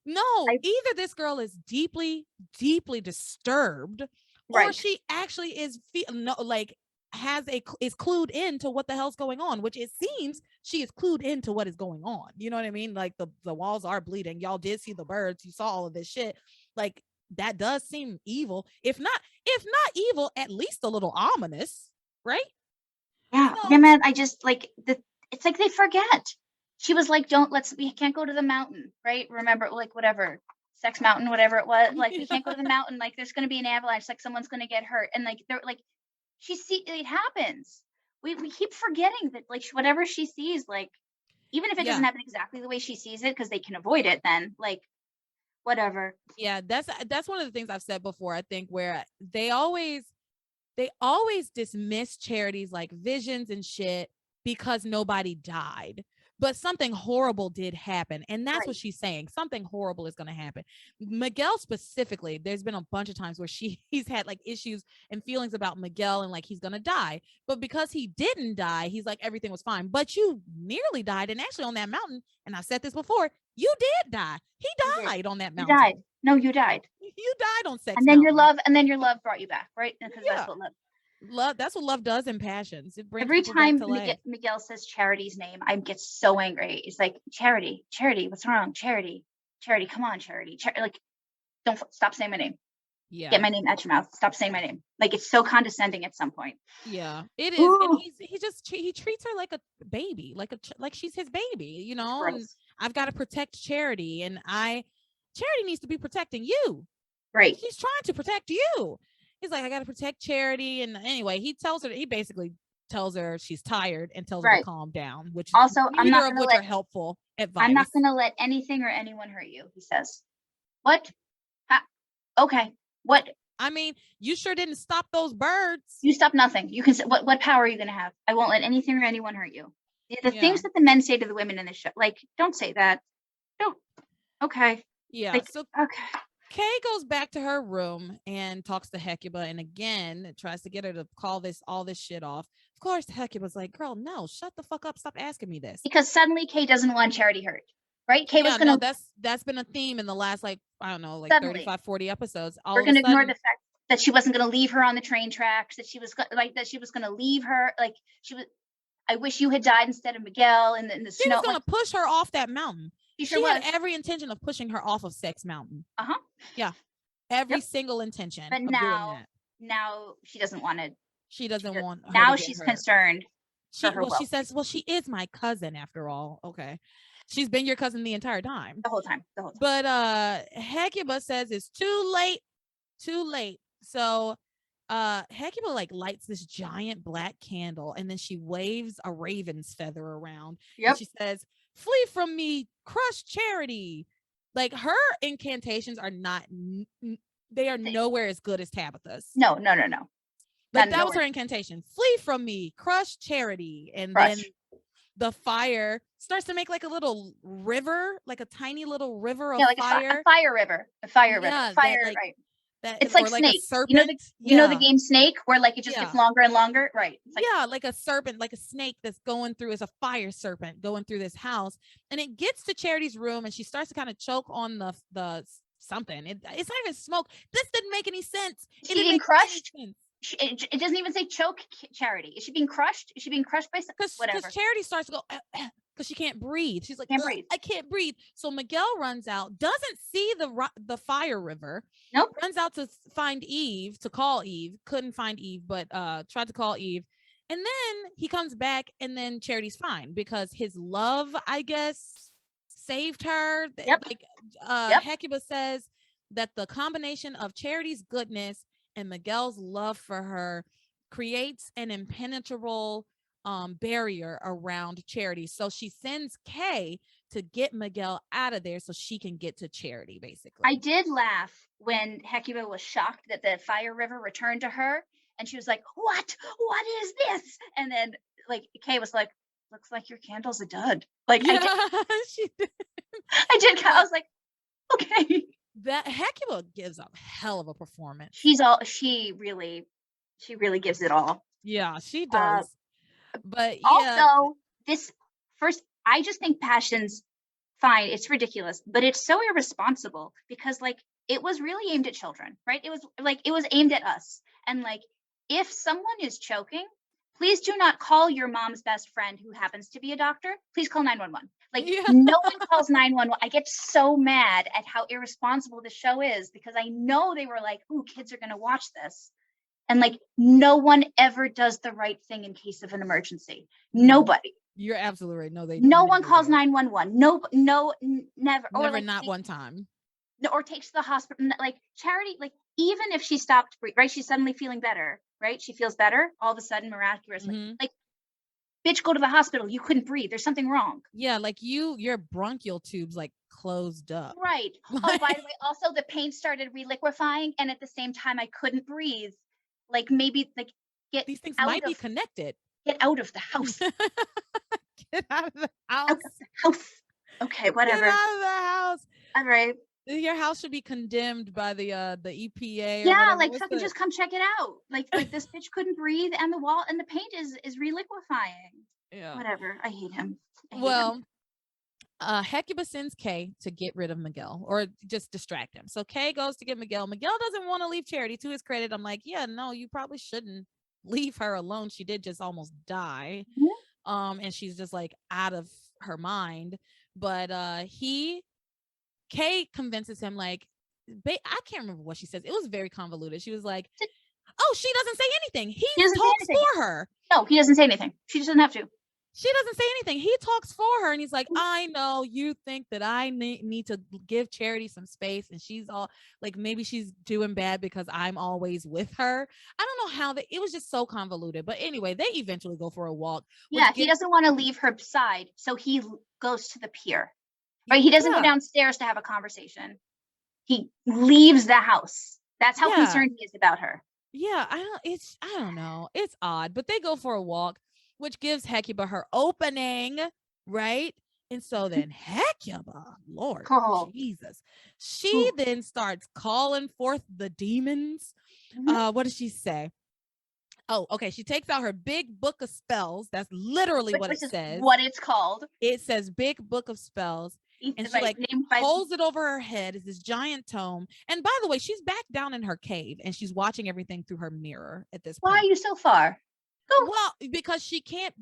No, either this girl is deeply, deeply disturbed, or she actually is is clued into what the hell's going on, which it seems she is clued into what is going on. You know what I mean? Like the walls are bleeding. Y'all did see the birds. You saw all of this shit. Like that does seem evil. If not evil, at least a little ominous, right? Yeah. Yeah, man. I just like it's like they forget. She was like, we can't go to the mountain, right? Remember, like whatever, Sex Mountain, whatever it was. Like, we can't go to the mountain. Like, there's going to be an avalanche. Like, someone's going to get hurt. And like, they're like, it happens. We keep forgetting that, like, whatever she sees, like, even if it doesn't happen exactly the way she sees it, because they can avoid it, then like, whatever. Yeah, that's one of the things I've said before, I think, where they always dismiss Charity's like visions and shit because nobody died. But something horrible did happen. And that's what she's saying. Something horrible is going to happen. Miguel specifically, there's been a bunch of times where he's had like issues and feelings about Miguel and like he's going to die. But because he didn't die, he's like, everything was fine. But you nearly died. And actually on that mountain, and I've said this before, you did die. He died on that mountain. You died. No, you died. You died on Sex And then Mountain. your love brought you back, right? Because that's what love, that's what love does in Passions. It brings every time back to Miguel says Charity's name, I get so angry. It's like, Charity, what's wrong? Charity, come on, Charity. Like, don't stop saying my name. Yeah, get my name out your mouth. Stop saying my name. Like, it's so condescending at some point. Yeah, it is. Ooh. And he treats her like a baby, like she's his baby, you know. Right. And I've got to protect Charity, and Charity needs to be protecting you. Right. She's trying to protect you. He's like, I got to protect Charity. And anyway, he basically tells her she's tired and tells her to calm down, which also, are helpful advice. I'm not going to let anything or anyone hurt you, he says. What? Okay. What? I mean, you sure didn't stop those birds. You stopped nothing. You can say, what power are you going to have? I won't let anything or anyone hurt you. The things that the men say to the women in the show, like, don't say that. Don't. Okay. Yeah. Like, so okay. Kay goes back to her room and talks to Hecuba, and again tries to get her to call all this shit off. Of course, Hecuba's like, girl, no, shut the fuck up. Stop asking me this. Because suddenly Kay doesn't want Charity hurt. Right? Kay was gonna. No, that's been a theme in the last like I don't know, like Suddenly, 35, 40 episodes, we're all of a going to ignore sudden the fact that she wasn't going to leave her on the train tracks, that she was going to leave her. Like she was, I wish you had died instead of Miguel in the she was snow. going Like to push her off that mountain. she sure She had was. every intention of pushing her off of Sex Mountain. Uh-huh. Yeah. Every Yep. single intention But of doing that. now she doesn't want to. She doesn't want her Now to get she's hurt. concerned for her She well says, well, she is my cousin after all. Okay. She's been your cousin the entire time. the whole time. But Hecuba says it's too late. So Hecuba like lights this giant black candle and then she waves a raven's feather around. Yep. And she says, flee from me, crush Charity. Like her incantations are not they are nowhere as good as Tabitha's. No. Like that was her incantation. Flee from me, crush Charity. And then the fire starts to make like a little river, like a tiny little river of fire. A fire river. Fire, right. It's like like Snake. a serpent. You know the game Snake, where like it just gets longer and longer, right? It's like a serpent, like a snake that's going through, is a fire serpent going through this house, and it gets to Charity's room, and she starts to kind of choke on the something. It's not even smoke. This didn't make any sense. It didn't make crushed. It doesn't even say choke Charity. Is she being crushed? Is she being crushed by whatever? Because Charity starts to go because she can't breathe. She's like, I can't breathe. So Miguel runs out, doesn't see the fire river. Nope. Runs out to find Eve, to call Eve. Couldn't find Eve, but tried to call Eve. And then he comes back, and then Charity's fine because his love, I guess, saved her. Yep. Hecuba says that the combination of Charity's goodness and Miguel's love for her creates an impenetrable barrier around Charity. So she sends Kay to get Miguel out of there so she can get to Charity, basically. I did laugh when Hecuba was shocked that the fire river returned to her, and she was like, what is this? And then like Kay was like, looks like your candle's a dud. Like she did. I was like, okay. That Hecuba gives a hell of a performance. She really gives it all. Yeah, she does. But also this first, I just think Passions, fine, it's ridiculous, but it's so irresponsible because like it was really aimed at children, right? It was aimed at us. And like if someone is choking, please do not call your mom's best friend who happens to be a doctor. Please call 911. Like no one calls 911. I get so mad at how irresponsible this show is because I know they were like, ooh, kids are going to watch this. And like no one ever does the right thing in case of an emergency. Nobody. You're absolutely right. No one calls 911. No, never. Never, like, not one time. Or takes to the hospital. Like Charity, like even if she stopped breathing, right? She's suddenly feeling better, right? She feels better all of a sudden, miraculously. Mm-hmm. Like, bitch, go to the hospital. You couldn't breathe. There's something wrong. Yeah, like your bronchial tubes like closed up. Right. Oh, by the way, also the paint started reliquefying, and at the same time I couldn't breathe. Like maybe like these things might be connected. Get out of the house. Get out of the house. Out of the house. Okay, whatever. Get out of the house. All right. Your house should be condemned by the EPA. Yeah, like something, just come check it out. Like this bitch couldn't breathe, and the wall and the paint is reliquefying. Yeah. Whatever. I hate him. Hecuba sends Kay to get rid of Miguel or just distract him. So Kay goes to get Miguel. Miguel doesn't want to leave Charity. To his credit, I'm like, yeah, no, you probably shouldn't leave her alone. She did just almost die. Mm-hmm. And she's just like out of her mind. But Kay convinces him, like, I can't remember what she says. It was very convoluted. She was like, oh, she doesn't say anything. He talks for her. No, he doesn't say anything. She just doesn't have to. She doesn't say anything. He talks for her, and he's like, I know you think that I need to give Charity some space, and she's all like, maybe she's doing bad because I'm always with her. I don't know how it was just so convoluted. But anyway, they eventually go for a walk. Yeah, he doesn't want to leave her side, so he goes to the pier. Right? He doesn't go downstairs to have a conversation. He leaves the house. That's how concerned he is about her. Yeah, I don't know. It's odd, but they go for a walk, which gives Hecuba her opening, right? And so then Hecuba, Lord Jesus, she then starts calling forth the demons. Mm-hmm. What does she say? Oh, okay. She takes out her big book of spells. That's literally what it says. What it's called. It says big book of spells. And she like holds it over her head. It's this giant tome. And by the way, she's back down in her cave and she's watching everything through her mirror at this point. Why are you so far? Go. Well, because she can't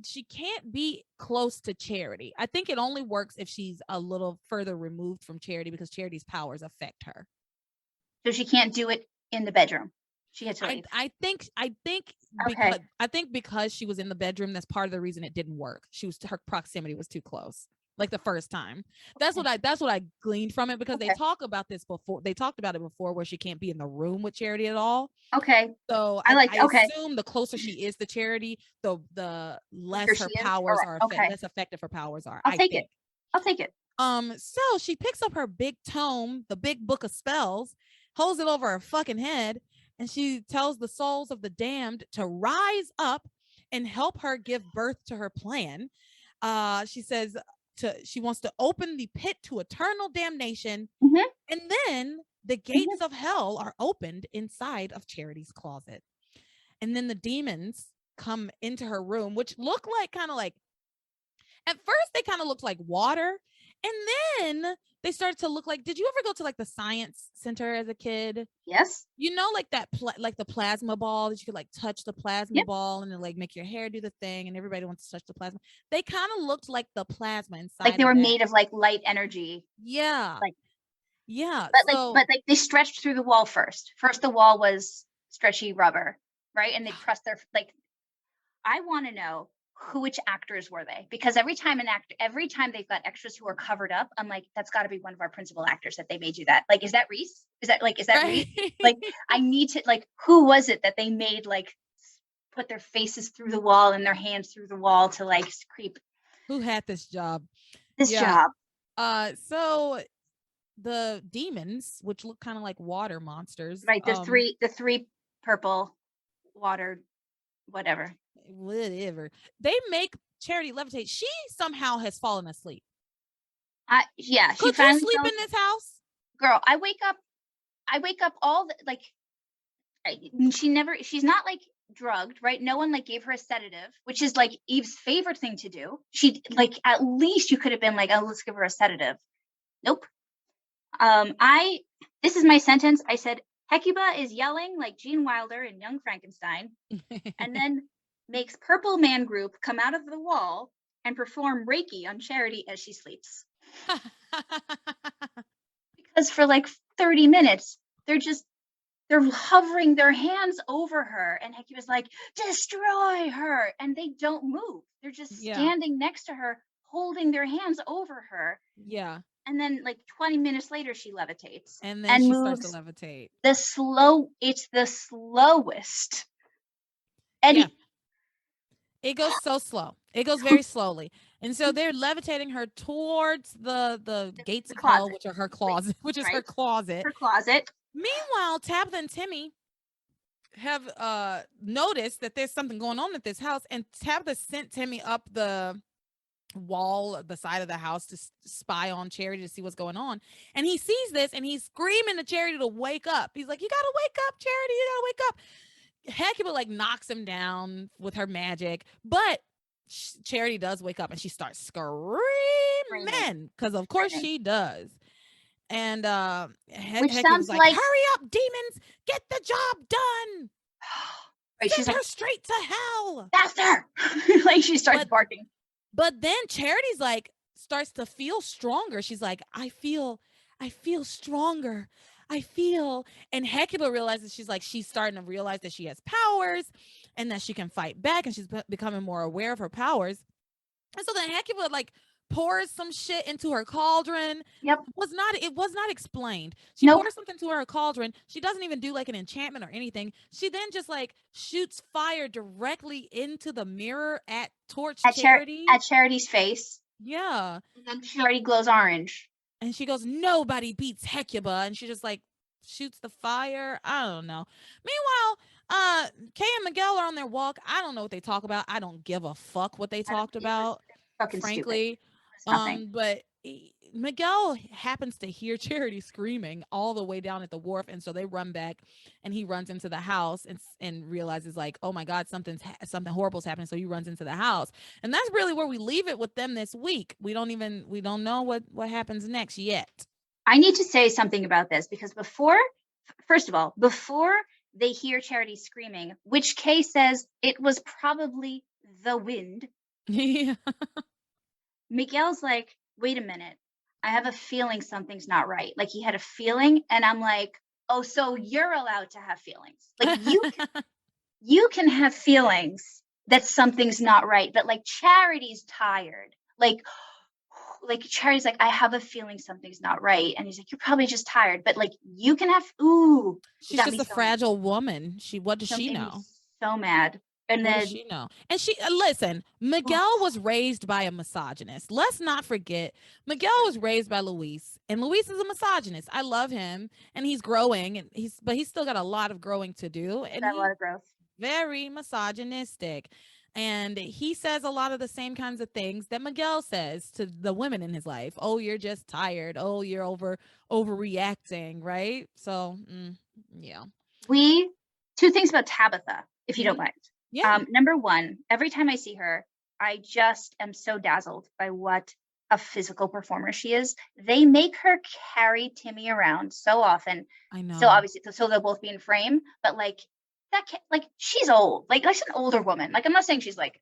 be close to Charity. I think it only works if she's a little further removed from Charity because Charity's powers affect her. So she can't do it in the bedroom. She had to leave. I think because she was in the bedroom, that's part of the reason it didn't work. Her proximity was too close. Like the first time. That's what I gleaned from it because they talk about this before. They talked about it before where she can't be in the room with Charity at all. Okay. So I assume the closer she is to Charity, the less her powers are less effective her powers are. I'll take it. So she picks up her big tome, the big book of spells, holds it over her fucking head, and she tells the souls of the damned to rise up and help her give birth to her plan. She says she wants to open the pit to eternal damnation, and then the gates of hell are opened inside of Charity's closet. And then the demons come into her room, which look like at first they kind of looked like water, and then they started to look like, did you ever go to like the science center as a kid? Yes. You know, like that, like the plasma ball that you could like touch the plasma ball and then like make your hair do the thing, and everybody wants to touch the plasma. They kind of looked like the plasma inside. Like they were made of like light energy. Yeah. Like, yeah. But they stretched through the wall first. First, the wall was stretchy rubber, right? And they pressed their I want to know which actors were they? Because every time they've got extras who are covered up, I'm like, that's got to be one of our principal actors that they made you that. Like, is that Reese? Is that Reese? Like, I need to who was it that they made put their faces through the wall and their hands through the wall to creep? Who had this job? Job. So the demons, which look kind of like water monsters, right? The three purple water, whatever. They make Charity levitate. She somehow has fallen asleep. Yeah. Could you sleep in this house? Girl, I wake up all she's not drugged, right? No one like gave her a sedative, which is like Eve's favorite thing to do. She like, at least you could have been like, oh, let's give her a sedative. Nope. This is my sentence. I said, Hecuba is yelling like Gene Wilder in Young Frankenstein, and then makes Purple Man Group come out of the wall and perform Reiki on Charity as she sleeps. Because for like 30 minutes, they're hovering their hands over her, and Hecuba's like, destroy her, and they don't move. They're just standing next to her, holding their hands over her. Yeah. And then like 20 minutes later, she levitates. And then she starts to levitate. It's the slowest. And it goes so slow. It goes very slowly. And so they're levitating her towards the gates of hell, which are her closet, her closet. Her closet. Meanwhile, Tabitha and Timmy have noticed that there's something going on at this house, and Tabitha sent Timmy up the wall, the side of the house, to spy on Charity to see what's going on. And he sees this and he's screaming to Charity to wake up. He's like, you gotta wake up, Charity, you gotta wake up. Hecuba like knocks him down with her magic, but Charity does wake up and she starts screaming because of course she does. And Hecuba's like, hurry up, demons, get the job done. Right, send her straight to hell. Faster. Like she starts barking. But then Charity's like starts to feel stronger. She's like, I feel stronger. And Hecuba realizes she's starting to realize that she has powers and that she can fight back, and she's becoming more aware of her powers. And so then Hecuba like pours some shit into her cauldron. Yep. It was not explained. She pours something to her cauldron. She doesn't even do like an enchantment or anything. She then just like shoots fire directly into the mirror at Charity. At Charity's face. Yeah. And then Charity glows orange. And she goes, nobody beats Hecuba. And she just like shoots the fire. I don't know. Meanwhile, Kay and Miguel are on their walk. I don't know what they talk about. I don't give a fuck what they talked about. Fucking frankly. Stupid. But Miguel happens to hear Charity screaming all the way down at the wharf, and so they run back, and he runs into the house and realizes like, oh my God, something horrible's happening. So he runs into the house, and that's really where we leave it with them this week. We don't know what happens next yet. I need to say something about this because first of all, before they hear Charity screaming, which Kay says it was probably the wind. Yeah. Miguel's like, wait a minute. I have a feeling something's not right. Like he had a feeling, and I'm like, oh, so you're allowed to have feelings. Like you can have feelings that something's not right, but like Charity's tired. Like Charity's like, I have a feeling something's not right. And he's like, you're probably just tired. But like you can have, she's just a fragile woman. What does she know? So mad. And what then does she know? And she listen, Miguel was raised by a misogynist. Let's not forget, Miguel was raised by Luis, and Luis is a misogynist. I love him, and he's growing, and he's still got a lot of growing to do. And a lot of growth. Very misogynistic. And he says a lot of the same kinds of things that Miguel says to the women in his life. Oh, you're just tired. Oh, you're overreacting, right? So, yeah. Two things about Tabitha, if you don't mind. Yeah. Number one, every time I see her, I just am so dazzled by what a physical performer she is. They make her carry Timmy around so often. I know. So obviously, so they'll both be in frame, but like that, like she's old, like an older woman. Like I'm not saying she's like,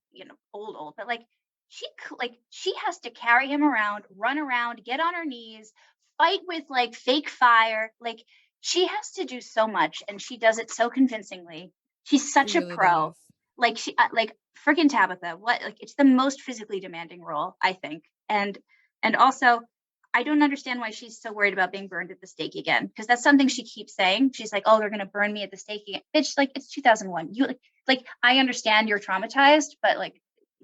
old, but like she has to carry him around, run around, get on her knees, fight with like fake fire. Like she has to do so much, and she does it so convincingly. She's such a pro. Does. Like she, like freaking Tabitha. It's the most physically demanding role, I think. And also, I don't understand why she's so worried about being burned at the stake again, because that's something she keeps saying. She's like, "Oh, they're gonna burn me at the stake again." Bitch, like it's 2001. You like I understand you're traumatized, but like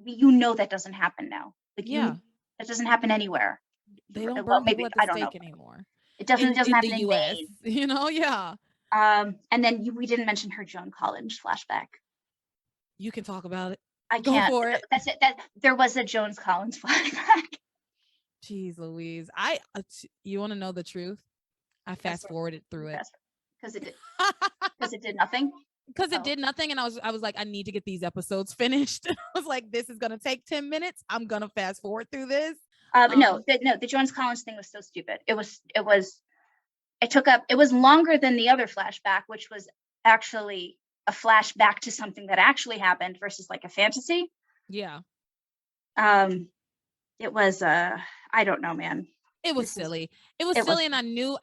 that doesn't happen now. Like that doesn't happen anywhere. They don't burn people at the stake anymore. It doesn't happen in the US. Yeah. And then we didn't mention her Joan Collins flashback. You can talk about it. I can't. Go for it. That's it. There was a Joan Collins flashback. Jeez Louise. You want to know the truth? I fast forwarded through it. Because it did nothing? Because it did nothing, and I was like, I need to get these episodes finished. I was like, this is gonna take 10 minutes. I'm gonna fast forward through this. No, the Joan Collins thing was so stupid. It was longer than the other flashback, which was actually a flashback to something that actually happened versus like a fantasy. Yeah. It was I don't know, man. It was silly. And I knew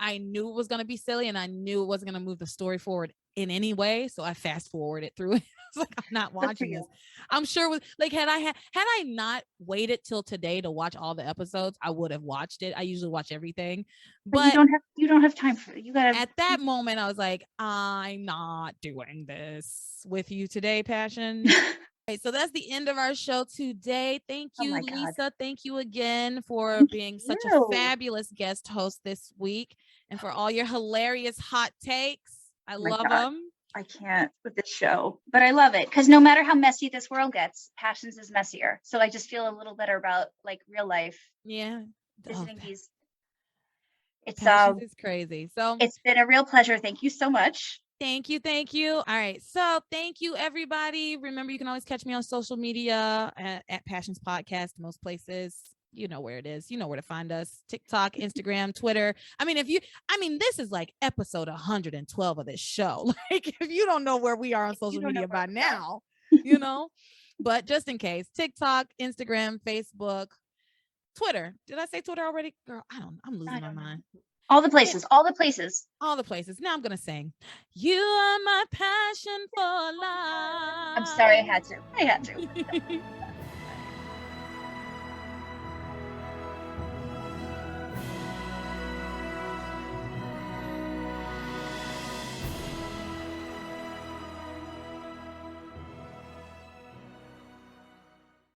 it was going to be silly, and I knew it wasn't going to move the story forward in any way. So I fast forwarded through it. I was like, I'm not watching this. I'm sure with like, had I not waited till today to watch all the episodes, I would have watched it. I usually watch everything, but you don't have time for it. You gotta. At that moment, I was like, I'm not doing this with you today, Passion. Okay, so that's the end of our show today. Thank you, Lisa. Thank you again for being such a fabulous guest host this week, and for all your hilarious hot takes. I love them. I can't with this show, but I love it because no matter how messy this world gets, Passions is messier. So I just feel a little better about like real life. Yeah. Visiting these. It's crazy. So it's been a real pleasure. Thank you so much. Thank you. All right. So thank you, everybody. Remember, you can always catch me on social media at Passions Podcast, most places. You know where it is. You know where to find us. TikTok, Instagram, Twitter. This is like episode 112 of this show. Like, if you don't know where we are on social media by now, but just in case, TikTok, Instagram, Facebook, Twitter. Did I say Twitter already? Girl, I'm losing my mind. All the places. Now I'm going to sing. You are my passion for life. I'm sorry, I had to.